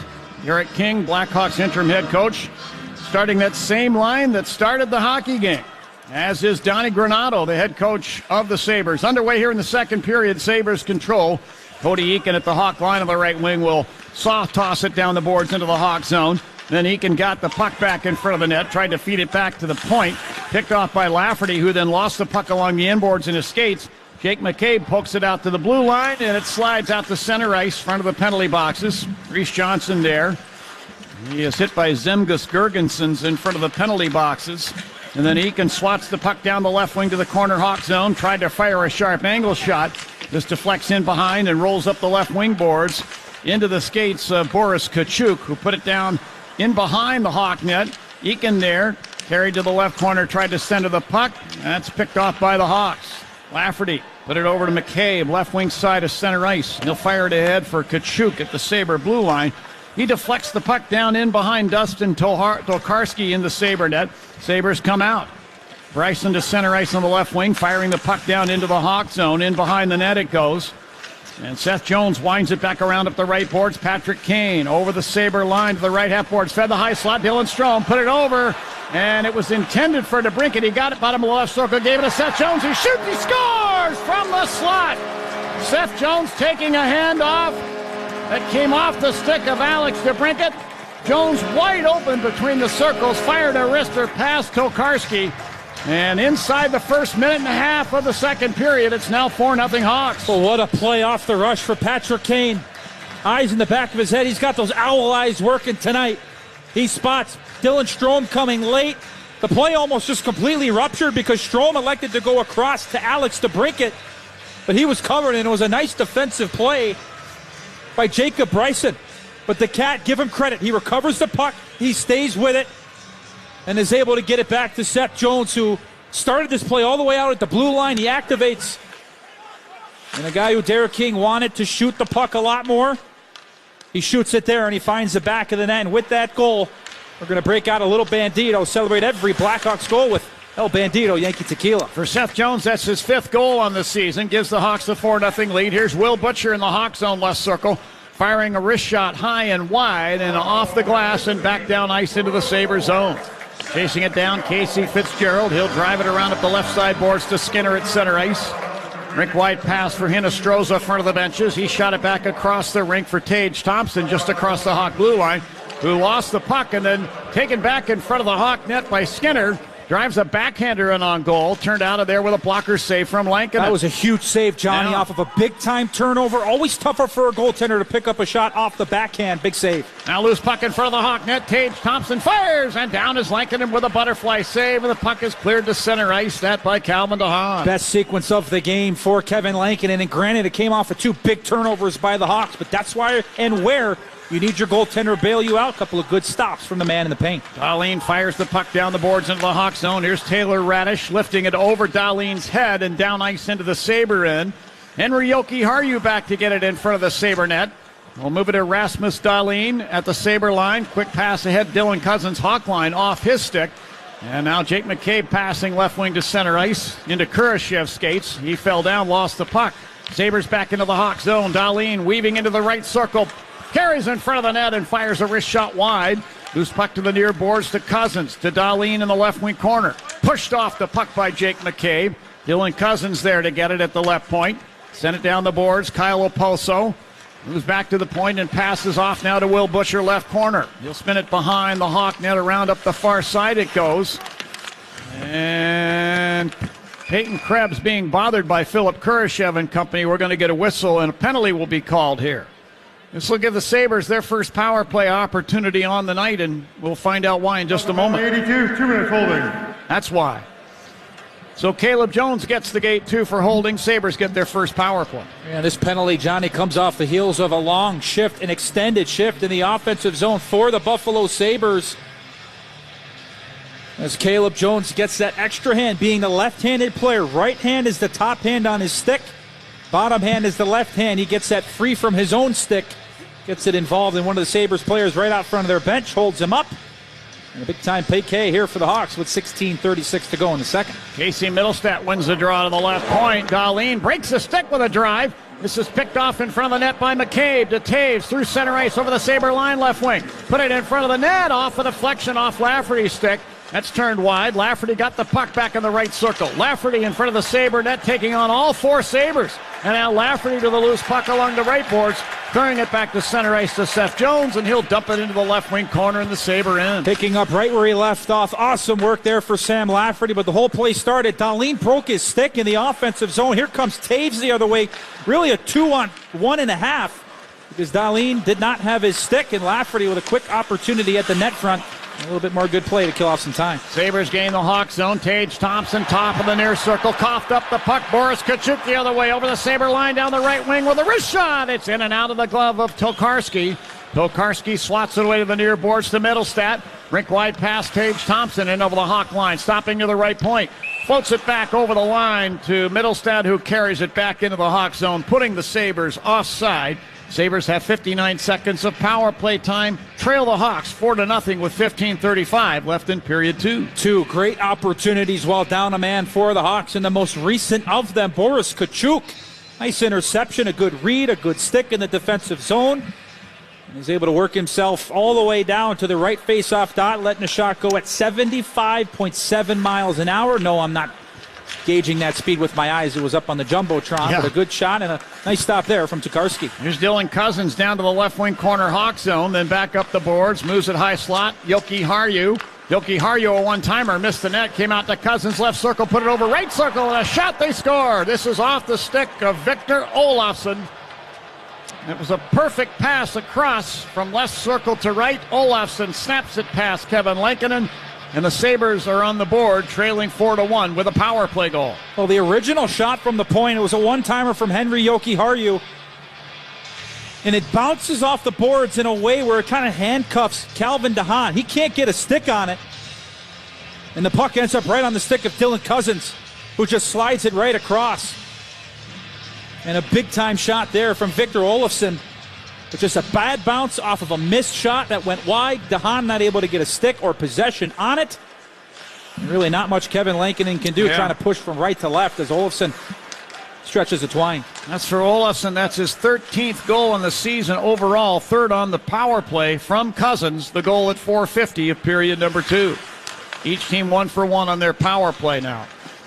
Garrett King, Blackhawks interim head coach, starting that same line that started the hockey game, as is Donnie Granato, the head coach of the Sabres. Underway here in the second period, Sabres control. Cody Eakin at the Hawk line on the right wing will soft toss it down the boards into the Hawk zone. Then Eakin got the puck back in front of the net, tried to feed it back to the point. Picked off by Lafferty, who then lost the puck along the inboards in his skates. Jake McCabe pokes it out to the blue line, and it slides out to center ice, front of the penalty boxes. Reese Johnson there. He is hit by Zemgus Girgensons in front of the penalty boxes. And then Eakin swats the puck down the left wing to the corner Hawk zone, tried to fire a sharp angle shot. This deflects in behind and rolls up the left wing boards into the skates of Boris Kachuk, who put it down in behind the Hawk net. Eakin there, carried to the left corner, tried to center the puck. That's picked off by the Hawks. Lafferty put it over to McCabe, left wing side of center ice. He'll fire it ahead for Kachuk at the Sabre blue line. He deflects the puck down in behind Dustin Tokarski in the Sabre net. Sabres come out. Bryson to center ice on the left wing, firing the puck down into the Hawk zone. In behind the net it goes. And Seth Jones winds it back around up the right boards. Patrick Kane over the Sabre line to the right half boards. Fed the high slot. Dylan Strome put it over. And it was intended for DeBrincat. He got it bottom of the left circle. Gave it to Seth Jones. He shoots. He scores from the slot. Seth Jones taking a handoff that came off the stick of Alex DeBrincat. Jones wide open between the circles. Fired a wrister past Tokarski. And inside the first minute and a half of the second period, it's now 4-0 Hawks. Well, what a play off the rush for Patrick Kane. Eyes in the back of his head. He's got those owl eyes working tonight. He spots Dylan Strome coming late. The play almost just completely ruptured because Strome elected to go across to Alex DeBrincat, but he was covered, and it was a nice defensive play by Jacob Bryson. But the Cat, give him credit. He recovers the puck. He stays with it and is able to get it back to Seth Jones, who started this play all the way out at the blue line. He activates. And a guy who Derek King wanted to shoot the puck a lot more, he shoots it there, and he finds the back of the net. And with that goal, we're going to break out a little Bandito, celebrate every Blackhawks goal with El Bandito Yankee Tequila. For Seth Jones, that's his 5th goal on the season. Gives the Hawks the 4-0 lead. Here's Will Butcher in the Hawk zone left circle, firing a wrist shot high and wide and off the glass and back down ice into the Sabre zone. Chasing it down, Casey Fitzgerald. He'll drive it around up the left side boards to Skinner at center ice. Rink-wide pass for Hinostroza, front of the benches. He shot it back across the rink for Tage Thompson, just across the Hawk blue line, who lost the puck and then taken back in front of the Hawk net by Skinner. Drives a backhander in on goal. Turned out of there with a blocker save from Lankinen. That was a huge save, Johnny, off of a big-time turnover. Always tougher for a goaltender to pick up a shot off the backhand. Big save. Now loose puck in front of the Hawk net. Tage Thompson fires, and down is Lankinen with a butterfly save, and the puck is cleared to center ice. That by Calvin DeHaan. Best sequence of the game for Kevin Lankinen, and granted, it came off of 2 big turnovers by the Hawks, but that's why and where you need your goaltender to bail you out. A couple of good stops from the man in the paint. Dahlin fires the puck down the boards into the Hawk zone. Here's Taylor Radish lifting it over Dahlin's head and down ice into the Sabre end. Henry Jokiharju back to get it in front of the Sabre net. We'll move it to Rasmus Dahlin at the Sabre line. Quick pass ahead, Dylan Cousins, Hawk line off his stick. And now Jake McCabe passing left wing to center ice into Kurashev's skates. He fell down, lost the puck. Sabres back into the Hawk zone. Dahlin weaving into the right circle. Carries in front of the net and fires a wrist shot wide. Loose puck to the near boards to Cousins. To Dahlin in the left wing corner. Pushed off the puck by Jake McCabe. Dylan Cousins there to get it at the left point. Sent it down the boards. Kyle Opolso moves back to the point and passes off now to Will Butcher, left corner. He'll spin it behind the Hawk net. Around up the far side it goes. And Peyton Krebs being bothered by Philip Kurashev and company. We're going to get a whistle, and a penalty will be called here. This will give the Sabres their first power play opportunity on the night, and we'll find out why in just a moment. 82, 2 minutes holding. That's why. So Caleb Jones gets the gate, 2 for holding. Sabres get their first power play. Yeah, this penalty, Johnny, comes off the heels of a long shift, an extended shift in the offensive zone for the Buffalo Sabres. As Caleb Jones gets that extra hand, being the left-handed player. Right hand is the top hand on his stick. Bottom hand is the left hand. He gets that free from his own stick. Gets it involved in one of the Sabres players right out front of their bench. Holds him up. And a big-time PK here for the Hawks with 16:36 to go in the second. Casey Middlestat wins the draw to the left point. Dahlin breaks the stick with a drive. This is picked off in front of the net by McCabe to Taves through center ice over the Sabre line left wing. Put it in front of the net, off a deflection off Lafferty's stick. That's turned wide. Lafferty got the puck back in the right circle. Lafferty in front of the Sabre net, taking on all 4 Sabres. And now Lafferty to the loose puck along the right boards, throwing it back to center ice to Seth Jones, and he'll dump it into the left wing corner in the Sabre end. Picking up right where he left off. Awesome work there for Sam Lafferty, but the whole play started. Dahlin broke his stick in the offensive zone. Here comes Taves the other way. Really a 2-on-1.5 because Dahlin did not have his stick, and Lafferty with a quick opportunity at the net front. A little bit more good play to kill off some time. Sabres gain the Hawk zone. Tage Thompson, top of the near circle, coughed up the puck. Boris Tkachuk the other way over the Sabre line down the right wing with a wrist shot. It's in and out of the glove of Tokarski. Tokarski slots it away to the near boards to Middlestat. Rink wide pass, Tage Thompson in over the Hawk line, stopping to the right point. Floats it back over the line to Middlestat, who carries it back into the Hawk zone, putting the Sabres offside. Sabres have 59 seconds of power play time. Trail the Hawks 4-0 with 15:35 left in period 2. 2 great opportunities while down a man for the Hawks, and the most recent of them, Boris Tkachuk. Nice interception, a good read, a good stick in the defensive zone. And he's able to work himself all the way down to the right face-off dot, letting the shot go at 75.7 miles an hour. No, I'm not gauging that speed with my eyes. It was up on the Jumbotron, but a good shot and a nice stop there from Tokarski. Here's Dylan Cousins down to the left wing corner Hawk zone, then back up the boards, moves it high slot. Yoki Harju. Yoki Harju, a one-timer, missed the net, came out to Cousins, left circle, put it over right circle, and a shot, they score. This is off the stick of Victor Olofsson. It was a perfect pass across from left circle to right. Olofsson snaps it past Kevin Lankinen. And the Sabres are on the board, trailing 4-1 with a power play goal. Well, the original shot from the point, it was a one-timer from Henry Yoki Harju. And it bounces off the boards in a way where it kind of handcuffs Calvin DeHaan. He can't get a stick on it. And the puck ends up right on the stick of Dylan Cousins, who just slides it right across. And a big-time shot there from Victor Olofsson. But just a bad bounce off of a missed shot that went wide. DeHaan not able to get a stick or possession on it. And really not much Kevin Lankinen can do, trying to push from right to left as Olofsson stretches the twine. That's for Olofsson. That's his 13th goal in the season overall. 3rd on the power play from Cousins. The goal at 4:50 of period number 2. Each team 1 for 1 on their power play now.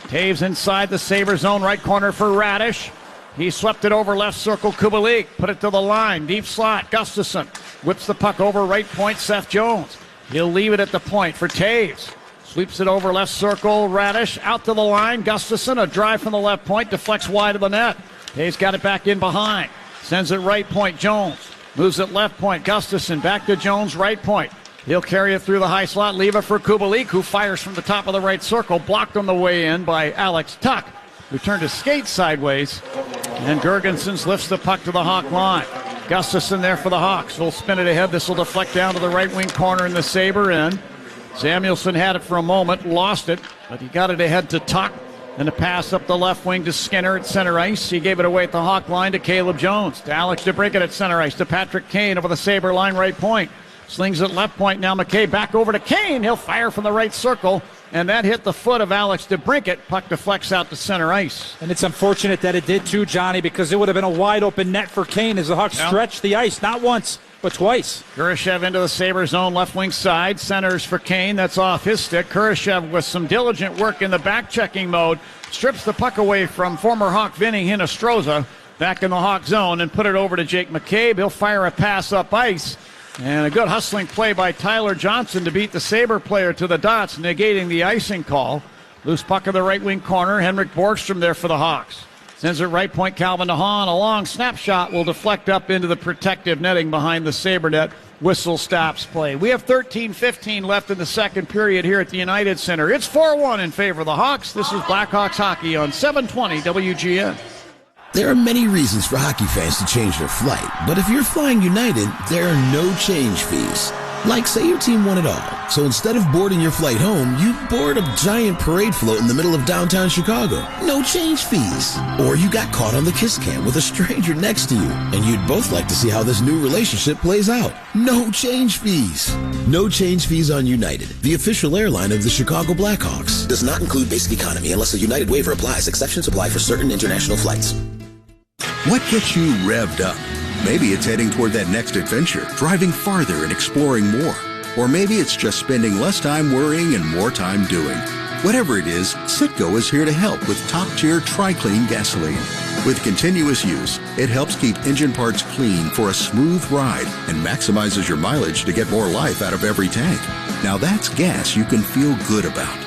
Taves inside the Sabre zone, right corner for Radish. He swept it over left circle, Kubalik. Put it to the line, deep slot, Gustafsson. Whips the puck over right point, Seth Jones. He'll leave it at the point for Taves. Sweeps it over left circle, Radish. Out to the line, Gustafsson. A drive from the left point, deflects wide of the net. Taves got it back in behind. Sends it right point, Jones. Moves it left point, Gustafsson. Back to Jones, right point. He'll carry it through the high slot, leave it for Kubalik, who fires from the top of the right circle. Blocked on the way in by Alex Tuck, who turned his skate sideways. And Gergensons lifts the puck to the Hawk line. Gustafsson there for the Hawks. Will spin it ahead. This will deflect down to the right wing corner in the Sabre end. Samuelson had it for a moment, lost it, but he got it ahead to Tuck. And a pass up the left wing to Skinner at center ice. He gave it away at the Hawk line to Caleb Jones. To Alex DeBrincat at center ice. To Patrick Kane over the Sabre line right point. Slings it left point. Now McKay back over to Kane. He'll fire from the right circle. And that hit the foot of Alex DeBrincat. Puck deflects out to center ice. And it's unfortunate that it did too, Johnny, because it would have been a wide open net for Kane as the Hawks stretched the ice, not once, but twice. Kurashev into the Sabre zone, left wing side. Centers for Kane. That's off his stick. Kurashev with some diligent work in the back-checking mode. Strips the puck away from former Hawk Vinny Hinostroza. Back in the Hawk zone and put it over to Jake McCabe. He'll fire a pass up ice. And a good hustling play by Tyler Johnson to beat the Sabre player to the dots, negating the icing call. Loose puck in the right wing corner. Henrik Borgstrom there for the Hawks. Sends it right point, Calvin DeHaan. A long snapshot will deflect up into the protective netting behind the Sabre net. Whistle stops play. We have 13:15 left in the second period here at the United Center. It's 4-1 in favor of the Hawks. This is Blackhawks hockey on 720 WGN. There are many reasons for hockey fans to change their flight, but if you're flying United, there are no change fees. Like, say your team won it all, so instead of boarding your flight home, you board a giant parade float in the middle of downtown Chicago. No change fees. Or you got caught on the kiss cam with a stranger next to you, and you'd both like to see how this new relationship plays out. No change fees. No change fees on United, the official airline of the Chicago Blackhawks. Does not include basic economy unless a United waiver applies. Exceptions apply for certain international flights. What gets you revved up? Maybe it's heading toward that next adventure, driving farther and exploring more. Or maybe it's just spending less time worrying and more time doing. Whatever it is, Citgo is here to help with top-tier Tri-Clean gasoline. With continuous use, it helps keep engine parts clean for a smooth ride and maximizes your mileage to get more life out of every tank. Now that's gas you can feel good about.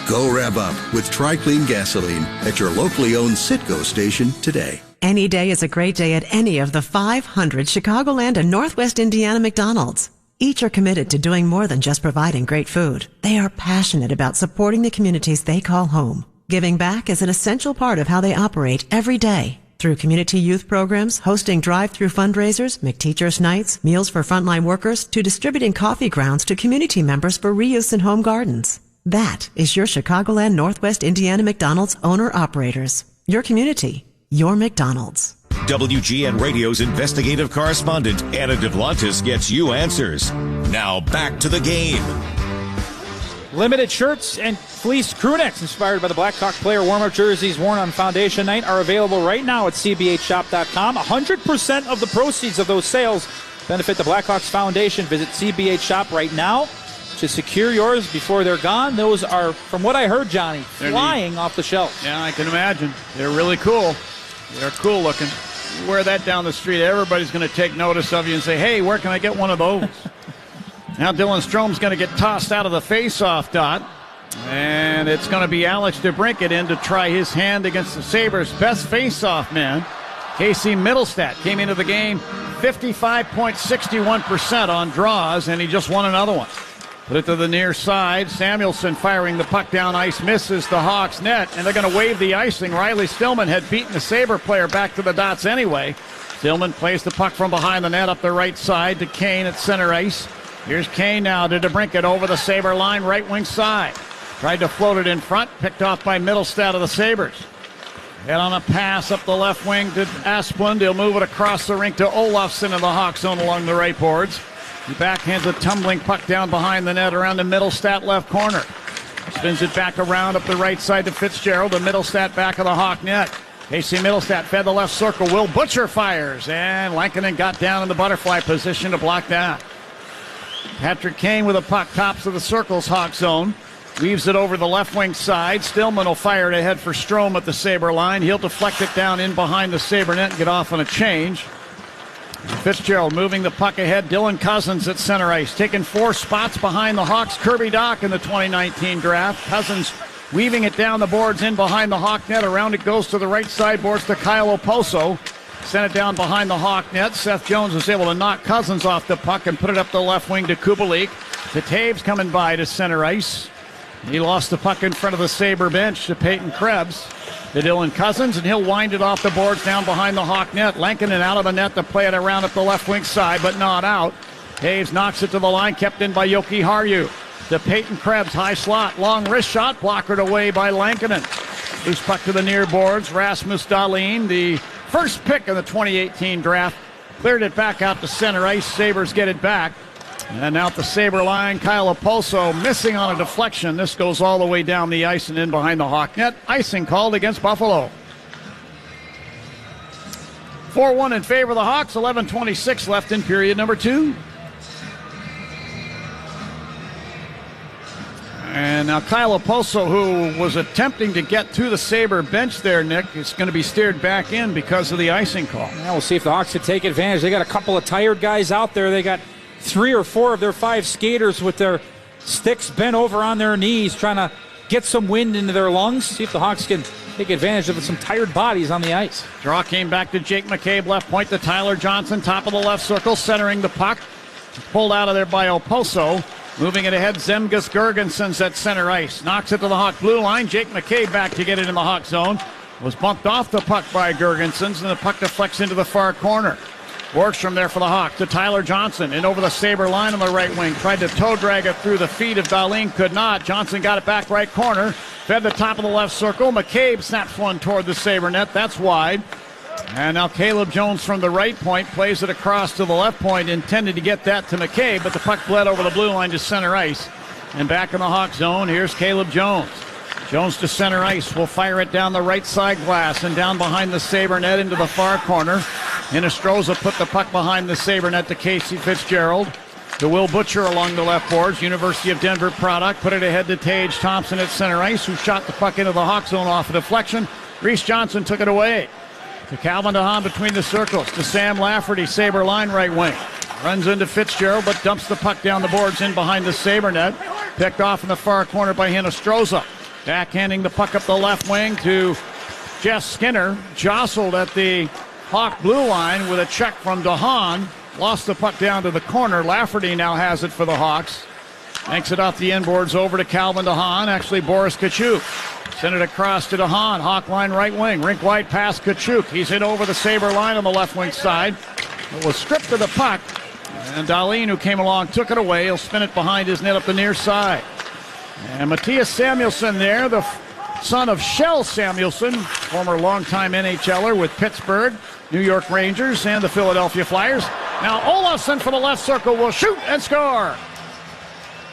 Go rev up with Tri-Clean gasoline at your locally owned Citgo station today. Any day is a great day at any of the 500 Chicagoland and Northwest Indiana McDonald's. Each are committed to doing more than just providing great food. They are passionate about supporting the communities they call home. Giving back is an essential part of how they operate every day. Through community youth programs, hosting drive-through fundraisers, McTeachers Nights, meals for frontline workers, to distributing coffee grounds to community members for reuse in home gardens. That is your Chicagoland Northwest Indiana McDonald's owner-operators. Your community. Your McDonald's. WGN Radio's investigative correspondent, Anna Devlantis, gets you answers. Now back to the game. Limited shirts and fleece crewnecks inspired by the Blackhawk player warm-up jerseys worn on Foundation Night are available right now at cbhshop.com. 100% of the proceeds of those sales benefit the Blackhawks Foundation. Visit CBH Shop right now to secure yours before they're gone. Those are, from what I heard, Johnny, flying off the shelves. Yeah, I can imagine. They're really cool. They're cool looking. You wear that down the street, everybody's going to take notice of you and say, hey, where can I get one of those? Now Dylan Strome's going to get tossed out of the face-off dot. And it's going to be Alex DeBrincat in to try his hand against the Sabres' best face-off man. Casey Middlestat came into the game 55.61% on draws, and he just won another one. Put it to the near side. Samuelson firing the puck down ice, misses the Hawks net, and they're going to wave the icing. Riley Stillman had beaten the Sabre player back to the dots anyway. Stillman plays the puck from behind the net up the right side to Kane at center ice. Here's Kane now to DeBrincat over the Sabre line, right wing side. Tried to float it in front, picked off by Middlestat of the Sabres. Head on a pass up the left wing to Asplund. He'll move it across the rink to Olofsson in the Hawk zone along the right boards. He backhands a tumbling puck down behind the net around the Middlestat left corner. Spins it back around up the right side to Fitzgerald. The Middlestat back of the Hawk net. Casey Middlestat fed the left circle. Will Butcher fires. And Lankinen got down in the butterfly position to block that. Patrick Kane with a puck tops of the circle's Hawk zone. Weaves it over the left wing side. Stillman will fire it ahead for Strome at the Sabre line. He'll deflect it down in behind the Sabre net and get off on a change. Fitzgerald moving the puck ahead. Dylan Cousins at center ice, taking 4 spots behind the Hawks' Kirby Dach in the 2019 draft. Cousins weaving it down the boards in behind the Hawk net. Around it goes to the right side boards to Kyle Oposo. Sent it down behind the Hawk net. Seth Jones was able to knock Cousins off the puck and put it up the left wing to Kubalik. The Taves coming by to center ice. He lost the puck in front of the Sabre bench to Peyton Krebs. To Dylan Cousins, and he'll wind it off the boards down behind the Hawk net. Lankinen out of the net to play it around up the left wing side, but not out. Taves knocks it to the line, kept in by Yoki Harju. To Peyton Krebs, high slot, long wrist shot, blockered away by Lankinen. Loose puck to the near boards. Rasmus Dahlin, the first pick in the 2018 draft, cleared it back out to center ice. Sabres get it back. And out the Sabre line, Kyle Oposo missing on a deflection. This goes all the way down the ice and in behind the Hawk net. Icing called against Buffalo. 4-1 in favor of the Hawks. 11:26 left in period number 2. And now Kyle Oposo, who was attempting to get to the Sabre bench there, Nick, is going to be steered back in because of the icing call. Now we'll see if the Hawks can take advantage. They got a couple of tired guys out there. They got 3 or 4 of their 5 skaters with their sticks bent over on their knees, trying to get some wind into their lungs. See if the Hawks can take advantage of some tired bodies on the ice. Draw came back to Jake McCabe, left point to Tyler Johnson, top of the left circle, centering the puck. Pulled out of there by Oposo. Moving it ahead, Zemgus Girgensons at center ice. Knocks it to the Hawk blue line. Jake McCabe back to get it in the Hawk zone. Was bumped off the puck by Girgensons, and the puck deflects into the far corner. Borgstrom there for the Hawks to Tyler Johnson. In over the Sabre line on the right wing. Tried to toe drag it through the feet of Dahlin. Could not. Johnson got it back right corner. Fed the top of the left circle. McCabe snaps one toward the Sabre net. That's wide. And now Caleb Jones from the right point plays it across to the left point. Intended to get that to McCabe, but the puck bled over the blue line to center ice. And back in the Hawk zone, here's Caleb Jones. Jones to center ice. Will fire it down the right side glass and down behind the Sabre net into the far corner. Hinostroza put the puck behind the Sabre net to Casey Fitzgerald. To Will Butcher along the left boards. University of Denver product. Put it ahead to Tage Thompson at center ice, who shot the puck into the Hawk zone off a deflection. Reese Johnson took it away. To Calvin DeHaan between the circles. To Sam Lafferty, Sabre line right wing. Runs into Fitzgerald, but dumps the puck down the boards in behind the Sabre net. Picked off in the far corner by Hinostroza. Backhanding the puck up the left wing to Jeff Skinner. Jostled at the Hawk blue line with a check from DeHaan. Lost the puck down to the corner. Lafferty now has it for the Hawks. Yanks it off the inboards over to Calvin DeHaan. Actually, Boris Kachuk. Send it across to DeHaan. Hawk line right wing. Rink wide pass Kachuk. He's in over the Sabre line on the left wing side. It was stripped of the puck. And Dahlin, who came along, took it away. He'll spin it behind his net up the near side. And Matthias Samuelsson there, the son of Shell Samuelsson, former longtime NHLer with Pittsburgh, New York Rangers, and the Philadelphia Flyers. Now Olofsson for the left circle will shoot and score.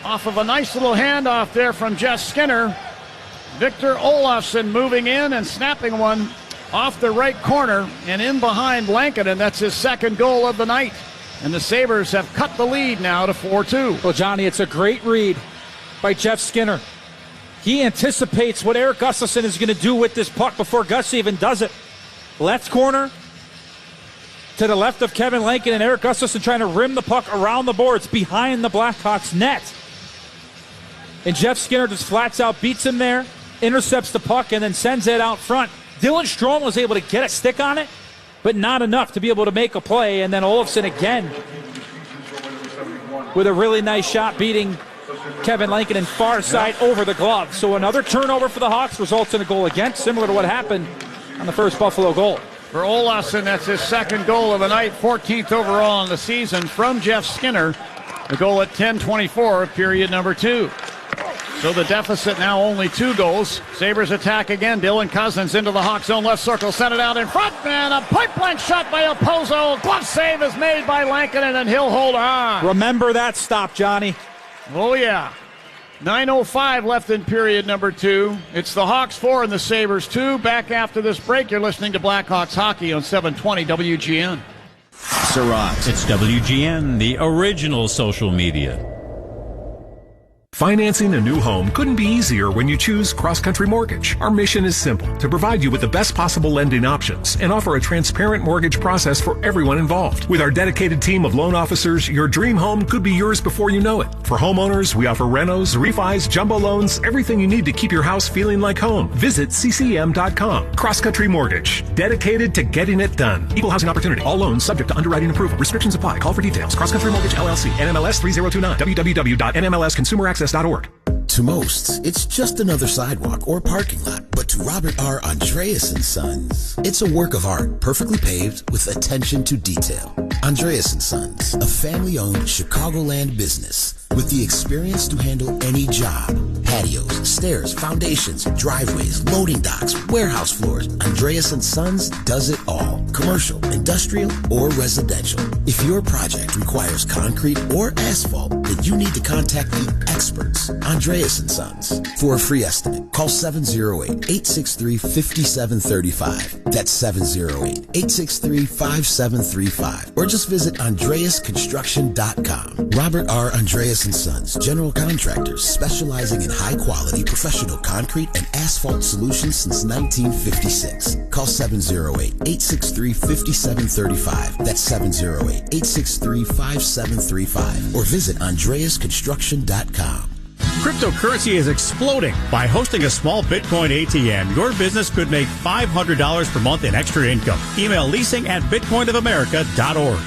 Off of a nice little handoff there from Jeff Skinner. Victor Olofsson moving in and snapping one off the right corner and in behind Lankinen. That's his second goal of the night. And the Sabres have cut the lead now to 4-2. Well, Johnny, it's a great read by Jeff Skinner. He anticipates what Eric Gustafsson is going to do with this puck before Gus even does it. Left corner to the left of Kevin Lankinen, and Eric Gustafsson trying to rim the puck around the boards behind the Blackhawks net. And Jeff Skinner just flats out, beats him there, intercepts the puck, and then sends it out front. Dylan Strome was able to get a stick on it, but not enough to be able to make a play. And then Olofsson again with a really nice shot, beating Kevin Lankinen far side over the glove. So another turnover for the Hawks results in a goal again, similar to what happened on the first Buffalo goal. For Olofsson, that's his second goal of the night, 14th overall in the season from Jeff Skinner. The goal at 10:24 of period number 2. So the deficit now only 2 goals. Sabres attack again. Dylan Cousins into the Hawk zone left circle. Sent it out in front. And a point-blank shot by Oposo. Glove save is made by Lankinen, and he'll hold on. Remember that stop, Johnny. Oh, yeah. 9:05 left in period number 2. It's the Hawks 4 and the Sabres 2. Back after this break, you're listening to Blackhawks Hockey on 720 WGN. Surratt. It's WGN, the original social media. Financing a new home couldn't be easier when you choose Cross Country Mortgage. Our mission is simple, to provide you with the best possible lending options and offer a transparent mortgage process for everyone involved. With our dedicated team of loan officers, your dream home could be yours before you know it. For homeowners, we offer renos, refis, jumbo loans, everything you need to keep your house feeling like home. Visit ccm.com. Cross Country Mortgage, dedicated to getting it done. Equal housing opportunity. All loans subject to underwriting approval. Restrictions apply. Call for details. Cross Country Mortgage LLC. NMLS 3029. www.nmlsconsumeraccess.org. To most, it's just another sidewalk or parking lot. But to Robert R. Andreas & Sons, it's a work of art, perfectly paved with attention to detail. Andreas & Sons, a family-owned Chicagoland business with the experience to handle any job. Patios, stairs, foundations, driveways, loading docks, warehouse floors. Andreas & Sons does it all. Commercial, industrial, or residential. If your project requires concrete or asphalt, then you need to contact the experts, Andreas & Sons. For a free estimate, call 708-863-5735. That's 708-863-5735. Or just visit AndreasConstruction.com. Robert R. Andreas & Sons, general contractors specializing in high-quality professional concrete and asphalt solutions since 1956. Call 708-863-5735. That's 708-863-5735. Or visit AndreasConstruction.com. Cryptocurrency is exploding. By hosting a small Bitcoin ATM, your business could make $500 per month in extra income. Email leasing@bitcoinofamerica.org.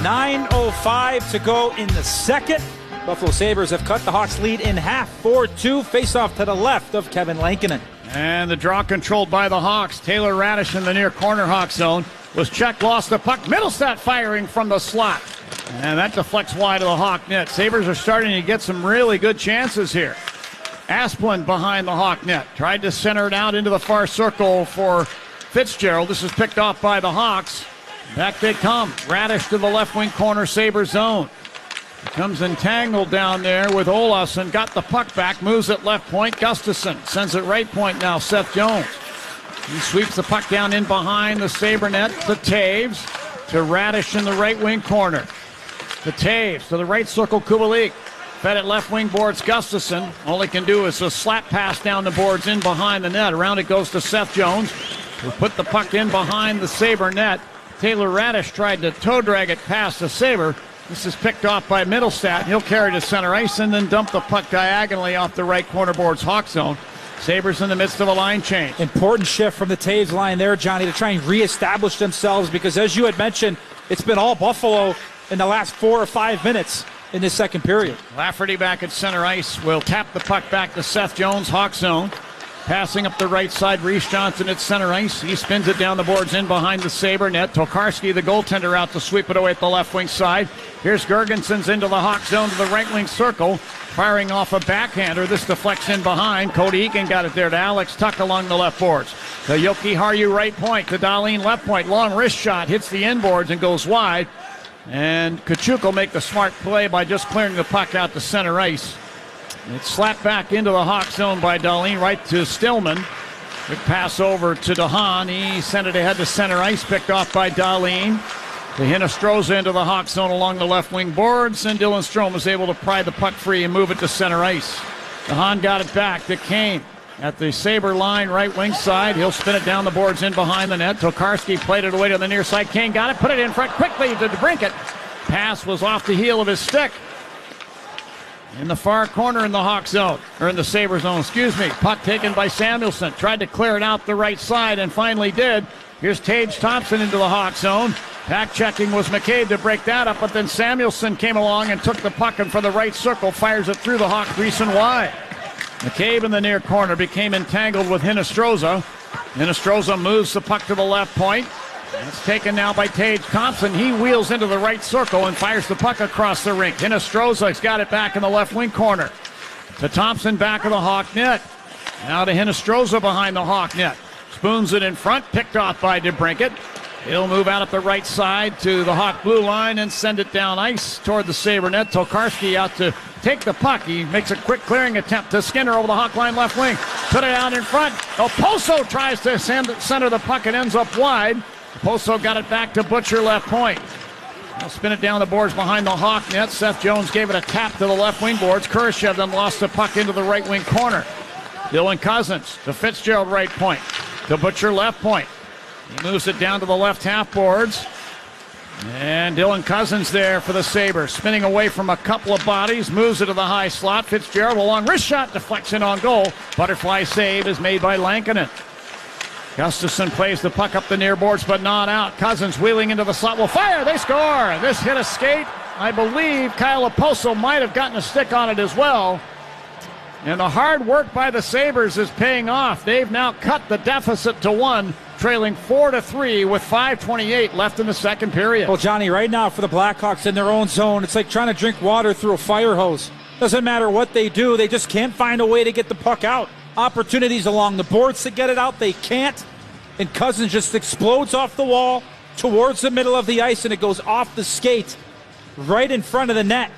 9:05 to go in the second. Buffalo Sabres have cut the Hawks' lead in half, 4-2. Face-off to the left of Kevin Lankinen. And the draw controlled by the Hawks. Taylor Radish in the near corner Hawk zone. Was checked, lost the puck. Middlestat firing from the slot. And that deflects wide of the Hawk net. Sabres are starting to get some really good chances here. Asplund behind the Hawk net. Tried to center it out into the far circle for Fitzgerald. This is picked off by the Hawks. Back they come. Radish to the left wing corner Sabre zone. Comes entangled down there with Olausson. Got the puck back. Moves it left point. Gustafsson sends it right point now. Seth Jones. He sweeps the puck down in behind the Sabre net to Taves. To Radish in the right wing corner. To Taves. To the right circle Kubalik. Fed it left wing boards Gustafsson. All he can do is a slap pass down the boards in behind the net. Around it goes to Seth Jones. Who put the puck in behind the Sabre net. Taylor Radish tried to toe drag it past the Sabre. This is picked off by Middlestat. He'll carry to center ice and then dump the puck diagonally off the right corner boards Hawk zone. Sabres in the midst of a line change. Important shift from the Taves line there, Johnny, to try and reestablish themselves because, as you had mentioned, it's been all Buffalo in the last 4 or 5 minutes in this second period. Lafferty back at center ice will tap the puck back to Seth Jones, Hawk zone. Passing up the right side, Reese Johnson at center ice. He spins it down the boards in behind the Sabre net. Tokarski, the goaltender, out to sweep it away at the left wing side. Here's Gergensen's into the Hawk zone to the right wing circle. Firing off a backhander. This deflects in behind. Cody Eakin got it there to Alex Tuck along the left boards. To Yoki Haru right point. To Dahlin left point. Long wrist shot. Hits the inboards and goes wide. And Kachuk will make the smart play by just clearing the puck out to center ice. It's slapped back into the Hawk zone by Dahlin, right to Stillman. Quick pass over to DeHaan. He sent it ahead to center ice, picked off by Dahlin. To Hinostroza into the Hawk zone along the left wing boards, and Dylan Strome was able to pry the puck free and move it to center ice. DeHaan got it back to Kane at the Sabre line, right wing side. He'll spin it down the boards in behind the net. Tokarski played it away to the near side. Kane got it, put it in front quickly to DeBrincat. Pass was off the heel of his stick. In the far corner in the Hawk zone, or in the Sabre zone, excuse me. Puck taken by Samuelson. Tried to clear it out the right side and finally did. Here's Tage Thompson into the Hawk zone. Back checking was McCabe to break that up, but then Samuelson came along and took the puck and from the right circle fires it through the Hawk crease and wide. McCabe in the near corner became entangled with Hinostroza. Hinostroza moves the puck to the left point. It's taken now by Tage Thompson. He wheels into the right circle and fires the puck across the rink. Hinostroza's got it back in the left wing corner. To Thompson back of the Hawk net. Now to Hinostroza behind the Hawk net. Spoons it in front, picked off by DeBrincat. He'll move out up the right side to the Hawk blue line and send it down ice toward the Sabre net. Tokarski out to take the puck. He makes a quick clearing attempt to Skinner over the Hawk line left wing. Put it out in front. Oposo tries to center the puck and ends up wide. Oposo got it back to Butcher left point. He'll spin it down the boards behind the Hawk net. Seth Jones gave it a tap to the left wing boards. Kurashev then lost the puck into the right wing corner. Dylan Cousins to Fitzgerald right point. To Butcher left point. He moves it down to the left half boards. And Dylan Cousins there for the Sabres. Spinning away from a couple of bodies. Moves it to the high slot. Fitzgerald a long wrist shot. Deflects in on goal. Butterfly save is made by Lankinen. Gustafsson plays the puck up the near boards but not out. Cousins wheeling into the slot. Will fire. They score. This hit a skate. I believe Kyle Oposo might have gotten a stick on it as well. And the hard work by the Sabres is paying off. They've now cut the deficit to 1, trailing 4-3 with 5:28 left in the second period. Well, Johnny, right now for the Blackhawks in their own zone, it's like trying to drink water through a fire hose. Doesn't matter what they do, they just can't find a way to get the puck out. Opportunities along the boards to get it out, they can't. And Cousins just explodes off the wall towards the middle of the ice, and it goes off the skate right in front of the net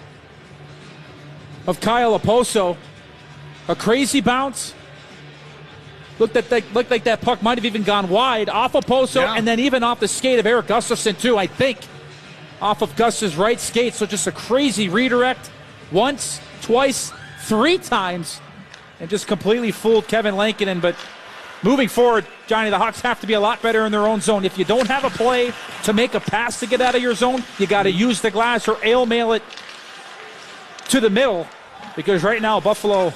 of Kyle Oposo. A crazy bounce. Looked like that puck might have even gone wide off of Oposo, and then even off the skate of Eric Gustafsson too, I think. Off of Gus's right skate, so just a crazy redirect. Once, twice, 3 times, and just completely fooled Kevin Lankinen. But moving forward, Johnny, the Hawks have to be a lot better in their own zone. If you don't have a play to make a pass to get out of your zone, you got to use the glass or ail mail it to the middle, because right now Buffalo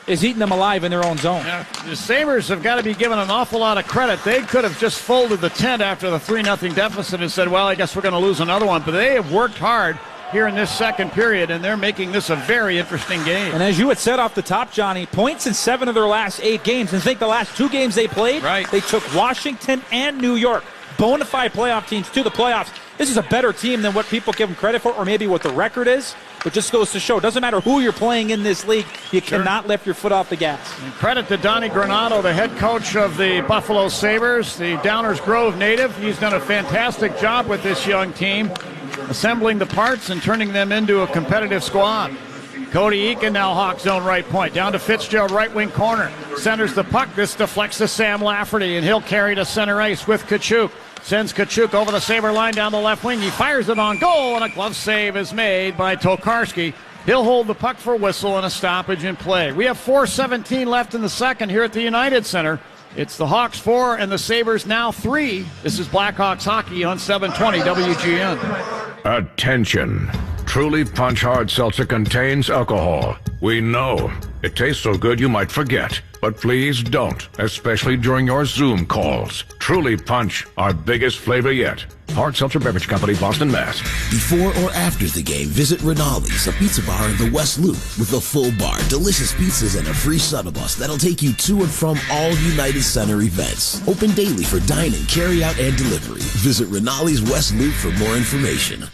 is eating them alive in their own zone. Yeah, the Sabres have got to be given an awful lot of credit. They could have just folded the tent after the 3-0 deficit and said, well, I guess we're going to lose another one. But they have worked hard here in this second period, and they're making this a very interesting game. And as you had said off the top, Johnny, points in 7 of their last 8 games. And think the last 2 games they played, they took Washington and New York, bona fide playoff teams, to the playoffs. This is a better team than what people give them credit for, or maybe what the record is. But just goes to show, it doesn't matter who you're playing in this league, you cannot lift your foot off the gas. And credit to Donnie Granato, the head coach of the Buffalo Sabres, the Downers Grove native. He's done a fantastic job with this young team, assembling the parts and turning them into a competitive squad. Cody Eakin now Hawk zone right point. Down to Fitzgerald, right wing corner. Centers the puck. This deflects to Sam Lafferty, and he'll carry to center ice with Tkachuk. Sends Tkachuk over the Sabre line down the left wing. He fires it on goal, and a glove save is made by Tokarski. He'll hold the puck for a whistle and a stoppage in play. We have 4:17 left in the second here at the United Center. It's the Hawks 4 and the Sabres now 3. This is Blackhawks hockey on 720 WGN. Attention. Truly Punch Hard Seltzer contains alcohol. We know. It tastes so good you might forget. But please don't, especially during your Zoom calls. Truly Punch, our biggest flavor yet. Hard Seltzer Beverage Company, Boston, Mass. Before or after the game, visit Rinaldi's, a pizza bar in the West Loop with a full bar, delicious pizzas, and a free shuttle bus that'll take you to and from all United Center events. Open daily for dining, carry-out, and delivery. Visit Rinaldi's West Loop for more information.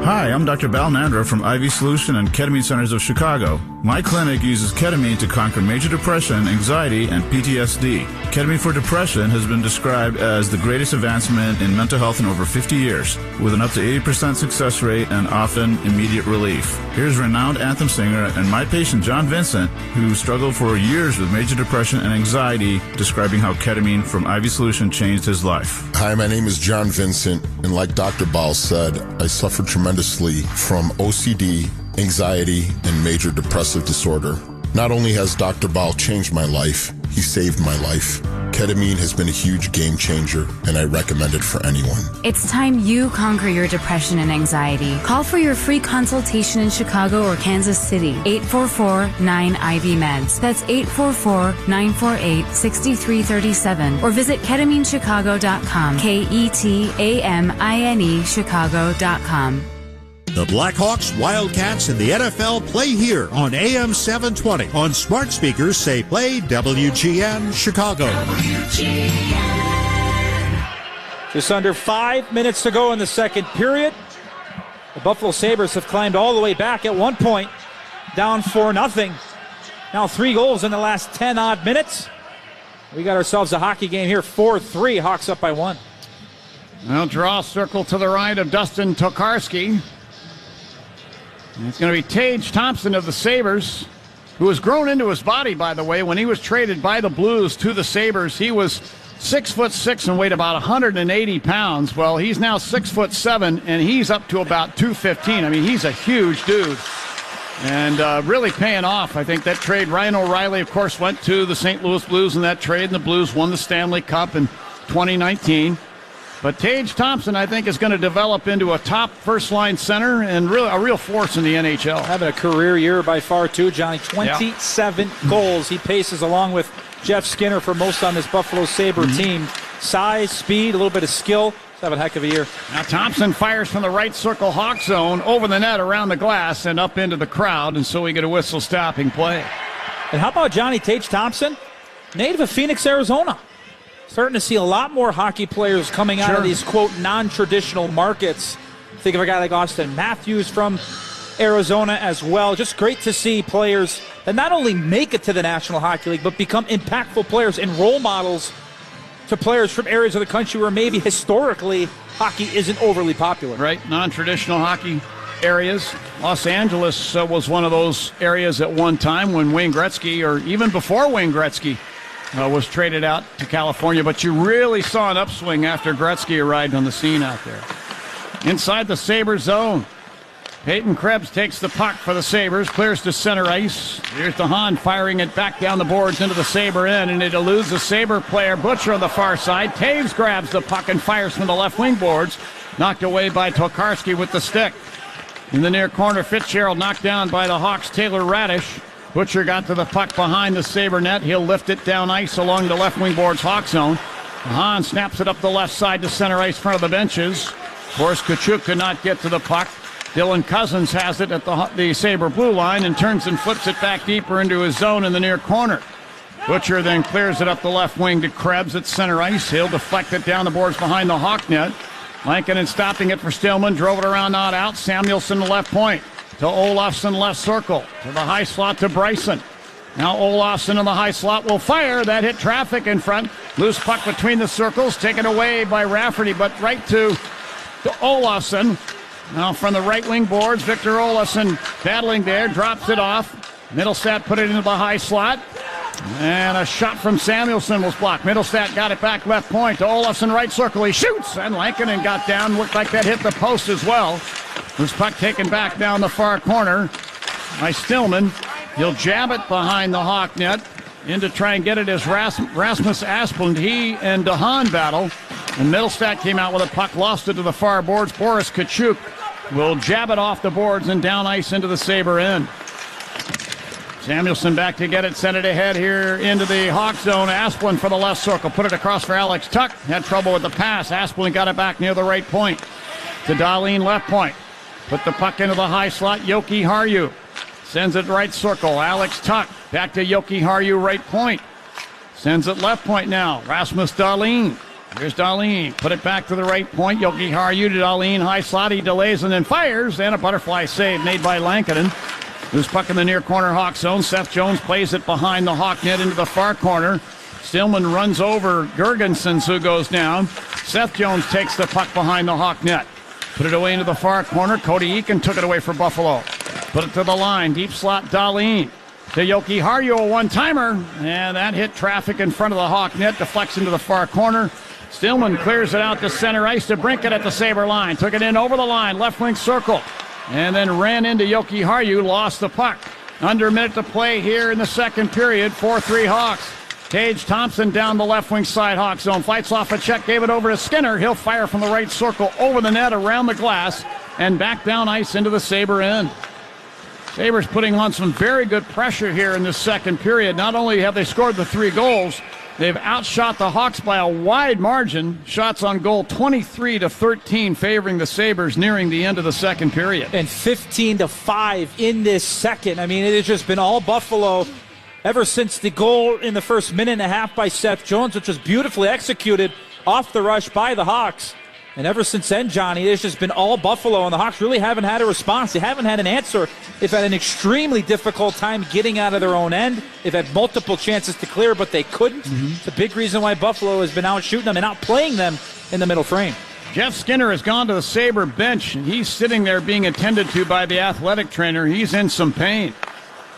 Hi, I'm Dr. Bal Nandra from IV Solution and Ketamine Centers of Chicago. My clinic uses ketamine to conquer major depression, anxiety, and PTSD. Ketamine for depression has been described as the greatest advancement in mental health in over 50 years, with an up to 80% success rate and often immediate relief. Here's renowned anthem singer and my patient, John Vincent, who struggled for years with major depression and anxiety, describing how ketamine from IV Solution changed his life. Hi, my name is John Vincent, and like Dr. Ball said, I suffered tremendously from OCD, anxiety, and major depressive disorder. Not only has Dr. Ball changed my life, he saved my life. Ketamine has been a huge game changer, and I recommend it for anyone. It's time you conquer your depression and anxiety. Call for your free consultation in Chicago or Kansas City. 844-9IV-MEDS. That's 844-948-6337. Or visit ketaminechicago.com. KETAMINE Chicago.com. The Blackhawks, Wildcats, and the NFL play here on AM 720. On smart speakers, say play WGN Chicago. Just under 5 minutes to go in the second period. The Buffalo Sabres have climbed all the way back at one point, down 4-0. Now 3 goals in the last 10-odd minutes. We got ourselves a hockey game here, 4-3. Hawks up by 1. Now draw circle to the right of Dustin Tokarski. And it's going to be Tage Thompson of the Sabres, who has grown into his body, by the way. When he was traded by the Blues to the Sabres, he was 6'6" and weighed about 180 pounds. Well, he's now 6'7", and he's up to about 215. I mean, he's a huge dude. And really paying off. I think that trade, Ryan O'Reilly, of course, went to the St. Louis Blues in that trade, and the Blues won the Stanley Cup in 2019. But Tage Thompson, I think, is going to develop into a top first-line center and really a real force in the NHL. Having a career year by far, too, Johnny. 27 goals. He paces along with Jeff Skinner for most on this Buffalo Sabre team. Size, speed, a little bit of skill. He's having a heck of a year. Now Thompson fires from the right circle Hawk zone, over the net, around the glass, and up into the crowd, and so we get a whistle stopping play. And how about Johnny Tage Thompson? Native of Phoenix, Arizona. Starting to see a lot more hockey players coming out of these, quote, non-traditional markets. Think of a guy like Austin Matthews from Arizona as well. Just great to see players that not only make it to the National Hockey League, but become impactful players and role models to players from areas of the country where maybe historically hockey isn't overly popular. Right, non-traditional hockey areas. Los Angeles was one of those areas at one time when Wayne Gretzky, or even before Wayne Gretzky, was traded out to California, but you really saw an upswing after Gretzky arrived on the scene out there. Inside the Sabres zone, Peyton Krebs takes the puck for the Sabres, clears to center ice. Here's DeHaan firing it back down the boards into the Sabre end, and it eludes the Sabre player, Butcher, on the far side. Taves grabs the puck and fires from the left wing boards, knocked away by Tokarski with the stick. In the near corner, Fitzgerald knocked down by the Hawks' Taylor Radish. Butcher got to the puck behind the Sabre net. He'll lift it down ice along the left wing board's Hawk zone. Hahn snaps it up the left side to center ice, front of the benches. Boris Kachuk could not get to the puck. Dylan Cousins has it at the Sabre blue line and turns and flips it back deeper into his zone in the near corner. Butcher then clears it up the left wing to Krebs at center ice. He'll deflect it down the boards behind the Hawk net. Lankinen stopping it for Stillman, drove it around, not out. Samuelsson the left point to Olofsson left circle, to the high slot to Bryson. Now Olofsson in the high slot will fire. That hit traffic in front. Loose puck between the circles, taken away by Rafferty, but right to Olofsson. Now from the right wing boards, Victor Olofsson battling there, drops it off. Middlestat put it into the high slot. And a shot from Samuelsson was blocked. Middlestat got it back left point to Olofsson right circle. He shoots, and Lankinen got down. Looked like that hit the post as well. This puck taken back down the far corner by Stillman. He'll jab it behind the Hawk net in to try and get it as Rasmus Asplund. He and DeHaan battle. And Middlestat came out with a puck, lost it to the far boards. Boris Kachuk will jab it off the boards and down ice into the Sabre end. Samuelsson back to get it, sent it ahead here into the Hawk zone. Asplund for the left circle, put it across for Alex Tuck. Had trouble with the pass. Asplund got it back near the right point to Dahlin left point. Put the puck into the high slot. Yoki Harju sends it right circle. Alex Tuck back to Yoki Harju right point. Sends it left point now. Rasmus Dahlin. Here's Dahlin. Put it back to the right point. Yoki Harju to Dahlin. High slot. He delays and then fires. And a butterfly save made by Lankinen. Loose puck in the near corner Hawk zone. Seth Jones plays it behind the Hawk net into the far corner. Stillman runs over Gergensen, who goes down. Seth Jones takes the puck behind the Hawk net. Put it away into the far corner. Cody Eakin took it away for Buffalo. Put it to the line. Deep slot Dahlin. To Yoki Harju, a one-timer. And that hit traffic in front of the Hawk net. Deflects into the far corner. Stillman clears it out to center ice to Brinket at the Sabre line. Took it in over the line. Left wing circle. And then ran into Yoki Harju. Lost the puck. Under a minute to play here in the second period. 4-3 Hawks. Tage Thompson down the left wing side Hawk zone. Fights off a check. Gave it over to Skinner. He'll fire from the right circle over the net, around the glass, and back down ice into the Sabre end. Sabres putting on some very good pressure here in this second period. Not only have they scored the 3 goals, they've outshot the Hawks by a wide margin. Shots on goal 23-13 favoring the Sabres nearing the end of the second period. And 15-5 in this second. I mean, it has just been all Buffalo ever since the goal in the first minute and a half by Seth Jones, which was beautifully executed off the rush by the Hawks. And ever since then, Johnny, it's just been all Buffalo, and the Hawks really haven't had a response. They haven't had an answer. They've had an extremely difficult time getting out of their own end. They've had multiple chances to clear, but they couldn't. It's a big reason why Buffalo has been out shooting them and out playing them in the middle frame. Jeff Skinner has gone to the Sabre bench, and he's sitting there being attended to by the athletic trainer. He's in some pain.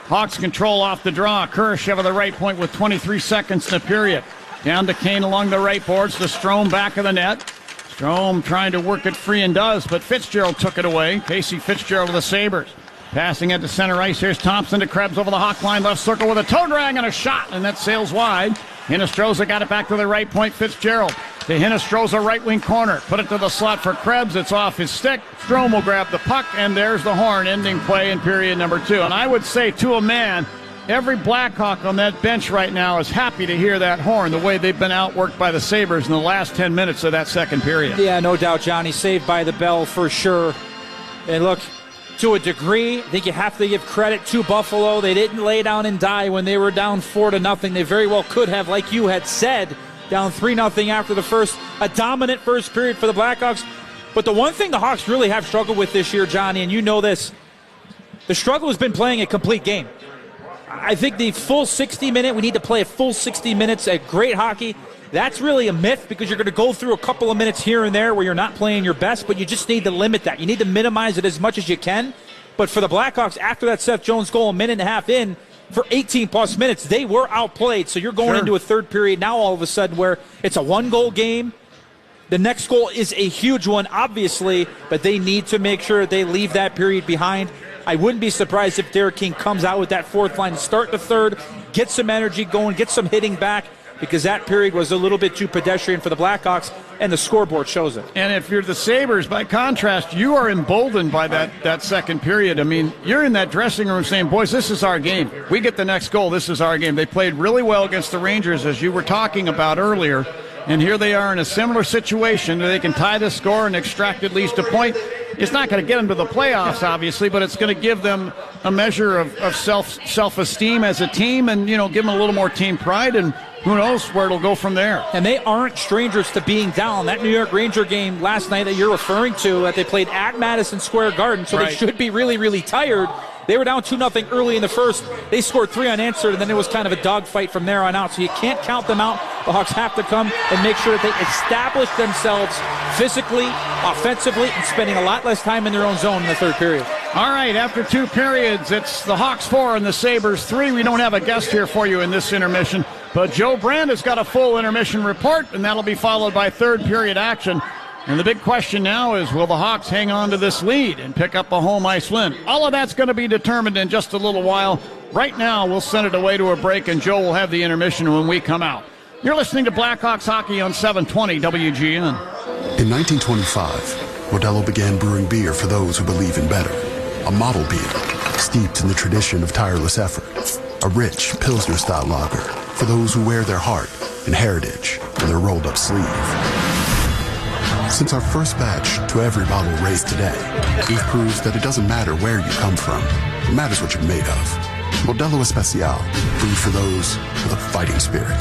Hawks control off the draw. Kurashev at the right point with 23 seconds in the period. Down to Kane along the right boards to Strome back of the net. Strome trying to work it free and does, but Fitzgerald took it away. Casey Fitzgerald of the Sabres. Passing it to center ice. Here's Thompson to Krebs over the Hawk line. Left circle with a toe drag and a shot, and that sails wide. Hinostroza got it back to the right point. Fitzgerald to Hinostroza right wing corner. Put it to the slot for Krebs. It's off his stick. Strome will grab the puck, and there's the horn ending play in period number 2. And I would say to a man, every Blackhawk on that bench right now is happy to hear that horn, the way they've been outworked by the Sabres in the last 10 minutes of that second period. Yeah, no doubt, Johnny. Saved by the bell for sure. And look, to a degree, I think you have to give credit to Buffalo. They didn't lay down and die when they were down 4-0. They very well could have, like you had said, down 3-0 after the first, a dominant first period for the Blackhawks. But the one thing the Hawks really have struggled with this year, Johnny, and you know this, the struggle has been playing a complete game. I think the full 60-minute, we need to play a full 60 minutes at great hockey. That's really a myth because you're going to go through a couple of minutes here and there where you're not playing your best, but you just need to limit that. You need to minimize it as much as you can. But for the Blackhawks, after that Seth Jones goal a minute and a half in, for 18-plus minutes, they were outplayed. So you're going into a third period now all of a sudden where it's a one-goal game. The next goal is a huge one, obviously, but they need to make sure they leave that period behind. I wouldn't be surprised if Derek King comes out with that fourth line to start the third, get some energy going, get some hitting back, because that period was a little bit too pedestrian for the Blackhawks, and the scoreboard shows it. And if you're the Sabres, by contrast, you are emboldened by that second period. I mean, you're in that dressing room saying, boys, this is our game. We get the next goal. This is our game. They played really well against the Rangers, as you were talking about earlier. And here they are in a similar situation. They can tie the score and extract at least a point. It's not going to get them to the playoffs, obviously, but it's going to give them a measure of self-esteem as a team and, give them a little more team pride, and who knows where it'll go from there. And they aren't strangers to being down. That New York Ranger game last night that you're referring to, that they played at Madison Square Garden, so They should be really, really tired. They were down 2-0 early in the first. They scored 3 unanswered, and then it was kind of a dogfight from there on out. So you can't count them out. The Hawks have to come and make sure that they establish themselves physically, offensively, and spending a lot less time in their own zone in the third period. All right, after 2 periods, it's the Hawks 4 and the Sabres 3. We don't have a guest here for you in this intermission, but Joe Brand has got a full intermission report, and that'll be followed by third period action. And the big question now is, will the Hawks hang on to this lead and pick up a home ice win? All of that's going to be determined in just a little while. Right now, we'll send it away to a break, and Joe will have the intermission when we come out. You're listening to Blackhawks Hockey on 720 WGN. In 1925, Modelo began brewing beer for those who believe in better. A model beer, steeped in the tradition of tireless effort. A rich Pilsner-style lager for those who wear their heart and heritage in their rolled-up sleeve. Since our first batch to every bottle raised today, we've proved that it doesn't matter where you come from. It matters what you're made of. Modelo Especial, brewed for those with a fighting spirit.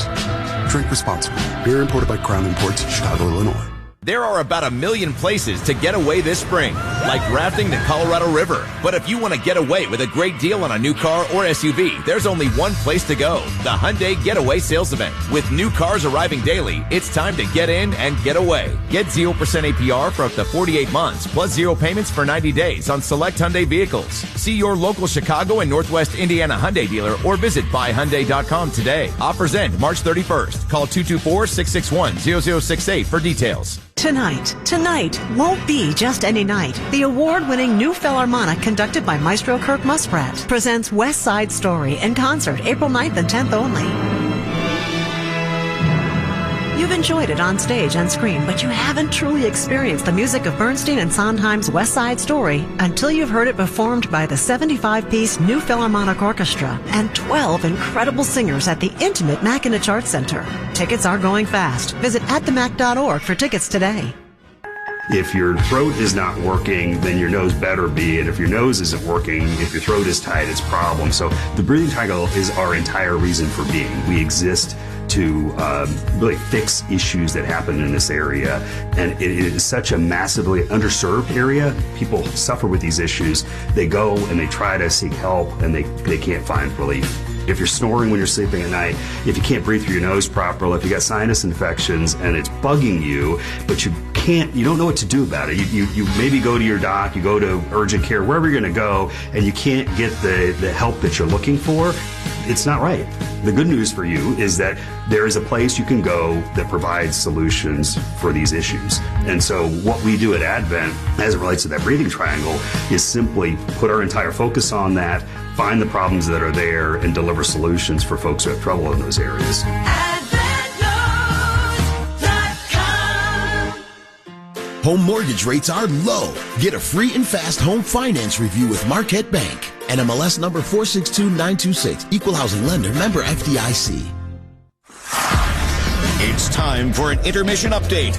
Drink responsibly. Beer imported by Crown Imports, Chicago, Illinois. There are about 1 million places to get away this spring, like rafting the Colorado River. But if you want to get away with a great deal on a new car or SUV, there's only one place to go, the Hyundai Getaway sales event. With new cars arriving daily, it's time to get in and get away. Get 0% APR for up to 48 months, plus 0 payments for 90 days on select Hyundai vehicles. See your local Chicago and Northwest Indiana Hyundai dealer or visit buyhyundai.com today. Offers end March 31st. Call 224-661-0068 for details. Tonight won't be just any night. The award-winning New Philharmonic, conducted by Maestro Kirk Muskrat, presents West Side Story in concert April 9th and 10th only. You've enjoyed it on stage and screen, but you haven't truly experienced the music of Bernstein and Sondheim's West Side Story until you've heard it performed by the 75-piece New Philharmonic Orchestra and 12 incredible singers at the intimate Mackinac Arts Center. Tickets are going fast. Visit atthemac.org for tickets today. If your throat is not working, then your nose better be. And if your nose isn't working, if your throat is tight, it's a problem. So the breathing triangle is our entire reason for being. We exist to really fix issues that happen in this area. And it is such a massively underserved area. People suffer with these issues. They go and they try to seek help, and they can't find relief. If you're snoring when you're sleeping at night, if you can't breathe through your nose properly, if you got sinus infections and it's bugging you, but you don't know what to do about it. You maybe go to your doc, you go to urgent care, wherever you're going to go, and you can't get the help that you're looking for. It's not right. The good news for you is that there is a place you can go that provides solutions for these issues. And so what we do at Advent, as it relates to that breathing triangle, is simply put our entire focus on that, find the problems that are there, and deliver solutions for folks who have trouble in those areas. Home mortgage rates are low. Get a free and fast home finance review with Marquette Bank. NMLS number 462926. Equal housing lender. Member FDIC. It's time for an intermission update.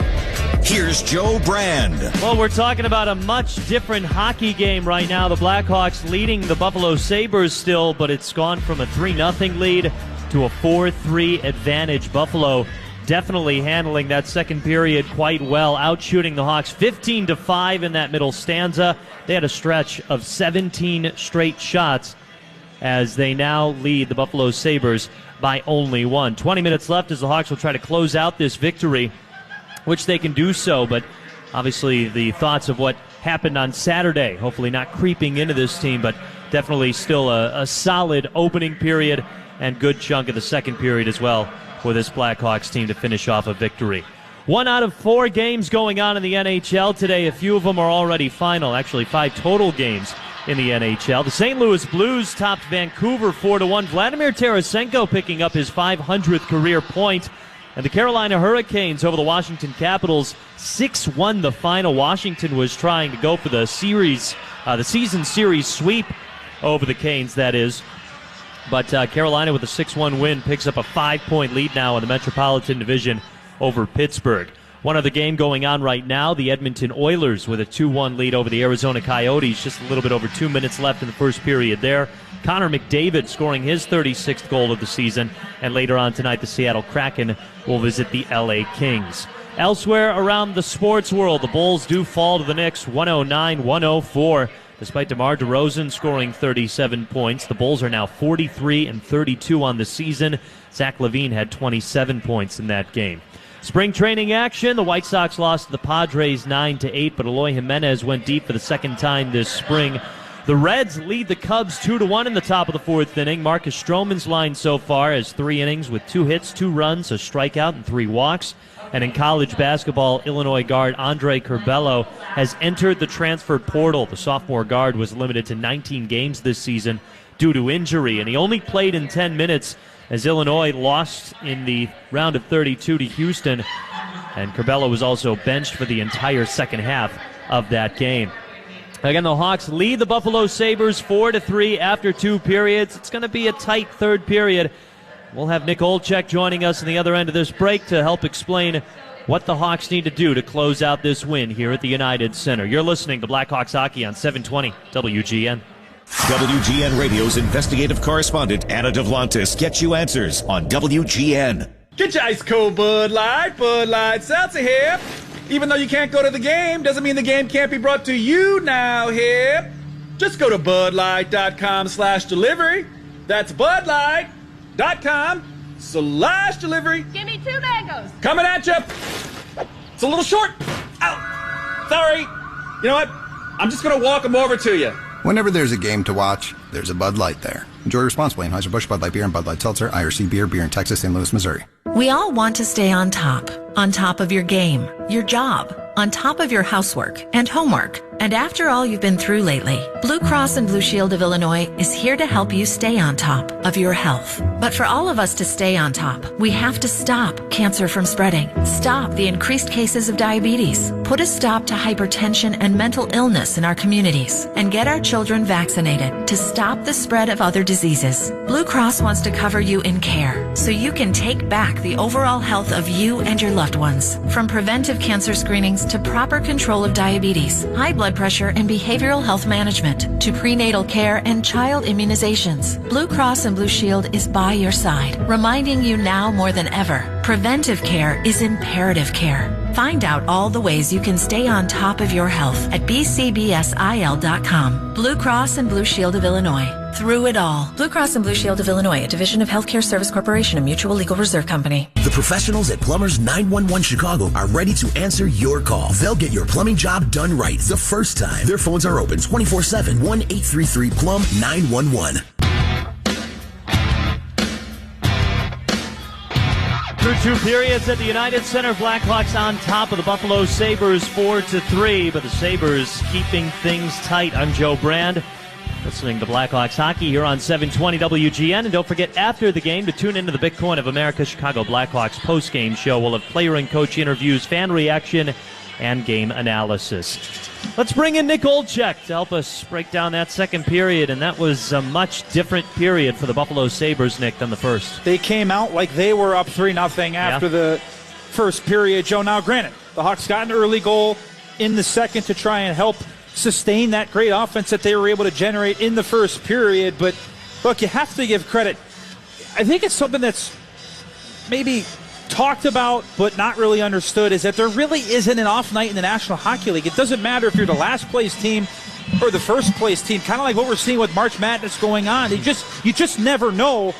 Here's Joe Brand. Well, we're talking about a much different hockey game right now. The Blackhawks leading the Buffalo Sabres still, but it's gone from a 3-0 lead to a 4-3 advantage. Buffalo definitely handling that second period quite well, outshooting the Hawks 15-5 in that middle stanza. They had a stretch of 17 straight shots as they now lead the Buffalo Sabres by only 1. 20 minutes left as the Hawks will try to close out this victory, which they can do so, but obviously the thoughts of what happened on Saturday, hopefully not creeping into this team, but definitely still a solid opening period and good chunk of the second period as well for this Blackhawks team to finish off a victory. 1 out of 4 games going on in the NHL today. A few of them are already final, actually 5 total games in the NHL. The St. Louis Blues topped Vancouver 4-1. Vladimir Tarasenko picking up his 500th career point. And the Carolina Hurricanes over the Washington Capitals, 6-1 the final. Washington was trying to go for the season series sweep over the Canes, that is. But Carolina with a 6-1 win picks up a 5-point lead now in the Metropolitan Division over Pittsburgh. One other game going on right now, the Edmonton Oilers with a 2-1 lead over the Arizona Coyotes. Just a little bit over 2 minutes left in the first period there. Connor McDavid scoring his 36th goal of the season. And later on tonight, the Seattle Kraken will visit the LA Kings. Elsewhere around the sports world, the Bulls do fall to the Knicks 109-104. Despite DeMar DeRozan scoring 37 points, the Bulls are now 43-32 on the season. Zach LaVine had 27 points in that game. Spring training action, the White Sox lost to the Padres 9-8, but Eloy Jimenez went deep for the second time this spring. The Reds lead the Cubs 2-1 in the top of the fourth inning. Marcus Stroman's line so far is 3 innings with 2 hits, 2 runs, a strikeout, and 3 walks. And in college basketball, Illinois guard Andre Curbelo has entered the transfer portal. The sophomore guard was limited to 19 games this season due to injury, and he only played in 10 minutes as Illinois lost in the round of 32 to Houston. And Curbelo was also benched for the entire second half of that game. Again, the Hawks lead the Buffalo Sabres 4-3 after 2 periods. It's going to be a tight third period. We'll have Nick Olczyk joining us on the other end of this break to help explain what the Hawks need to do to close out this win here at the United Center. You're listening to Blackhawks Hockey on 720 WGN. WGN Radio's investigative correspondent Anna Devlantis gets you answers on WGN. Get your ice cold Bud Light Seltzer here. Even though you can't go to the game, doesn't mean the game can't be brought to you now here. Just go to budlight.com/delivery. That's budlight.com/delivery. Give me 2 mangoes. Coming at you. It's a little short. Ow. Sorry. You know what? I'm just going to walk them over to you. Whenever there's a game to watch, there's a Bud Light there. Enjoy responsibly. Anheuser-Busch, Bud Light Beer, and Bud Light Seltzer, IRC Beer in Texas, St. Louis, Missouri. We all want to stay on top of your game, your job, on top of your housework and homework. And after all you've been through lately, Blue Cross and Blue Shield of Illinois is here to help you stay on top of your health. But for all of us to stay on top, we have to stop cancer from spreading, stop the increased cases of diabetes, put a stop to hypertension and mental illness in our communities, and get our children vaccinated to stop the spread of other diseases. Blue Cross wants to cover you in care so you can take back the overall health of you and your loved ones. From preventive cancer screenings to proper control of diabetes, high blood pressure and behavioral health management, to prenatal care and child immunizations. Blue Cross and Blue Shield is by your side, reminding you now more than ever, preventive care is imperative care. Find out all the ways you can stay on top of your health at bcbsil.com. Blue Cross and Blue Shield of Illinois. Through it all. Blue Cross and Blue Shield of Illinois, a division of Healthcare Service Corporation, a mutual legal reserve company. The professionals at Plumbers 911 Chicago are ready to answer your call. They'll get your plumbing job done right the first time. Their phones are open 24/7, 1-833-PLUM-911. Through 2 periods at the United Center, Blackhawks on top of the Buffalo Sabres 4-3, but the Sabres keeping things tight. I'm Joe Brand, listening to Blackhawks Hockey here on 720 WGN. And don't forget, after the game, to tune into the Bitcoin of America Chicago Blackhawks post-game show. We'll have player and coach interviews, fan reaction, and game analysis. Let's bring in Nick Olczyk to help us break down that second period, and that was a much different period for the Buffalo Sabres, Nick, than the first. They came out like they were up 3-0 after the first period, Joe. Now, granted, the Hawks got an early goal in the second to try and help sustain that great offense that they were able to generate in the first period, but look, you have to give credit. I think it's something that's maybe talked about but not really understood, is that there really isn't an off night in the National Hockey League. It doesn't matter if you're the last place team or the first place team, kind of like what we're seeing with March Madness going on. You just never know.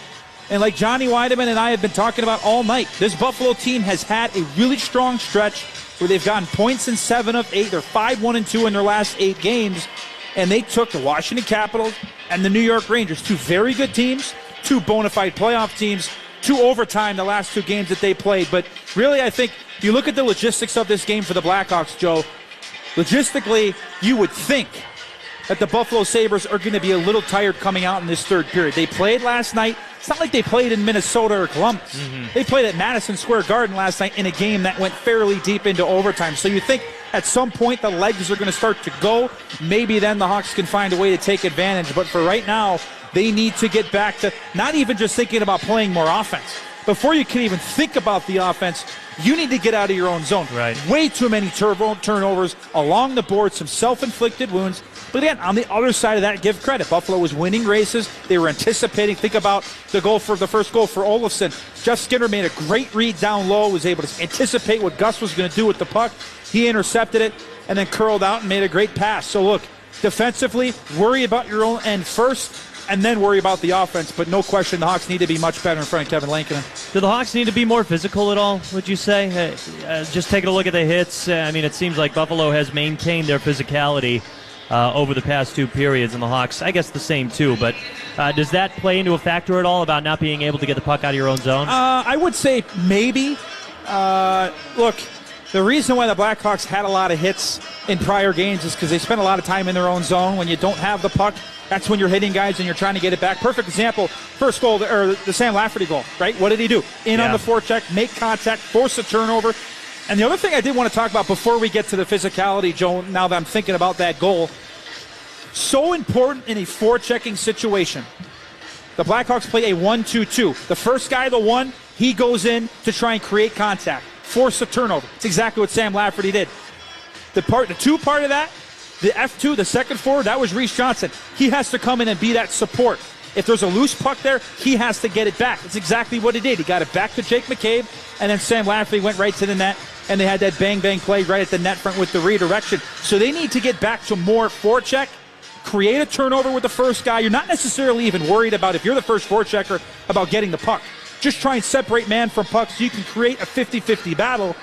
And like Johnny Weideman and I have been talking about all night, this Buffalo team has had a really strong stretch where they've gotten points in 7 of 8. They're 5-1-2 in their last 8 games, and they took the Washington Capitals and the New York Rangers, 2 very good teams, 2 bona fide playoff teams, 2 overtime the last 2 games that they played. But really, I think if you look at the logistics of this game for the Blackhawks, Joe, logistically, you would think that the Buffalo Sabres are going to be a little tired coming out in this third period. They played last night. It's not like they played in Minnesota or Columbus. They played at Madison Square Garden last night in a game that went fairly deep into overtime. So you think at some point the legs are going to start to go. Maybe then the Hawks can find a way to take advantage. But for right now, they need to get back to not even just thinking about playing more offense. Before you can even think about the offense, you need to get out of your own zone. Right. Way too many turnovers along the board, some self-inflicted wounds. But again, on the other side of that, give credit. Buffalo was winning races. They were anticipating. Think about the first goal for Olofsson. Jeff Skinner made a great read down low, was able to anticipate what Gus was going to do with the puck. He intercepted it and then curled out and made a great pass. So look, defensively, worry about your own end first, and then worry about the offense. But no question, the Hawks need to be much better in front of Kevin Lankinen. Do the Hawks need to be more physical at all, would you say? Just taking a look at the hits, it seems like Buffalo has maintained their physicality over the past two periods, and the Hawks, I guess the same too. But does that play into a factor at all about not being able to get the puck out of your own zone? I would say maybe. Look, the reason why the Blackhawks had a lot of hits in prior games is because they spent a lot of time in their own zone. When you don't have the puck, that's when you're hitting guys and you're trying to get it back. Perfect example, first goal, or the Sam Lafferty goal, right? What did he do? On the forecheck, make contact, force a turnover. And the other thing I did want to talk about before we get to the physicality, Joe, now that I'm thinking about that goal, so important in a forechecking situation. The Blackhawks play a 1-2-2. The first guy, the one, he goes in to try and create contact, force a turnover. It's exactly what Sam Lafferty did. The two part of that, the F2, the second forward, that was Reese Johnson. He has to come in and be that support. If there's a loose puck there, he has to get it back. That's exactly what he did. He got it back to Jake McCabe, and then Sam Lafferty went right to the net, and they had that bang-bang play right at the net front with the redirection. So they need to get back to more forecheck, create a turnover with the first guy. You're not necessarily even worried about, if you're the first forechecker, about getting the puck. Just try and separate man from puck so you can create a 50-50 battle,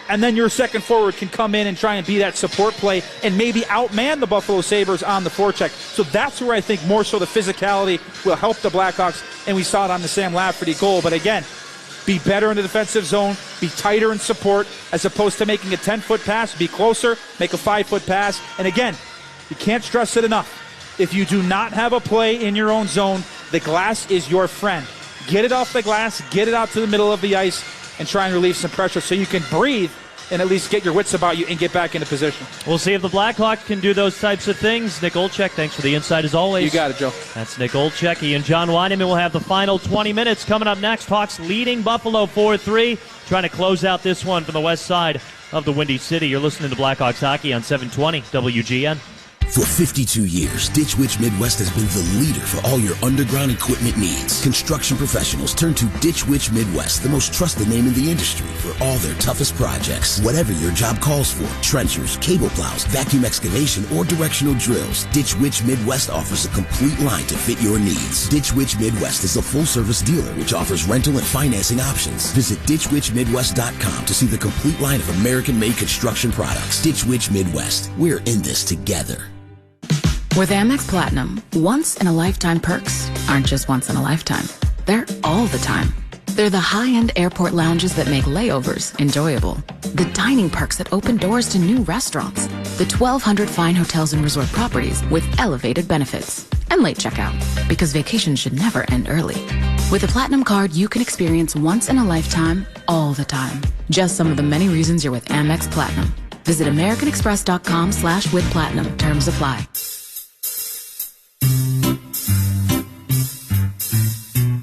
and then your second forward can come in and try and be that support play and maybe outman the Buffalo Sabres on the forecheck. So that's where I think more so the physicality will help the Blackhawks, and we saw it on the Sam Lafferty goal. But again, be better in the defensive zone, be tighter in support, as opposed to making a 10-foot pass, be closer, make a 5-foot pass. And again, you can't stress it enough. If you do not have a play in your own zone, the glass is your friend. Get it off the glass, get it out to the middle of the ice, and try and relieve some pressure so you can breathe and at least get your wits about you and get back into position. We'll see if the Blackhawks can do those types of things. Nick Olczyk, thanks for the insight as always. You got it, Joe. That's Nick Olczyk. Ian John Weineman will have the final 20 minutes coming up next. Hawks leading Buffalo 4-3, trying to close out this one from the west side of the Windy City. You're listening to Blackhawks Hockey on 720 WGN. For 52 years, Ditch Witch Midwest has been the leader for all your underground equipment needs. Construction professionals turn to Ditch Witch Midwest, the most trusted name in the industry, for all their toughest projects. Whatever your job calls for, trenchers, cable plows, vacuum excavation, or directional drills, Ditch Witch Midwest offers a complete line to fit your needs. Ditch Witch Midwest is a full-service dealer which offers rental and financing options. Visit DitchWitchMidwest.com to see the complete line of American-made construction products. Ditch Witch Midwest. We're in this together. With Amex Platinum, once-in-a-lifetime perks aren't just once in a lifetime. They're all the time. They're the high-end airport lounges that make layovers enjoyable. The dining perks that open doors to new restaurants. The 1,200 fine hotels and resort properties with elevated benefits. And late checkout, because vacation should never end early. With a Platinum card, you can experience once-in-a-lifetime all the time. Just some of the many reasons you're with Amex Platinum. Visit americanexpress.com/withplatinum. Terms apply.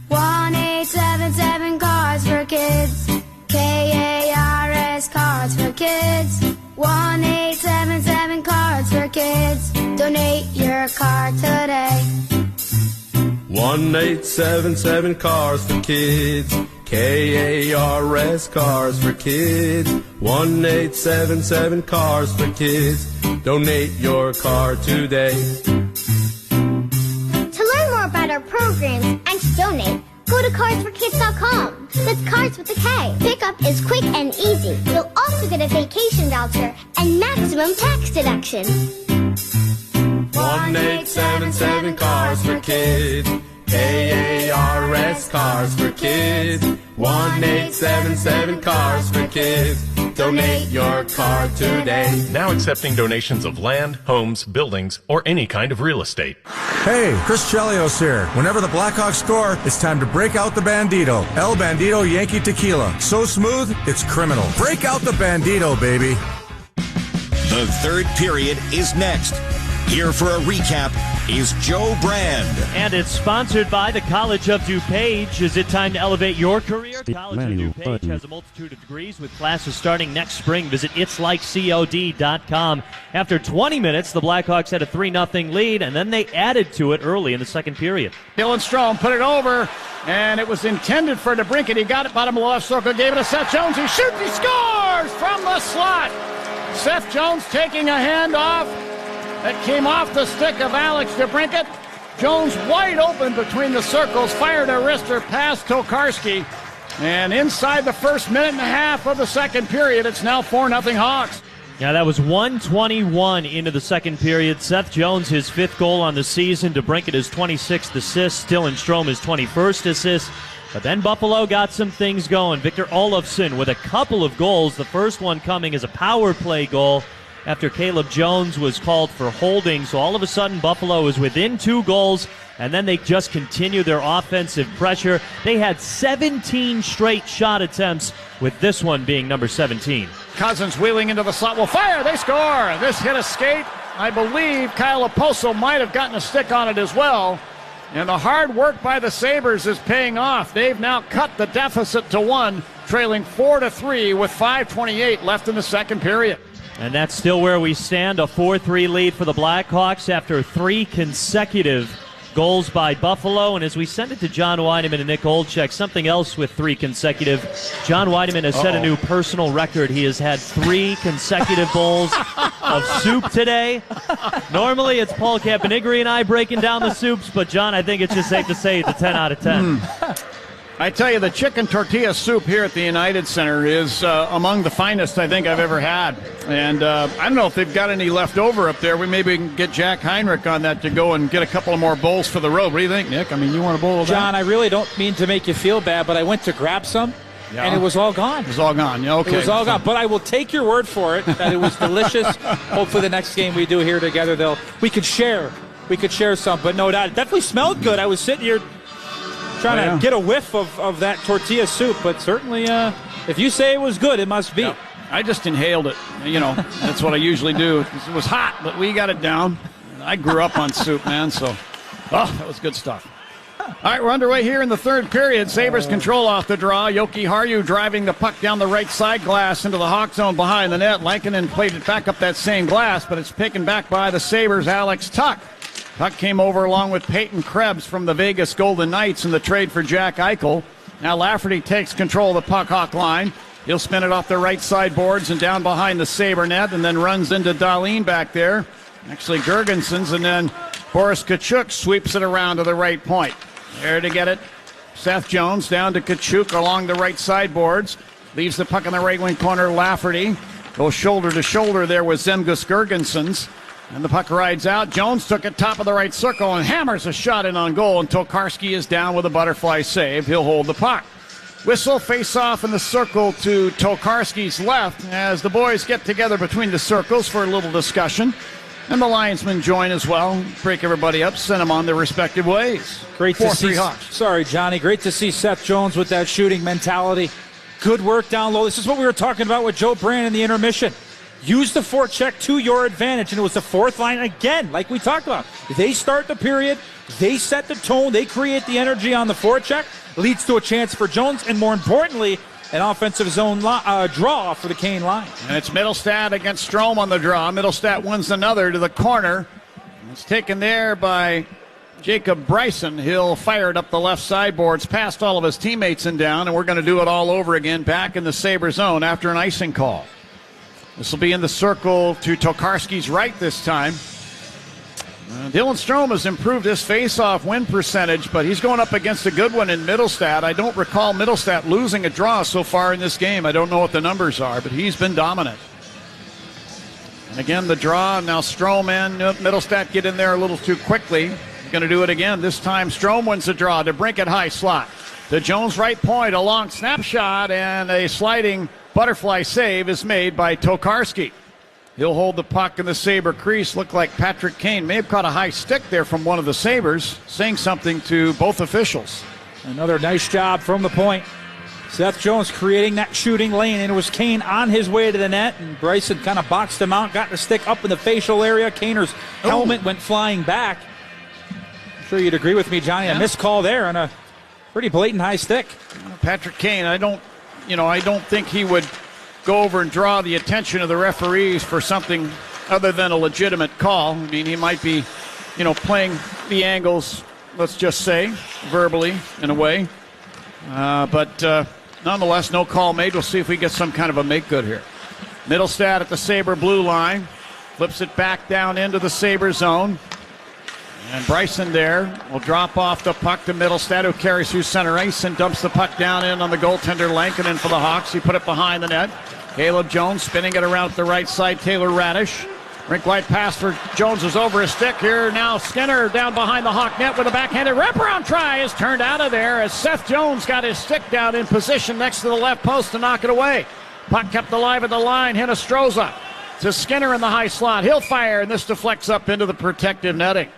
1-877 Cards for Kids. KARS Cards for Kids. 1-877 Cards for Kids. Donate your card today. 1-877 Cars for Kids. KARS Cars for Kids. 1-877 Cars for Kids. Donate your car today. To learn more about our programs and to donate, go to carsforkids.com. That's cards with a K. Pickup is quick and easy. You'll also get a vacation voucher and maximum tax deduction. 1-877 Cars for Kids. KARS Cars for Kids. 1-877 Cars for Kids. Donate your car today. Now accepting donations of land, homes, buildings, or any kind of real estate. Hey, Chris Chelios here. Whenever the Blackhawks score, it's time to break out the Bandito. El Bandito Yankee Tequila. So smooth, it's criminal. Break out the Bandito, baby. The third period is next. Here for a recap is Joe Brand. And it's sponsored by the College of DuPage. Is it time to elevate your career? College of DuPage has a multitude of degrees with classes starting next spring. Visit itslikecod.com. After 20 minutes, the Blackhawks had a 3-0 lead, and then they added to it early in the second period. Dylan Strome put it over, and it was intended for DeBrincat. He got it bottom of the left circle, gave it to Seth Jones. He shoots, he scores from the slot. Seth Jones taking a handoff that came off the stick of Alex DeBrincat. Jones wide open between the circles, fired a wrister past Tokarski. And inside the first minute and a half of the second period, it's now 4-0 Hawks. Yeah, that was 1:21 into the second period. Seth Jones, his 5th goal on the season. DeBrincat, his 26th assist. Dylan Strome, his 21st assist. But then Buffalo got some things going. Victor Olofsson with a couple of goals. The first one coming as a power play goal after Caleb Jones was called for holding. So all of a sudden, Buffalo is within 2 goals, and then they just continue their offensive pressure. They had 17 straight shot attempts, with this one being number 17. Cousins wheeling into the slot will fire. They score. This hit a skate. I believe Kyle Oposo might have gotten a stick on it as well. And the hard work by the Sabres is paying off. They've now cut the deficit to 1, trailing 4-3 with 5:28 left in the second period. And that's still where we stand, a 4-3 lead for the Blackhawks after 3 consecutive goals by Buffalo. And as we send it to John Weideman and Nick Olczyk, something else with 3 consecutive. John Weideman has set a new personal record. He has had 3 consecutive bowls of soup today. Normally it's Paul Campanigri and I breaking down the soups, but John, I think it's just safe to say it's a 10 out of 10. I tell you, the chicken tortilla soup here at the United Center is among the finest I think I've ever had. And I don't know if they've got any left over up there. We maybe can get Jack Heinrich on that to go and get a couple of more bowls for the road. What do you think, Nick? I mean, you want a bowl of John, that? I really don't mean to make you feel bad, but I went to grab some, and it was all gone. It was all gone. Yeah, okay. It was all gone. But I will take your word for it that it was delicious. Hopefully the next game we do here together, we could share. We could share some, but no doubt. It definitely smelled good. I was sitting here trying to get a whiff of that tortilla soup, but certainly if you say it was good, it must be. Yeah. I just inhaled it. You know, that's what I usually do. It was hot, but we got it down. I grew up on soup, man, so that was good stuff. All right, we're underway here in the third period. Sabres control off the draw. Yoki Haru driving the puck down the right side glass into the Hawk zone behind the net. Lankinen played it back up that same glass, but it's taken back by the Sabres' Alex Tuck. Tuck came over along with Peyton Krebs from the Vegas Golden Knights in the trade for Jack Eichel. Now Lafferty takes control of the puck hawk line. He'll spin it off the right side boards and down behind the Sabre net, and then runs into Dahlin back there. Actually Gergensons, and then Boris Tkachuk sweeps it around to the right point. There to get it. Seth Jones down to Tkachuk along the right side boards. Leaves the puck in the right wing corner. Lafferty goes shoulder to shoulder there with Zemgus Gergensons. And the puck rides out. Jones took it top of the right circle and hammers a shot in on goal, and Tokarski is down with a butterfly save. He'll hold the puck. Whistle, face off in the circle to Tokarski's left as the boys get together between the circles for a little discussion. And the linesmen join as well. Break everybody up, send them on their respective ways. Great to see. Hawks. Sorry, Johnny. Great to see Seth Jones with that shooting mentality. Good work down low. This is what we were talking about with Joe Brand in the intermission. Use the forecheck to your advantage, and it was the fourth line again, like we talked about. They start the period, they set the tone, they create the energy on the forecheck, leads to a chance for Jones, and more importantly, an offensive zone draw for the Kane line. And it's Middlestat against Strome on the draw. Middlestat wins another to the corner. It's taken there by Jacob Bryson. He'll fire it up the left sideboards, past all of his teammates and down, and we're going to do it all over again back in the Sabre zone after an icing call. This will be in the circle to Tokarski's right this time. Dylan Strome has improved his face-off win percentage, but he's going up against a good one in Middlestat. I don't recall Middlestat losing a draw so far in this game. I don't know what the numbers are, but he's been dominant. And again, the draw. Now Strome and Middlestat get in there a little too quickly. Going to do it again. This time Strome wins the draw to DeBrincat high slot. The Jones right point, a long snapshot, and a sliding butterfly save is made by Tokarski. He'll hold the puck in the Sabre crease. Looked like Patrick Kane may have caught a high stick there from one of the Sabres, saying something to both officials. Another nice job from the point. Seth Jones creating that shooting lane, and it was Kane on his way to the net, and Bryson kind of boxed him out, got the stick up in the facial area. Kaner's helmet went flying back. I'm sure you'd agree with me, Johnny. A missed call there and a pretty blatant high stick. Patrick Kane, I don't think he would go over and draw the attention of the referees for something other than a legitimate call. I mean, he might be, playing the angles, let's just say, verbally in a way. But nonetheless, no call made. We'll see if we get some kind of a make-good here. Middlestad at the Sabre blue line. Flips it back down into the Sabre zone. And Bryson there will drop off the puck to Middlestad, who carries through center ice and dumps the puck down in on the goaltender Lankinen for the Hawks. He put it behind the net. Caleb Jones spinning it around the right side. Taylor Radish. Rink-wide pass for Jones is over his stick here. Now Skinner down behind the Hawk net with a backhanded wraparound try is turned out of there as Seth Jones got his stick down in position next to the left post to knock it away. Puck kept alive at the line. Hinostroza to Skinner in the high slot. He'll fire, and this deflects up into the protective netting.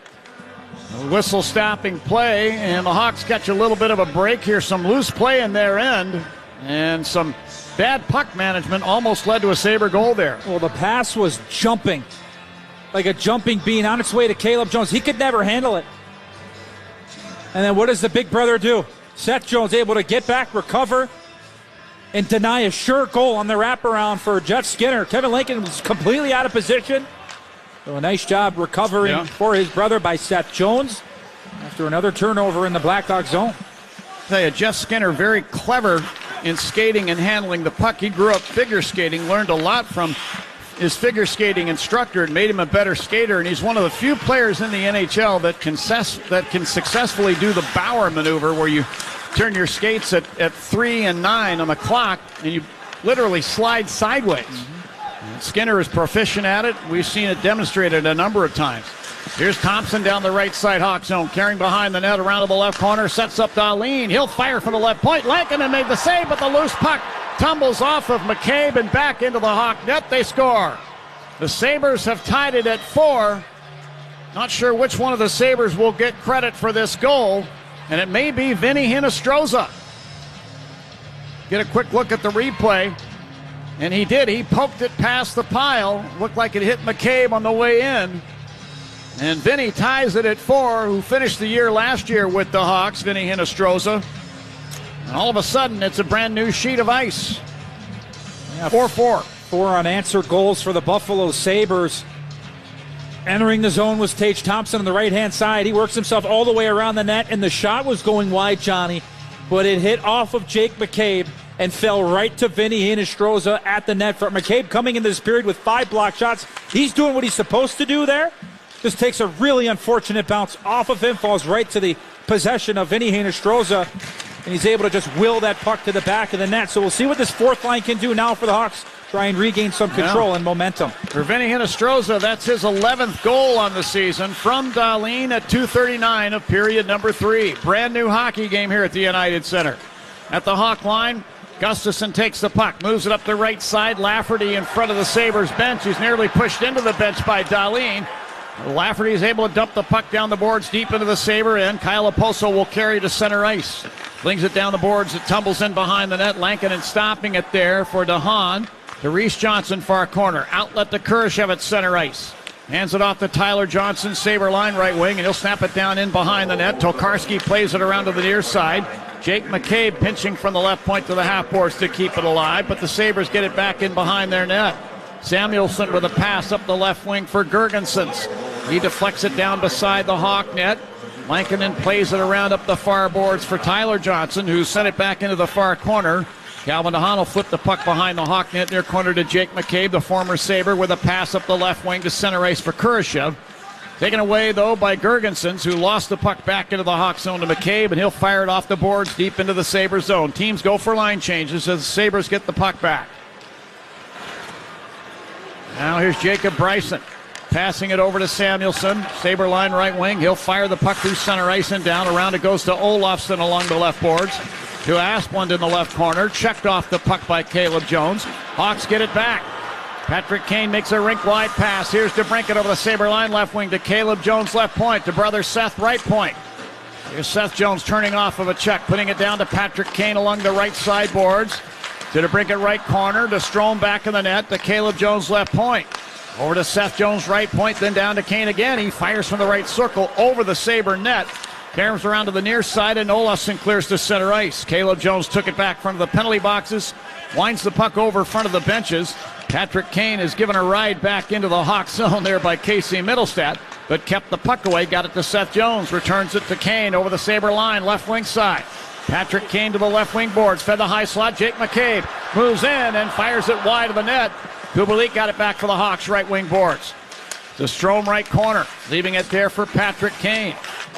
A whistle stopping play, and the Hawks catch a little bit of a break here. Some loose play in their end, and some bad puck management almost led to a Sabre goal there. Well, the pass was jumping, like a jumping bean on its way to Caleb Jones. He could never handle it. And then what does the big brother do? Seth Jones able to get back, recover, and deny a sure goal on the wraparound for Jeff Skinner. Kevin Lincoln was completely out of position. So a nice job recovering for his brother by Seth Jones after another turnover in the Blackhawk zone. I'll tell you, Jeff Skinner, very clever in skating and handling the puck. He grew up figure skating, learned a lot from his figure skating instructor. It made him a better skater, and he's one of the few players in the NHL that can successfully do the Bauer maneuver, where you turn your skates at 3 and 9 on the clock, and you literally slide sideways. Skinner is proficient at it. We've seen it demonstrated a number of times. Here's Thompson down the right side Hawk zone, carrying behind the net around to the left corner, sets up Dahlin. He'll fire from the left point. Lankinen made the save, but the loose puck tumbles off of McCabe and back into the Hawk net. They score. The Sabres have tied it at 4. Not sure which one of the Sabres will get credit for this goal, and it may be Vinny Hinostroza. Get a quick look at the replay. And he did. He poked it past the pile. Looked like it hit McCabe on the way in. And Vinny ties it at 4, who finished the year last year with the Hawks, Vinny Hinostroza. And all of a sudden, it's a brand new sheet of ice. 4-4. 4 unanswered goals for the Buffalo Sabres. Entering the zone was Tage Thompson on the right-hand side. He works himself all the way around the net, and the shot was going wide, Johnny. But it hit off of Jake McCabe and fell right to Vinny Hinostroza at the net. For McCabe coming into this period with 5 block shots. He's doing what he's supposed to do there. Just takes a really unfortunate bounce off of him, falls right to the possession of Vinny Hinostroza, and he's able to just will that puck to the back of the net. So we'll see what this fourth line can do now for the Hawks. Try and regain some control and momentum. For Vinny Hinostroza, that's his 11th goal on the season from Dahlin at 2:39 of period number 3. Brand new hockey game here at the United Center. At the Hawk line, Gustafsson takes the puck, moves it up the right side. Lafferty in front of the Sabres bench. He's nearly pushed into the bench by Dahlin. Lafferty is able to dump the puck down the boards deep into the Sabre end. Kyle Oposo will carry to center ice. Flings it down the boards. It tumbles in behind the net. Lankinen stopping it there for DeHaan. To Reese Johnson, far corner. Outlet to Kurashev at center ice. Hands it off to Tyler Johnson, Sabre line right wing, and he'll snap it down in behind the net. Tokarski plays it around to the near side. Jake McCabe pinching from the left point to the half boards to keep it alive, but the Sabres get it back in behind their net. Samuelson with a pass up the left wing for Girgensons. He deflects it down beside the Hawk net. Lankinen plays it around up the far boards for Tyler Johnson, who sent it back into the far corner. Calvin DeHaan will flip the puck behind the Hawk net near corner to Jake McCabe, the former Sabre, with a pass up the left wing to center ice for Kurashev. Taken away, though, by Girgensons, who lost the puck back into the Hawk zone to McCabe, and he'll fire it off the boards deep into the Sabre zone. Teams go for line changes as the Sabres get the puck back. Now here's Jacob Bryson. Passing it over to Samuelson. Sabre line right wing. He'll fire the puck through center ice and down. Around it goes to Olofsson along the left boards. to Asplund in the left corner. Checked off the puck by Caleb Jones. Hawks get it back. Patrick Kane makes a rink-wide pass. Here's DeBrincat over the Sabre line, left wing to Caleb Jones, left point, to brother Seth, right point. Here's Seth Jones turning off of a check, putting it down to Patrick Kane along the right side boards. To DeBrincat right corner, to Strome back in the net, to Caleb Jones left point. Over to Seth Jones right point, then down to Kane again. He fires from the right circle over the Sabre net. Carries around to the near side, and Olafson clears to center ice. Caleb Jones took it back from the penalty boxes, winds the puck over front of the benches. Patrick Kane is given a ride back into the Hawk zone there by Casey Middlestat, but kept the puck away, got it to Seth Jones, returns it to Kane over the Sabre line, left wing side. Patrick Kane to the left wing boards, fed the high slot. Jake McCabe moves in and fires it wide of the net. Kubalik got it back for the Hawks right wing boards. To Strome right corner, leaving it there for Patrick Kane.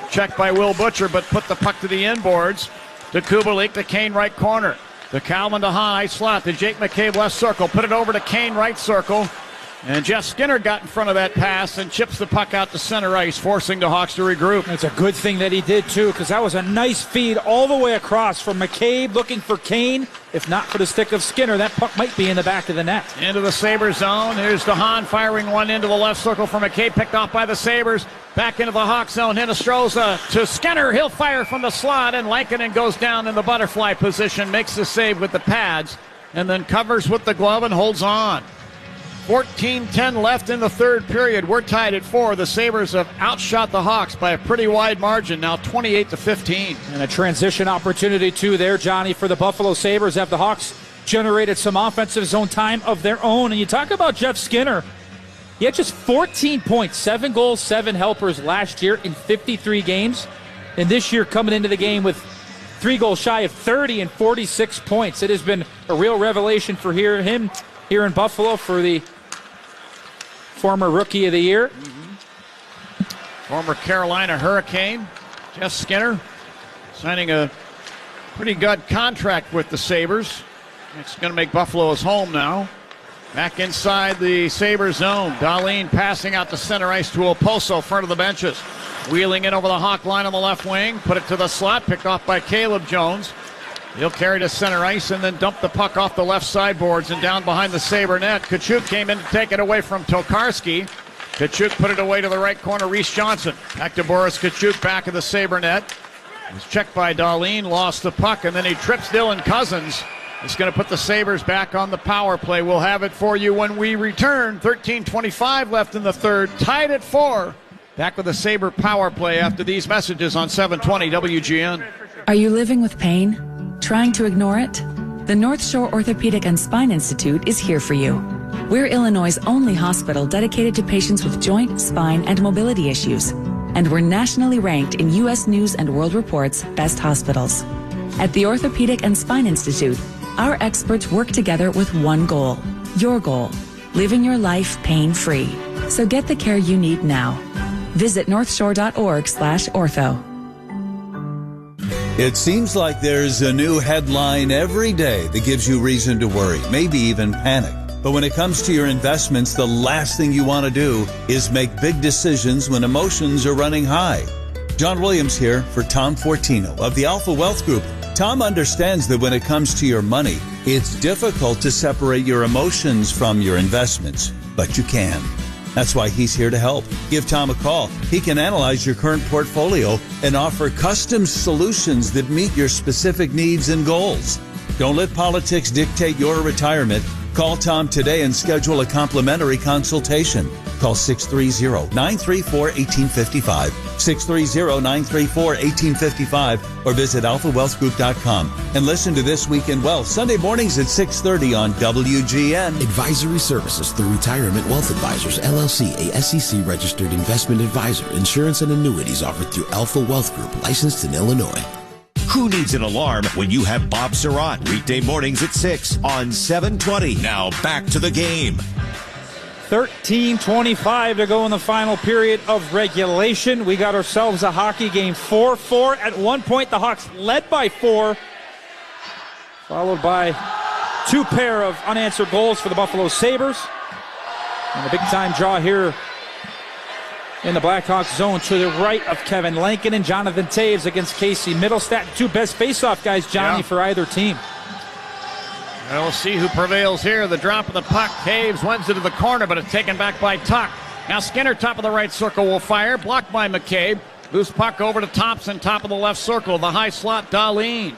Checked by Will Butcher, but put the puck to the inboards. To Kubalik, to Kane right corner. To Kalman to high slot, to Jake McCabe left circle. Put it over to Kane right circle. And Jeff Skinner got in front of that pass and chips the puck out to center ice, forcing the Hawks to regroup. It's a good thing that he did, too, because that was a nice feed all the way across from McCabe looking for Kane. If not for the stick of Skinner, that puck might be in the back of the net. Into the Sabres zone. Here's DeHaan firing one into the left circle for McCabe, picked off by the Sabres. Back into the Hawk zone. Hinostroza to Skinner. He'll fire from the slot, and Lankinen goes down in the butterfly position, makes the save with the pads, and then covers with the glove and holds on. 14-10 left in the third period. We're tied at 4. The Sabres have outshot the Hawks by a pretty wide margin, now 28-15. And a transition opportunity, too, there, Johnny, for the Buffalo Sabres. Have the Hawks generated some offensive zone time of their own. And you talk about Jeff Skinner. He had just 14 points, 7 goals, 7 helpers last year in 53 games. And this year coming into the game with 3 goals shy of 30 and 46 points. It has been a real revelation for him here in Buffalo for the former Rookie of the Year. Former Carolina Hurricane, Jeff Skinner, signing a pretty good contract with the Sabres. It's going to make Buffalo his home now. Back inside the Sabres zone. Dahlin passing out to center ice to Oposo, front of the benches. Wheeling in over the Hawk line on the left wing. Put it to the slot, picked off by Caleb Jones. He'll carry to center ice and then dump the puck off the left sideboards and down behind the Sabre net. Kachuk came in to take it away from Tokarski. Kachuk put it away to the right corner, Reese Johnson. Back to Boris Kachuk, back of the Sabre net. It was checked by Dahlin, lost the puck, and then he trips Dylan Cousins. It's going to put the Sabres back on the power play. We'll have it for you when we return. 13:25 left in the third, tied at 4. Back with the Sabre power play after these messages on 720 WGN. Are you living with pain? Trying to ignore it? The North Shore Orthopedic and Spine Institute is here for you. We're Illinois' only hospital dedicated to patients with joint, spine, and mobility issues. And we're nationally ranked in U.S. News and World Report's best hospitals. At the Orthopedic and Spine Institute, our experts work together with one goal, your goal, living your life pain-free. So get the care you need now. Visit northshore.org/ortho. It seems like there's a new headline every day that gives you reason to worry, maybe even panic. But when it comes to your investments, the last thing you want to do is make big decisions when emotions are running high. John Williams here for Tom Fortino of the Alpha Wealth Group. Tom understands that when it comes to your money, it's difficult to separate your emotions from your investments, but you can. That's why he's here to help. Give Tom a call. He can analyze your current portfolio and offer custom solutions that meet your specific needs and goals. Don't let politics dictate your retirement. Call Tom today and schedule a complimentary consultation. Call 630-934-1855, 630-934-1855, or visit alphawealthgroup.com. And listen to This Week in Wealth, Sunday mornings at 6:30 on WGN. Advisory services through Retirement Wealth Advisors, LLC, a SEC-registered investment advisor. Insurance and annuities offered through Alpha Wealth Group, licensed in Illinois. Who needs an alarm when you have Bob Surratt? Weekday mornings at 6 on 720. Now back to the game. 13:25 to go in the final period of regulation. We got ourselves a hockey game, 4-4. At one point, the Hawks led by 4, followed by 2 pair of unanswered goals for the Buffalo Sabres. And a big-time draw here in the Blackhawks zone to the right of Kevin Lankin and Jonathan Taves against Casey Middlestat. Two best faceoff guys, Johnny, for either team. Well, we'll see who prevails here. The drop of the puck. Taves wins it to the corner, but it's taken back by Tuck. Now Skinner, top of the right circle, will fire. Blocked by McCabe. Loose puck over to Thompson, top of the left circle. The high slot, Dahlin.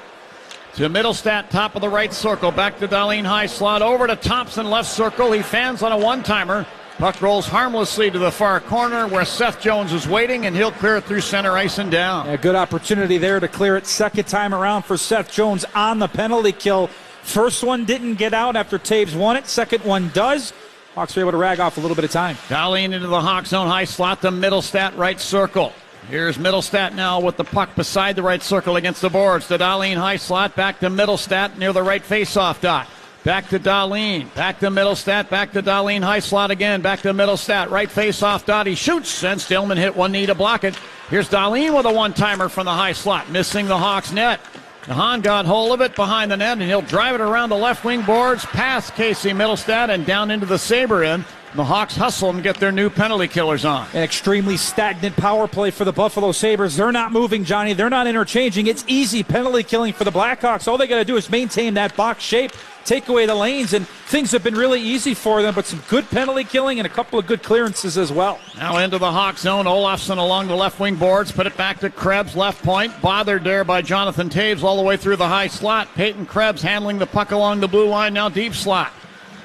To Middlestat, top of the right circle. Back to Dahlin, high slot. Over to Thompson, left circle. He fans on a one-timer. Puck rolls harmlessly to the far corner where Seth Jones is waiting, and he'll clear it through center ice and down. Yeah, good opportunity there to clear it. Second time around for Seth Jones on the penalty kill. First one didn't get out after Taves won it. Second one does. Hawks are able to rag off a little bit of time. Dahlin into the Hawk zone, high slot to Middlestat, right circle. Here's Middlestat now with the puck beside the right circle against the boards. To Dahlin, high slot, back to Middlestat near the right faceoff dot. Back to Dahlin, back to Middlestat, back to Dahlin, high slot again, back to Middlestat, right face-off dot, he shoots, and Stillman hit one knee to block it. Here's Dahlin with a one-timer from the high slot, missing the Hawks net. Hahn got hold of it behind the net, and he'll drive it around the left wing boards, past Casey Middlestat, and down into the Sabre end. The Hawks hustle and get their new penalty killers on. An extremely stagnant power play for the Buffalo Sabres. They're not moving, Johnny. They're not interchanging. It's easy penalty killing for the Blackhawks. All they got to do is maintain that box shape, take away the lanes, and things have been really easy for them, but some good penalty killing and a couple of good clearances as well. Now into the Hawk zone. Olofsson along the left wing boards. Put it back to Krebs, left point. Bothered there by Jonathan Taves all the way through the high slot. Peyton Krebs handling the puck along the blue line, now deep slot.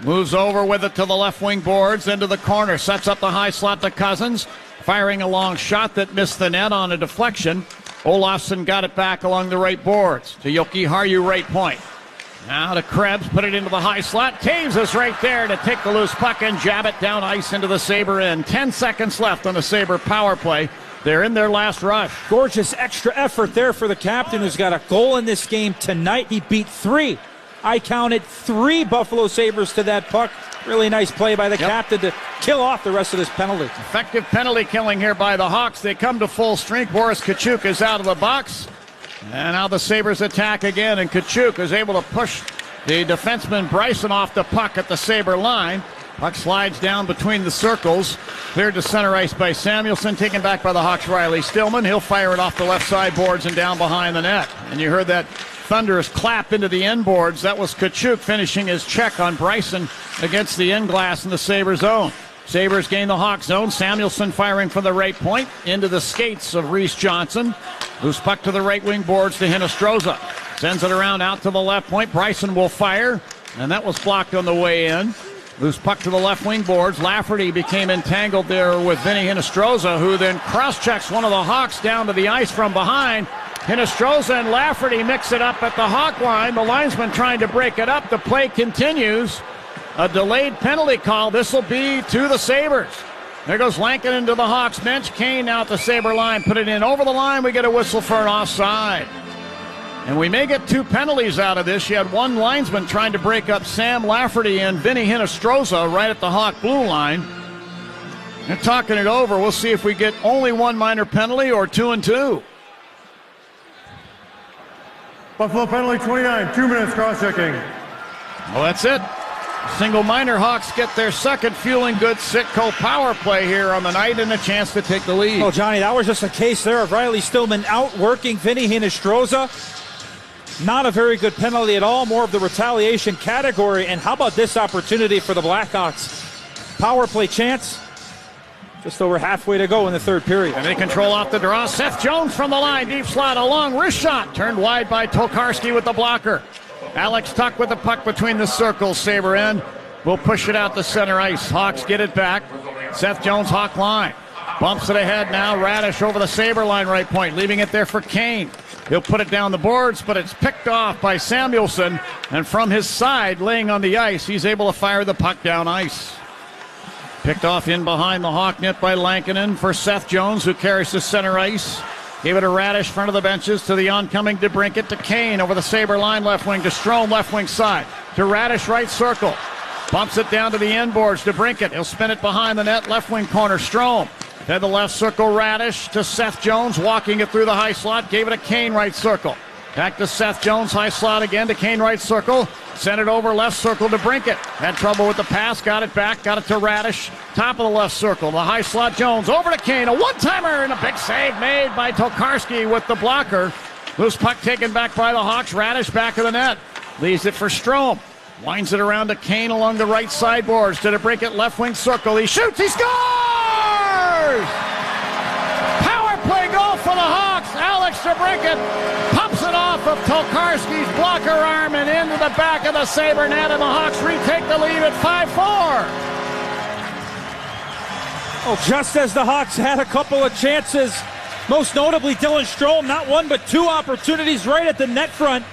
Moves over with it to the left wing boards, into the corner. Sets up the high slot to Cousins. Firing a long shot that missed the net on a deflection. Olofsson got it back along the right boards to Yoki Haru, right point. Now to Krebs, put it into the high slot. Taves is right there to take the loose puck and jab it down ice into the Sabre end. 10 seconds left on the Sabre power play. They're in their last rush. Gorgeous extra effort there for the captain, who's got a goal in this game tonight. He beat three. I counted three Buffalo Sabres to that puck. Really nice play by the captain to kill off the rest of this penalty. Effective penalty killing here by the Hawks. They come to full strength. Boris Tkachuk is out of the box. And now the Sabres attack again, and Tkachuk is able to push the defenseman Bryson off the puck at the Sabre line. Puck slides down between the circles. Cleared to center ice by Samuelson, taken back by the Hawks' Riley Stillman. He'll fire it off the left side boards and down behind the net. And you heard that thunderous clap into the end boards. That was Tkachuk finishing his check on Bryson against the end glass in the Sabre zone. Sabres gain the Hawk zone. Samuelson firing from the right point into the skates of Reese Johnson. Loose puck to the right wing boards to Hinostroza. Sends it around out to the left point. Bryson will fire, and that was blocked on the way in. Loose puck to the left wing boards. Lafferty became entangled there with Vinny Hinostroza, who then cross-checks one of the Hawks down to the ice from behind. Hinostroza and Lafferty mix it up at the Hawk line. The linesman trying to break it up. The play continues. A delayed penalty call. This will be to the Sabres. There goes Lankin into the Hawks bench. Kane now at the Sabre line. Put it in over the line. We get a whistle for an offside. And we may get two penalties out of this. You had one linesman trying to break up Sam Lafferty and Vinny Hinostroza right at the Hawk blue line. They're talking it over. We'll see if we get only one minor penalty or 2 and 2. Buffalo penalty 29, 2 minutes cross-checking. Well, that's it. Single minor. Hawks get their second fueling good Sitco power play here on the night and a chance to take the lead. Oh, Johnny, that was just a case there of Riley Stillman outworking Vinny Hinostroza. Not a very good penalty at all, more of the retaliation category. And how about this opportunity for the Blackhawks? Power play chance. Just over halfway to go in the third period. And they control off the draw. Seth Jones from the line. Deep slot, a long wrist shot. Turned wide by Tokarski with the blocker. Alex Tuck with the puck between the circles. Sabre end will push it out to center ice. Hawks get it back. Seth Jones, Hawk line. Bumps it ahead now. Radish over the Sabre line right point. Leaving it there for Kane. He'll put it down the boards, but it's picked off by Samuelson. And from his side, laying on the ice, he's able to fire the puck down ice. Picked off in behind the Hawk net by Lankinen for Seth Jones, who carries to center ice. Gave it to Radish, front of the benches, to the oncoming DeBrincat, to Kane, over the Sabre line, left wing, to Strome, left wing side, to Radish, right circle. Bumps it down to the end boards, DeBrincat. He'll spin it behind the net, left wing corner, Strome. Then the left circle, Radish, to Seth Jones, walking it through the high slot, gave it to Kane, right circle. Back to Seth Jones, high slot again to Kane, right circle. Sent it over left circle to Brinkett. Had trouble with the pass, got it back, got it to Radish. Top of the left circle, the high slot Jones over to Kane. A one-timer and a big save made by Tokarski with the blocker. Loose puck taken back by the Hawks. Radish back of the net. Leaves it for Strome. Winds it around to Kane along the right sideboards to the Brinkett left wing circle. He shoots, he scores! Power play goal for the Hawks. Alex DeBrincat pumps it off of Tokarski's blocker arm and into the back of the Sabre net, and the Hawks retake the lead at 5-4. Oh, just as the Hawks had a couple of chances, most notably Dylan Strome, not one but two opportunities right at the net front.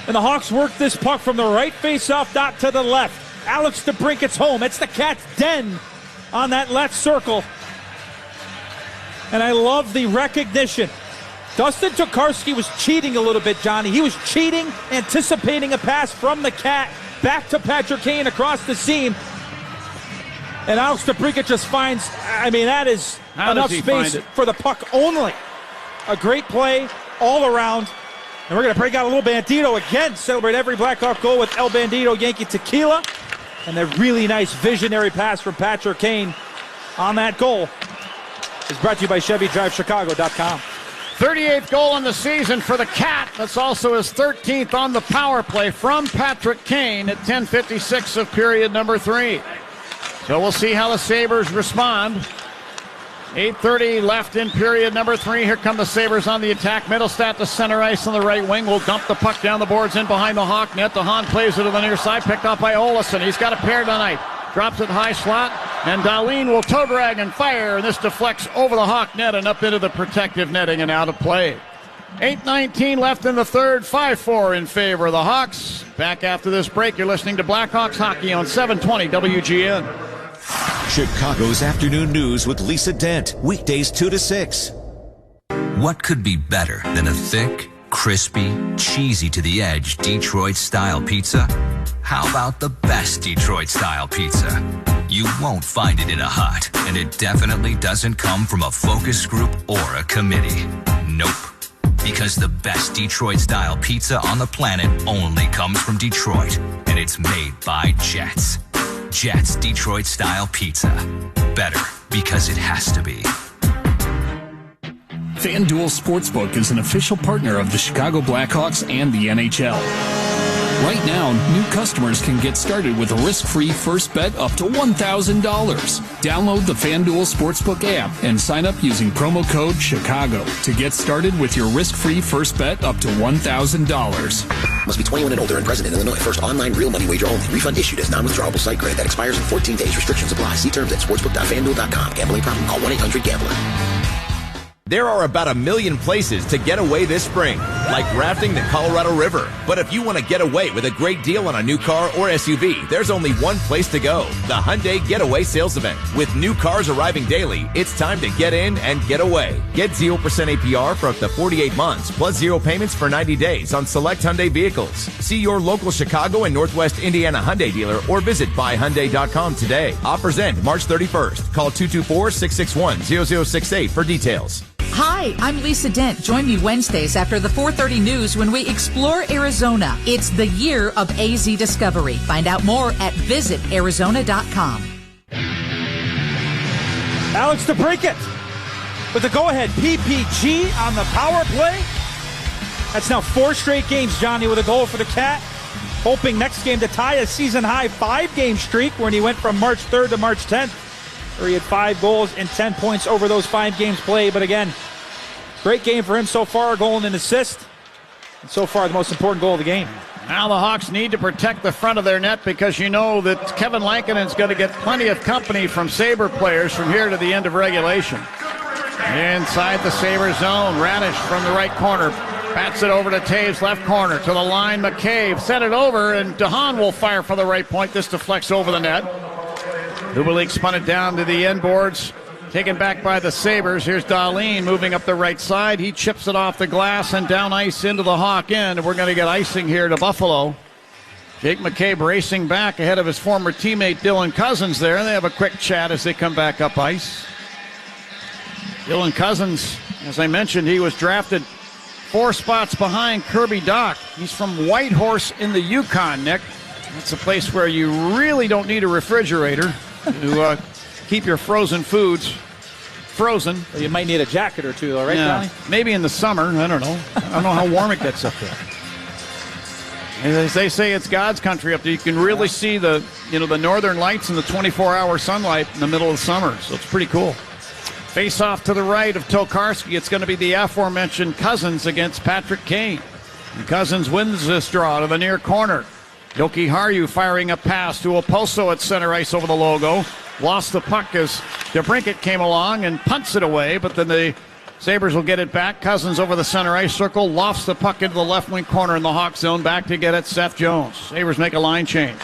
And the Hawks work this puck from the right face-off dot to the left. Alex DeBrincat's home. It's the Cats' den on that left circle. And I love the recognition. Dustin Tokarski was cheating a little bit, Johnny. He was cheating, anticipating a pass from the Cat back to Patrick Kane across the seam. And Alex DeBrincat just finds, that is enough space for the puck only. A great play all around. And we're going to break out a little Bandito again. Celebrate every Blackhawk goal with El Bandito Yankee Tequila. And a really nice visionary pass from Patrick Kane on that goal is brought to you by ChevyDriveChicago.com. 38th goal in the season for the Cat. That's also his 13th on the power play from Patrick Kane at 10:56 of period number 3. So we'll see how the Sabres respond. 8:30 left in period number 3. Here come the Sabres on the attack. Middlestat to center ice on the right wing. Will dump the puck down the boards in behind the Hawk net. DeHaan plays it to the near side. Picked up by Olesen. He's got a pair tonight. Drops it high slot. And Dahlin will toe drag and fire. And this deflects over the Hawk net and up into the protective netting and out of play. 8:19 left in the third. 5-4 in favor of the Hawks. Back after this break. You're listening to Blackhawks Hockey on 720 WGN. Chicago's Afternoon News with Lisa Dent. Weekdays 2 to 6. What could be better than a thick, crispy, cheesy to the edge Detroit-style pizza? How about the best Detroit-style pizza? You won't find it in a hut, and it definitely doesn't come from a focus group or a committee. Nope. Because the best Detroit-style pizza on the planet only comes from Detroit, and it's made by Jets. Jets Detroit-style pizza. Better because it has to be. FanDuel Sportsbook is an official partner of the Chicago Blackhawks and the NHL. Right now, new customers can get started with a risk-free first bet up to $1,000. Download the FanDuel Sportsbook app and sign up using promo code CHICAGO to get started with your risk-free first bet up to $1,000. Must be 21 and older and present in Illinois. First online real money wager only. Refund issued as non-withdrawable site credit that expires in 14 days. Restrictions apply. See terms at sportsbook.fanduel.com. Gambling problem? Call 1-800-GAMBLER. There are about 1 million places to get away this spring, like rafting the Colorado River. But if you want to get away with a great deal on a new car or SUV, there's only one place to go, the Hyundai Getaway sales event. With new cars arriving daily, it's time to get in and get away. Get 0% APR for up to 48 months, plus 0 payments for 90 days on select Hyundai vehicles. See your local Chicago and Northwest Indiana Hyundai dealer or visit buyhyundai.com today. Offers end March 31st. Call 224-661-0068 for details. Hi, I'm Lisa Dent. Join me Wednesdays after the 4:30 news when we explore Arizona. It's the year of AZ Discovery. Find out more at visitarizona.com. Alex DeBrincat with the go-ahead PPG on the power play. That's now 4 straight games, Johnny, with a goal for the Cat. Hoping next game to tie a season-high 5-game streak when he went from March 3rd to March 10th. Where he had 5 goals and 10 points over those 5 games played. But again, great game for him so far, a goal and an assist. And so far, the most important goal of the game. Now the Hawks need to protect the front of their net because you know that Kevin Lankinen's going to get plenty of company from Sabre players from here to the end of regulation. Inside the Sabre zone, Radish from the right corner. Bats it over to Taves, left corner, to the line, McCabe. Sent it over, and DeHaan will fire for the right point. This deflects over the net. Kubalik spun it down to the end boards. Taken back by the Sabres. Here's Dahlin moving up the right side. He chips it off the glass and down ice into the Hawk end. And we're going to get icing here to Buffalo. Jake McCabe racing back ahead of his former teammate Dylan Cousins there. They have a quick chat as they come back up ice. Dylan Cousins, as I mentioned, he was drafted 4 spots behind Kirby Dock. He's from Whitehorse in the Yukon, Nick. That's a place where you really don't need a refrigerator to keep your frozen foods frozen. Well, you might need a jacket or two, though, right, Johnny? Maybe in the summer. I don't know. I don't know how warm it gets up there. As they say, it's God's country up there. You can really see the northern lights and the 24-hour sunlight in the middle of the summer. So it's pretty cool. Face off to the right of Tokarski. It's going to be the aforementioned Cousins against Patrick Kane. And Cousins wins this draw to the near corner. Yoki Haru firing a pass to Oposo at center ice over the logo. Lost the puck as DeBrincat came along and punts it away, but then the Sabres will get it back. Cousins over the center ice circle, lofts the puck into the left wing corner in the Hawk zone. Back to get it, Seth Jones. Sabres make a line change.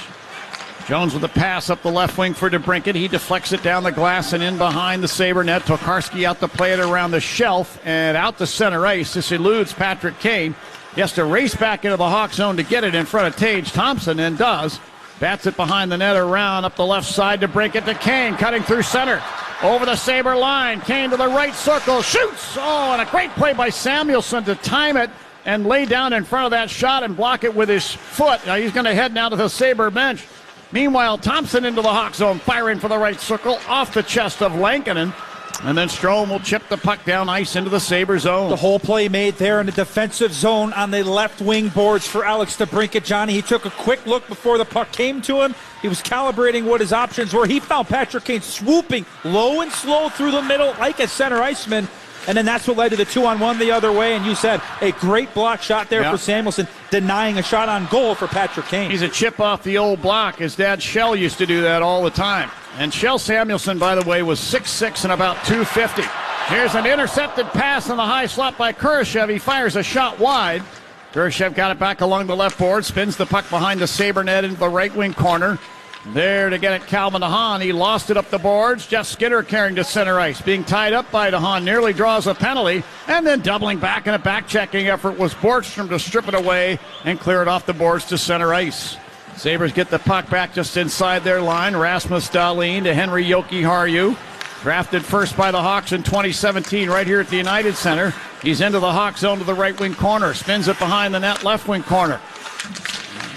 Jones with a pass up the left wing for DeBrincat. He deflects it down the glass and in behind the Sabre net. Tokarski out to play it around the shelf and out to center ice. This eludes Patrick Kane. He has to race back into the Hawk zone to get it in front of Tage Thompson, and does. Bats it behind the net around up the left side to break it to Kane, cutting through center. Over the Sabre line, Kane to the right circle, shoots! Oh, and a great play by Samuelsson to time it and lay down in front of that shot and block it with his foot. Now he's going to head now to the Sabre bench. Meanwhile, Thompson into the Hawk zone, firing for the right circle, off the chest of Lankinen. And then Strome will chip the puck down ice into the Sabre zone. The whole play made there in the defensive zone on the left wing boards for Alex DeBrincat, Johnny. He took a quick look before the puck came to him. He was calibrating what his options were. He found Patrick Kane swooping low and slow through the middle like a center iceman. And then that's what led to the 2-on-1 the other way. And you said a great block shot there for Samuelsson, denying a shot on goal for Patrick Kane. He's a chip off the old block. His dad, Shell, used to do that all the time. And Shell Samuelsson, by the way, was 6'6" and about 250. Here's an intercepted pass on the high slot by Kurashev. He fires a shot wide. Kurashev got it back along the left board, spins the puck behind the Sabre net into the right wing corner. There to get it, Calvin DeHaan. He lost it up the boards. Jeff Skinner carrying to center ice. Being tied up by DeHaan, nearly draws a penalty. And then doubling back in a back-checking effort was Borgstrom to strip it away and clear it off the boards to center ice. Sabres get the puck back just inside their line. Rasmus Dahlin to Henry Yoki Haru. Drafted first by the Hawks in 2017 right here at the United Center. He's into the Hawk zone to the right wing corner. Spins it behind the net left wing corner.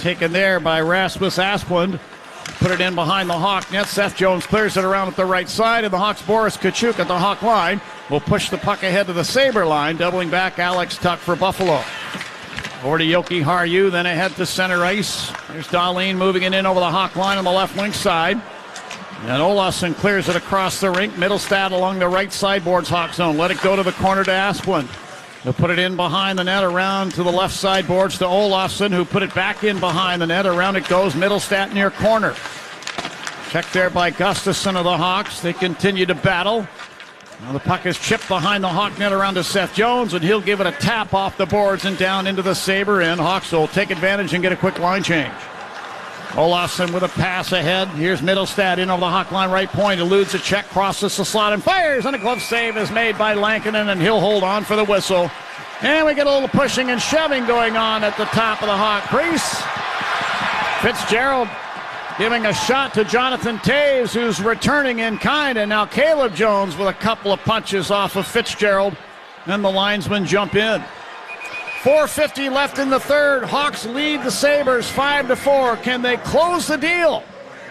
Taken there by Rasmus Asplund. Put it in behind the Hawk net. Seth Jones clears it around at the right side, and the Hawks' Boris Kachuk at the Hawk line will push the puck ahead to the Sabre line, doubling back Alex Tuck for Buffalo. Over to Yoki Haru, then ahead to center ice. There's Dahlin moving it in over the Hawk line on the left wing side. And Olofsson clears it across the rink. Middlestad along the right sideboards Hawk zone. Let it go to the corner to Asplund. They'll put it in behind the net, around to the left side boards to Olofsson, who put it back in behind the net. Around it goes, Middlestat near corner. Checked there by Gustafsson of the Hawks. They continue to battle. Now the puck is chipped behind the Hawk net around to Seth Jones, and he'll give it a tap off the boards and down into the Sabre end. Hawks will take advantage and get a quick line change. Olofsson with a pass ahead. Here's Middlestad in over the Hawk line right point. Eludes a check, crosses the slot and fires. And a glove save is made by Lankinen, and he'll hold on for the whistle. And we get a little pushing and shoving going on at the top of the Hawk crease. Fitzgerald giving a shot to Jonathan Toews, who's returning in kind. And now Caleb Jones with a couple of punches off of Fitzgerald. And the linesmen jump in. 4:50 left in the third. Hawks lead the Sabres 5-4. Can they close the deal?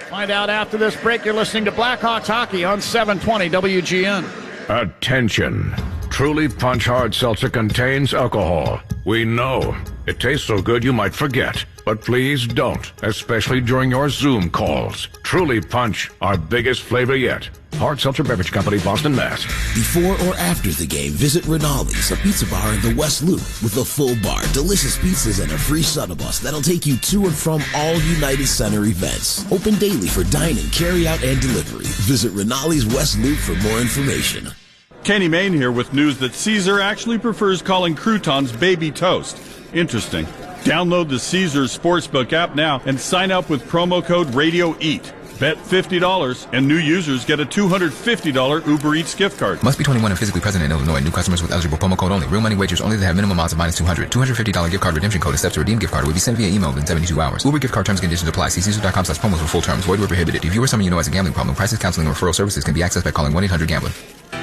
Find out after this break. You're listening to Blackhawks Hockey on 720 WGN. Attention. Truly Punch Hard Seltzer contains alcohol. We know. It tastes so good you might forget. But please don't, especially during your Zoom calls. Truly Punch, our biggest flavor yet. Hard Seltzer Beverage Company, Boston, Mass. Before or after the game, visit Rinaldi's, a pizza bar in the West Loop with a full bar, delicious pizzas, and a free shuttle bus that'll take you to and from all United Center events. Open daily for dining, carry-out, and delivery. Visit Rinaldi's West Loop for more information. Kenny Mayne here with news that Caesar actually prefers calling croutons baby toast. Interesting. Download the Caesar Sportsbook app now and sign up with promo code RadioEat. Bet $50 and new users get a $250 Uber Eats gift card. Must be 21 and physically present in Illinois. New customers with eligible promo code only. Real money wagers only that have minimum odds of -200. $250 gift card redemption code. Steps to redeem gift card will be sent via email within 72 hours. Uber gift card terms and conditions apply. See Caesar.com/promos for full terms. Void where prohibited. If you or someone you know has a gambling problem, crisis counseling and referral services can be accessed by calling 1-800-GAMBLER.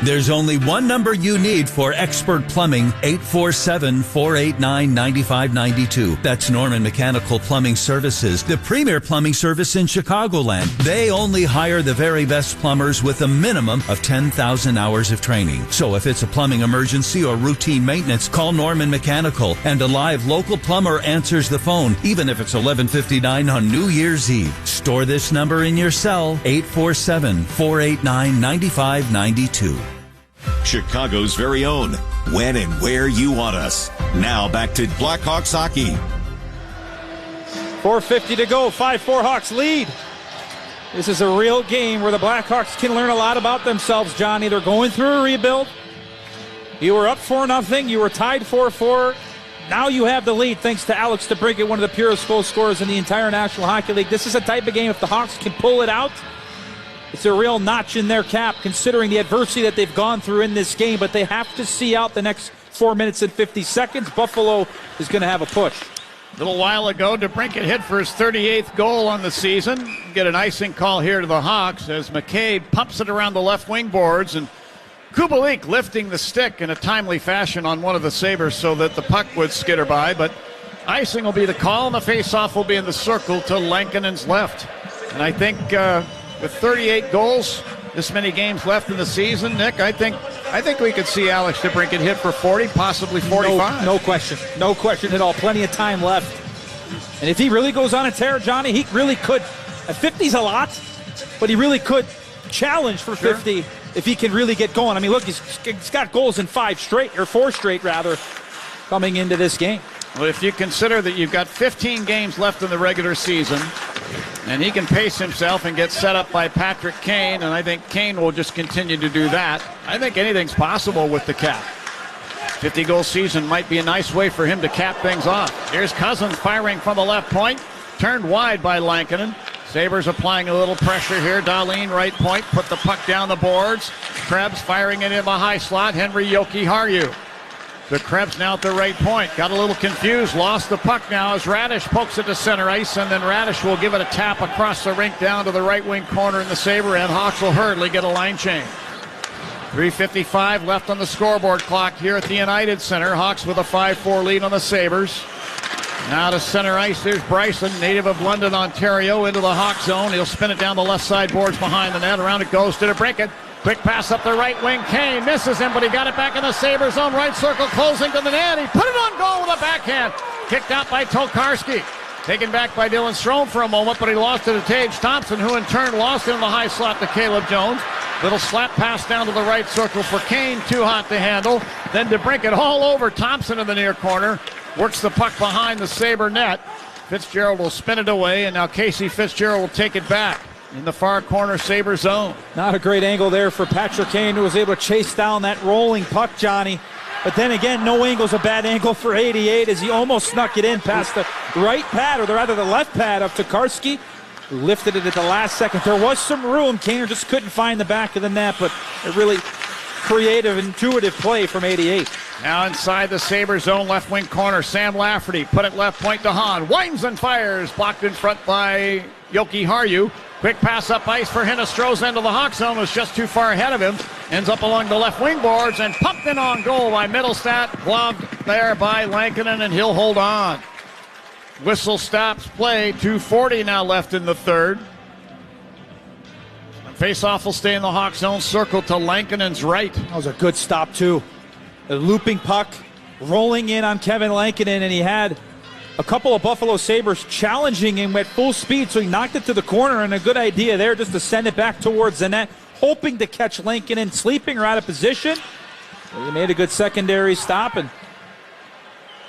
There's only one number you need for expert plumbing, 847-489-9592. That's Norman Mechanical Plumbing Services, the premier plumbing service in Chicagoland. They only hire the very best plumbers with a minimum of 10,000 hours of training. So if it's a plumbing emergency or routine maintenance, call Norman Mechanical, and a live local plumber answers the phone, even if it's 11:59 on New Year's Eve. Store this number in your cell, 847-489-9592. Chicago's very own. When and where you want us. Now back to Blackhawks hockey. 4:50 to go. 5-4 Hawks lead. This is a real game where the Blackhawks can learn a lot about themselves, Johnny. They're going through a rebuild. You were up 4-0. You were tied 4-4. Now you have the lead thanks to Alex DeBrincat, one of the purest goal scorers in the entire National Hockey League. This is a type of game, if the Hawks can pull it out, it's a real notch in their cap considering the adversity that they've gone through in this game, but they have to see out the next 4 minutes and 50 seconds. Buffalo is going to have a push. A little while ago, DeBrincat hit for his 38th goal on the season. Get an icing call here to the Hawks as McCabe pumps it around the left wing boards, and Kubalik lifting the stick in a timely fashion on one of the Sabres so that the puck would skitter by, but icing will be the call, and the faceoff will be in the circle to Lankinen's left. And I think with 38 goals, this many games left in the season, Nick, I think we could see Alex DeBrincat hit for 40, possibly 45. No question. No question at all. Plenty of time left. And if he really goes on a tear, Johnny, he really could. 50's a lot, but he really could challenge for 50 if he can really get going. I mean, look, he's got goals in 4 straight, coming into this game. Well, if you consider that you've got 15 games left in the regular season, and he can pace himself and get set up by Patrick Kane, and I think Kane will just continue to do that, I think anything's possible with the cap. 50-goal season might be a nice way for him to cap things off. Here's Cousins firing from the left point, turned wide by Lankinen. Sabres applying a little pressure here. Dahlin, right point, put the puck down the boards. Krebs firing it in the high slot. Henry Jokiharju. The Krebs now at the right point. Got a little confused. Lost the puck now as Radish pokes it to center ice, and then Radish will give it a tap across the rink down to the right wing corner in the Sabre end. Hawks will hurriedly get a line change. 3:55 left on the scoreboard clock here at the United Center. Hawks with a 5-4 lead on the Sabres. Now to center ice, there's Bryson, native of London, Ontario, into the Hawk zone. He'll spin it down the left side boards behind the net. Around it goes to DeBrincat. Quick pass up the right wing. Kane misses him, but he got it back in the Sabres zone. Right circle closing to the net. He put it on goal with a backhand. Kicked out by Tokarski. Taken back by Dylan Strome for a moment, but he lost it to Tage Thompson, who in turn lost it in the high slot to Caleb Jones. Little slap pass down to the right circle for Kane, too hot to handle. Then DeBrincat all over Thompson in the near corner. Works the puck behind the Sabre net. Fitzgerald will spin it away, and now Casey Fitzgerald will take it back in the far corner Sabre zone. Not a great angle there for Patrick Kane, who was able to chase down that rolling puck, Johnny. But then again, no angle's a bad angle for 88 as he almost snuck it in past the right pad, or rather the left pad of Tokarski, who lifted it at the last second. There was some room. Kane just couldn't find the back of the net, but a really creative, intuitive play from 88. Now inside the Sabre zone, left wing corner, Sam Lafferty put it left point to Hahn. Winds and fires, blocked in front by Jokiharju. Quick pass up ice for Hinostroza into the Hawk zone, was just too far ahead of him. Ends up along the left wing boards and pumped in on goal by Middlestat. Gloved there by Lankinen, and he'll hold on. Whistle stops play. 2:40 now left in the third. Face-off will stay in the Hawk zone, circle to Lankinen's right. That was a good stop, too. A looping puck, rolling in on Kevin Lankinen, and he had a couple of Buffalo Sabres challenging him at full speed, so he knocked it to the corner, and a good idea there just to send it back towards the net, hoping to catch Lankinen sleeping or out of position. He made a good secondary stop and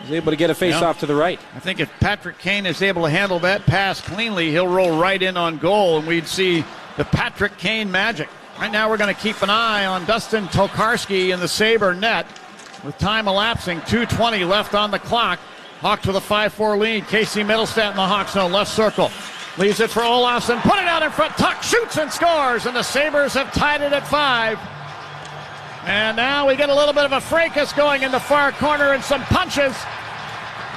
was able to get a face-off to the right. I think if Patrick Kane is able to handle that pass cleanly, he'll roll right in on goal, and we'd see the Patrick Kane magic. Right now we're going to keep an eye on Dustin Tokarski in the Sabre net with time elapsing. 2:20 left on the clock. Hawks with a 5-4 lead. Casey Middlestat in the Hawk zone, left circle. Leaves it for Olofsson. Put it out in front. Tuck shoots and scores, and the Sabres have tied it at 5. And now we get a little bit of a fracas going in the far corner and some punches.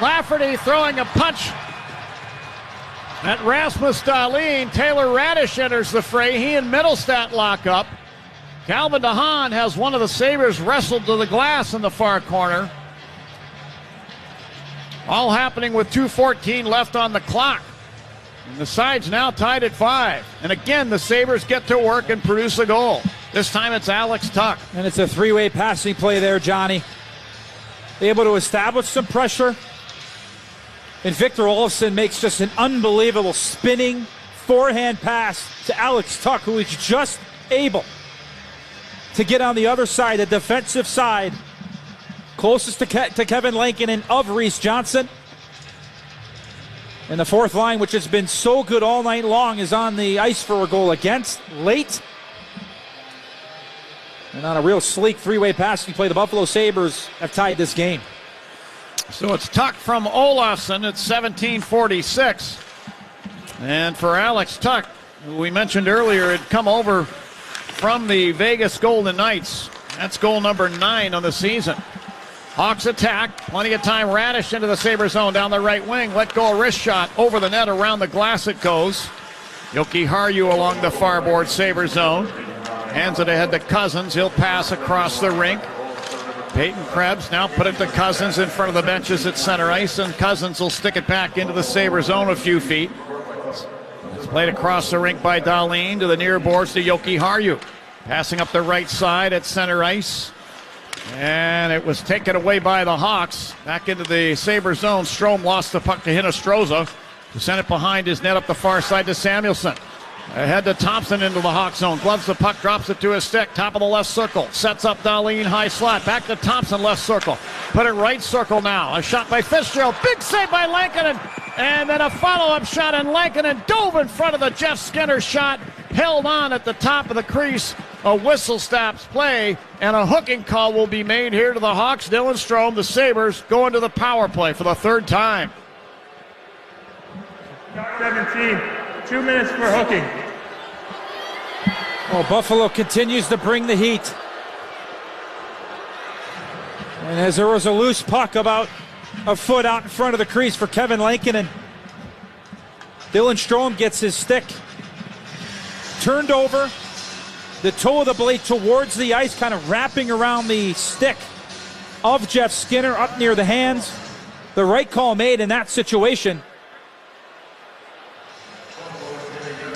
Lafferty throwing a punch at Rasmus Dahlin. Taylor Radish enters the fray. He and Middlestat lock up. Calvin DeHaan has one of the Sabres wrestled to the glass in the far corner. All happening with 2:14 left on the clock. And the side's now tied at 5. And again, the Sabres get to work and produce a goal. This time it's Alex Tuch. And it's a three-way passing play there, Johnny. Able to establish some pressure. And Victor Olofsson makes just an unbelievable spinning forehand pass to Alex Tuch, who is just able to get on the other side, the defensive side, closest to Kevin Lankinen of Reese Johnson. And the fourth line, which has been so good all night long, is on the ice for a goal against late. And on a real sleek three-way passing play, the Buffalo Sabres have tied this game. So it's Tuch from Olofsson at 17:46. And for Alex Tuch, who we mentioned earlier, had come over from the Vegas Golden Knights. That's goal number 9 on the season. Hawks attack. Plenty of time. Radish into the Sabre zone down the right wing. Let go a wrist shot. Over the net. Around the glass it goes. Yoki Harju along the far board Sabre zone. Hands it ahead to Cousins. He'll pass across the rink. Peyton Krebs now put it to Cousins in front of the benches at center ice. And Cousins will stick it back into the Sabre zone a few feet. It's played across the rink by Dahlin to the near boards to Yoki Harju. Passing up the right side at center ice. And it was taken away by the Hawks. Back into the Sabre zone. Strome lost the puck to Hinostroza, who sent it behind his net up the far side to Samuelson. Ahead to Thompson into the Hawk zone. Gloves the puck, drops it to his stick. Top of the left circle. Sets up Dahlin, high slot. Back to Thompson, left circle. Put it right circle now. A shot by Fitzgerald. Big save by Lankinen. And then a follow-up shot, and Lankinen dove in front of the Jeff Skinner shot. Held on at the top of the crease. A whistle stops play, and a hooking call will be made here to the Hawks. Dylan Strome, the Sabres, going to the power play for the third time. 17, 2 minutes for hooking. Oh, Buffalo continues to bring the heat. And as there was a loose puck about a foot out in front of the crease for Kevin Lankinen, Dylan Strome gets his stick turned over, the toe of the blade towards the ice, kind of wrapping around the stick of Jeff Skinner up near the hands. The right call made in that situation.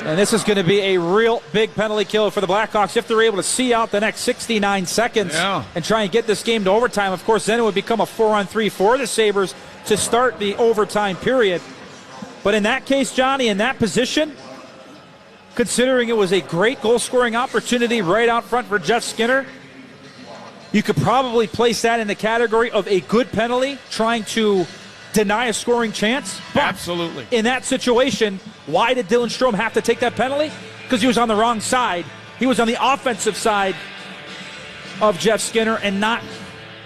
And this is going to be a real big penalty kill for the Blackhawks if they're able to see out the next 69 seconds and try and get this game to overtime. Of course, then it would become a 4-on-3 for the Sabres to start the overtime period. But in that case, Johnny, in that position, considering it was a great goal-scoring opportunity right out front for Jeff Skinner, you could probably place that in the category of a good penalty, trying to deny a scoring chance. But absolutely. In that situation, why did Dylan Strome have to take that penalty? Because he was on the wrong side. He was on the offensive side of Jeff Skinner and not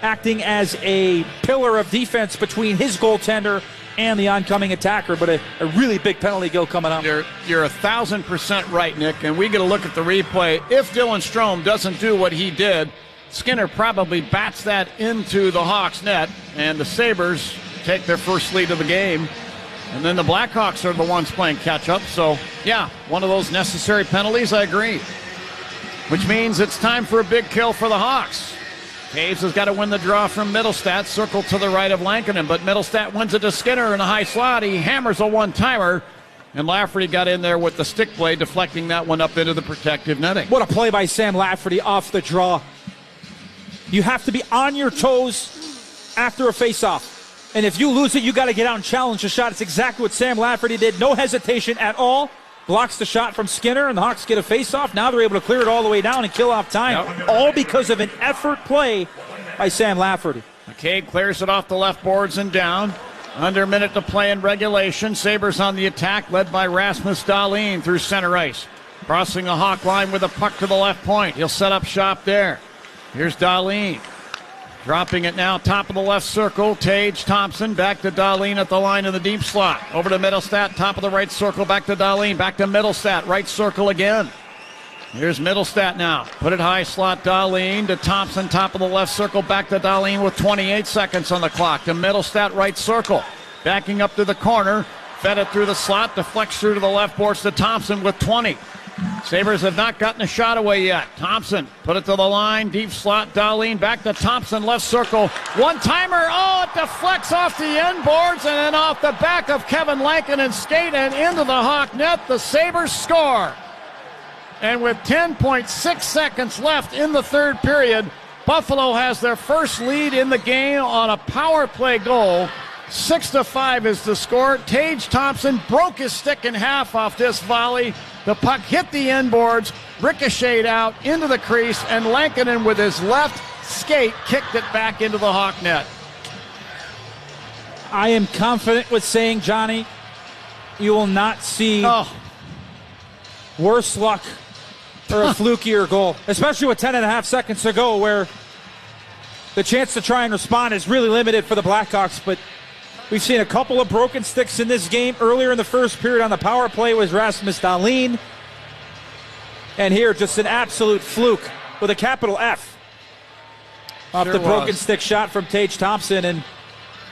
acting as a pillar of defense between his goaltender and the oncoming attacker, but a really big penalty kill coming up. You're 1,000% right, Nick, and we get a look at the replay. If Dylan Strome doesn't do what he did, Skinner probably bats that into the Hawks net, and the Sabres take their first lead of the game. And then the Blackhawks are the ones playing catch-up. So, yeah, one of those necessary penalties, I agree. Which means it's time for a big kill for the Hawks. Taves has got to win the draw from Middlestat, circle to the right of Lankinen, but Middlestat wins it to Skinner in a high slot. He hammers a one-timer, and Lafferty got in there with the stick blade, deflecting that one up into the protective netting. What a play by Sam Lafferty off the draw. You have to be on your toes after a face-off. And if you lose it, you got to get out and challenge the shot. It's exactly what Sam Lafferty did. No hesitation at all. Blocks the shot from Skinner, and the Hawks get a face-off. Now they're able to clear it all the way down and kill off time. Yep. All because of an effort play by Sam Lafferty. McCabe clears it off the left boards and down. Under a minute to play in regulation. Sabres on the attack, led by Rasmus Dahlin through center ice. Crossing the Hawk line with a puck to the left point. He'll set up shop there. Here's Dahlin. Dropping it now, top of the left circle. Tage Thompson back to Dahlin at the line in the deep slot. Over to Middlestat, top of the right circle, back to Dahlin, back to Middlestat, right circle again. Here's Middlestat now. Put it high slot, Dahlin to Thompson, top of the left circle, back to Dahlin with 28 seconds on the clock. To Middlestat, right circle. Backing up to the corner, fed it through the slot, deflects through to the left boards to Thompson with 20. Sabres have not gotten a shot away yet. Thompson put it to the line. Deep slot. Dahlin back to Thompson. Left circle. One-timer. Oh, it deflects off the end boards and then off the back of Kevin Lankinen skate and into the Hawk net. The Sabres score. And with 10.6 seconds left in the third period, Buffalo has their first lead in the game on a power play goal. 6-5 is the score. Tage Thompson broke his stick in half off this volley. The puck hit the end boards, ricocheted out into the crease, and Lankinen with his left skate kicked it back into the Hawk net. I am confident with saying, Johnny, you will not see worse luck or a flukier goal, especially with 10.5 seconds to go, where the chance to try and respond is really limited for the Blackhawks. But we've seen a couple of broken sticks in this game. Earlier in the first period on the power play was Rasmus Dahlin. And here, just an absolute fluke with a capital F off the broken stick shot from Tage Thompson. And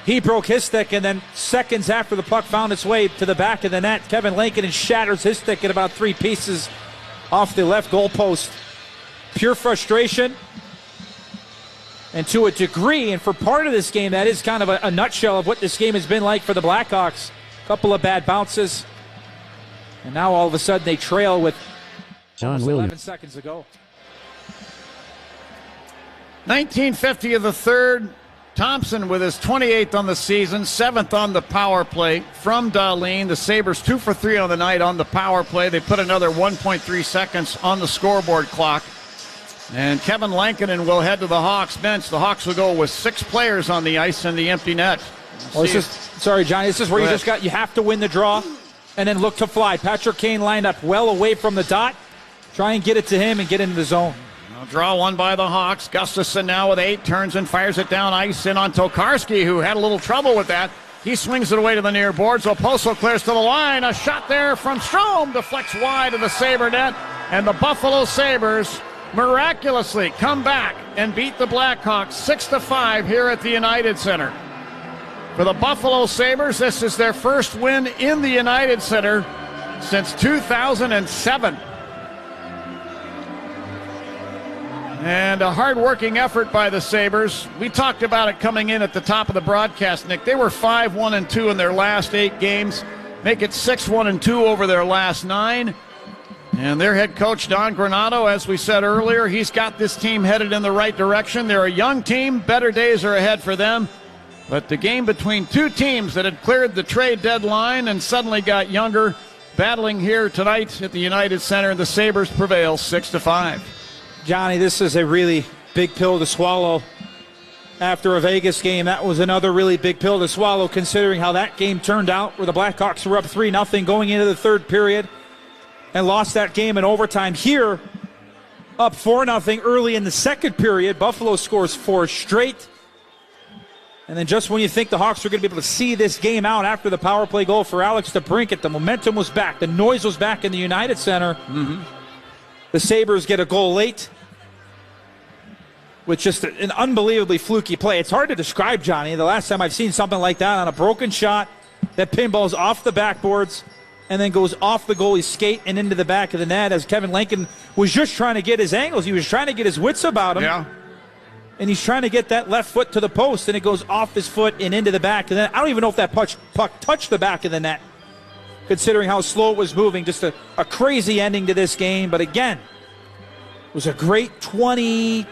he broke his stick, and then seconds after the puck found its way to the back of the net, Kevin Lankinen shatters his stick in about 3 pieces off the left goalpost. Pure frustration. And to a degree, and for part of this game, that is kind of a nutshell of what this game has been like for the Blackhawks. A couple of bad bounces. And now all of a sudden they trail with John 11 seconds to go. 1950 of the third. Thompson with his 28th on the season, 7th on the power play from Dahlin. The Sabres 2 for 3 on the night on the power play. They put another 1.3 seconds on the scoreboard clock. And Kevin Lankinen will head to the Hawks bench. The Hawks will go with 6 players on the ice and the empty net. Well, sorry, Johnny. This is where you have to win the draw and then look to fly. Patrick Kane lined up well away from the dot. Try and get it to him and get into the zone. Draw one by the Hawks. Gustafsson now with 8, turns and fires it down ice in on Tokarski, who had a little trouble with that. He swings it away to the near boards. Oposo clears to the line. A shot there from Strome deflects wide of the Sabre net. And the Buffalo Sabres miraculously come back and beat the Blackhawks 6-5 here at the United Center. For the Buffalo Sabres, this is their first win in the United Center since 2007. And a hard-working effort by the Sabres. We talked about it coming in at the top of the broadcast, Nick. They were 5-1-2 in their last 8 games. Make it 6-1-2 over their last 9. And their head coach, Don Granato, as we said earlier, he's got this team headed in the right direction. They're a young team. Better days are ahead for them. But the game between 2 teams that had cleared the trade deadline and suddenly got younger, battling here tonight at the United Center, the Sabres prevail 6-5. Johnny, this is a really big pill to swallow. After a Vegas game, that was another really big pill to swallow, considering how that game turned out, where the Blackhawks were up 3-0 going into the third period and lost that game in overtime. Here, up 4-0 early in the second period. Buffalo scores 4 straight. And then just when you think the Hawks are going to be able to see this game out after the power play goal for Alex DeBrincat, the momentum was back. The noise was back in the United Center. The Sabres get a goal late with just an unbelievably fluky play. It's hard to describe, Johnny. The last time I've seen something like that on a broken shot that pinballs off the backboards and then goes off the goalie's skate and into the back of the net, as Kevin Lankinen was just trying to get his angles. He was trying to get his wits about him. Yeah. And he's trying to get that left foot to the post, and it goes off his foot and into the back. And then I don't even know if that puck touched the back of the net, considering how slow it was moving. Just a crazy ending to this game. But again, it was a great 22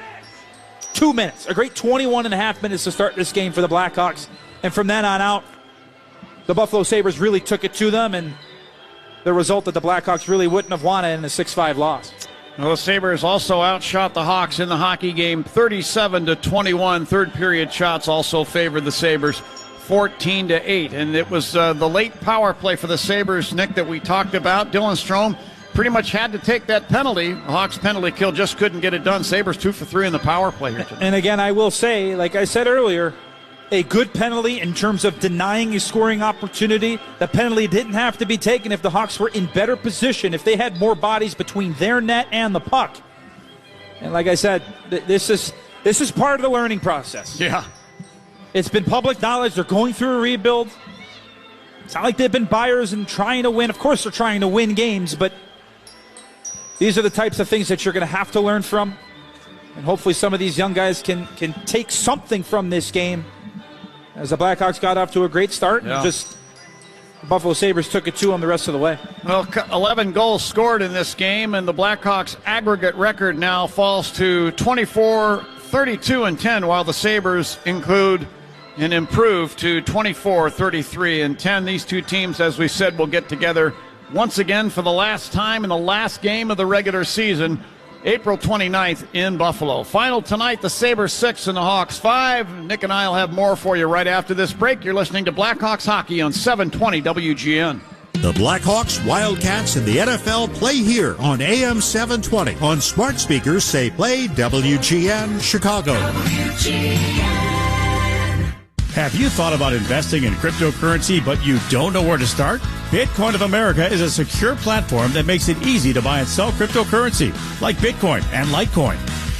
minutes, a great 21 and a half minutes to start this game for the Blackhawks. And from then on out, the Buffalo Sabres really took it to them, and the result that the Blackhawks really wouldn't have wanted in a 6-5 loss. Well, the Sabres also outshot the Hawks in the hockey game 37-21. Third period shots also favored the Sabres 14-8. And it was the late power play for the Sabres, Nick, that we talked about. Dylan Strome pretty much had to take that penalty. The Hawks penalty kill just couldn't get it done. Sabres 2 for 3 in the power play here today. And again, I will say, like I said earlier, a good penalty in terms of denying a scoring opportunity. The penalty didn't have to be taken if the Hawks were in better position, if they had more bodies between their net and the puck. And like I said, this is part of the learning process. Yeah. It's been public knowledge. They're going through a rebuild. It's not like they've been buyers and trying to win. Of course they're trying to win games, but these are the types of things that you're going to have to learn from. And hopefully some of these young guys can take something from this game, as the Blackhawks got off to a great start. Yeah. And just the Buffalo Sabres took it to them the rest of the way. Well, 11 goals scored in this game, and the Blackhawks' aggregate record now falls to 24-32-10, while the Sabres include and improve to 24-33-10. These two teams, as we said, will get together once again for the last time in the last game of the regular season, April 29th in Buffalo. Final tonight, the Sabres 6 and the Hawks 5. Nick and I will have more for you right after this break. You're listening to Blackhawks Hockey on 720 WGN. The Blackhawks, Wildcats, and the NFL play here on AM 720. On smart speakers, say play WGN Chicago. WGN. Have you thought about investing in cryptocurrency, but you don't know where to start? Bitcoin of America is a secure platform that makes it easy to buy and sell cryptocurrency, like Bitcoin and Litecoin.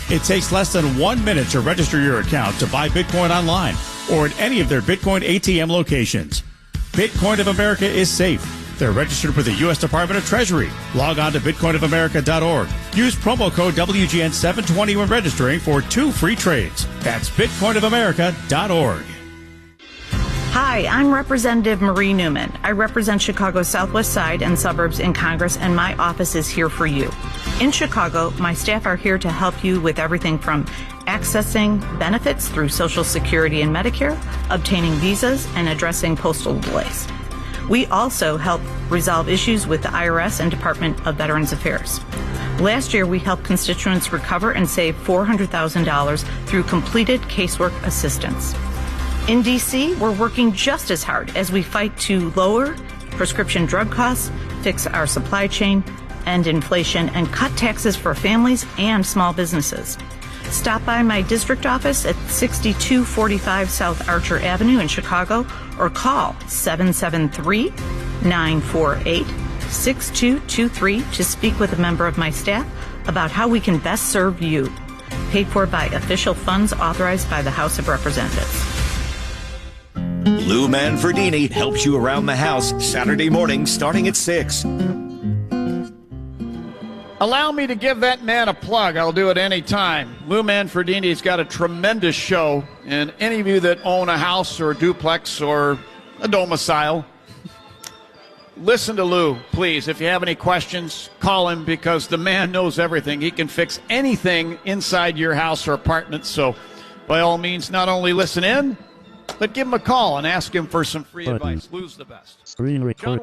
It takes less than 1 minute to register your account to buy Bitcoin online or at any of their Bitcoin ATM locations. Bitcoin of America is safe. They're registered with the U.S. Department of Treasury. Log on to bitcoinofamerica.org. Use promo code WGN720 when registering for 2 free trades. That's bitcoinofamerica.org. Hi, I'm Representative Marie Newman. I represent Chicago's Southwest Side and suburbs in Congress, and my office is here for you. In Chicago, my staff are here to help you with everything from accessing benefits through Social Security and Medicare, obtaining visas, and addressing postal delays. We also help resolve issues with the IRS and Department of Veterans Affairs. Last year, we helped constituents recover and save $400,000 through completed casework assistance. In D.C., we're working just as hard as we fight to lower prescription drug costs, fix our supply chain, end inflation, and cut taxes for families and small businesses. Stop by my district office at 6245 South Archer Avenue in Chicago or call 773-948-6223 to speak with a member of my staff about how we can best serve you. Paid for by official funds authorized by the House of Representatives. Lou Manfredini helps you around the house Saturday morning starting at 6. Allow me to give that man a plug. I'll do it any time. Lou Manfredini's got a tremendous show, and any of you that own a house or a duplex or a domicile, listen to Lou, please. If you have any questions, call him, because the man knows everything. He can fix anything inside your house or apartment. So by all means, not only listen in, but give him a call and ask him for some free advice. Lou's the best. Screen record.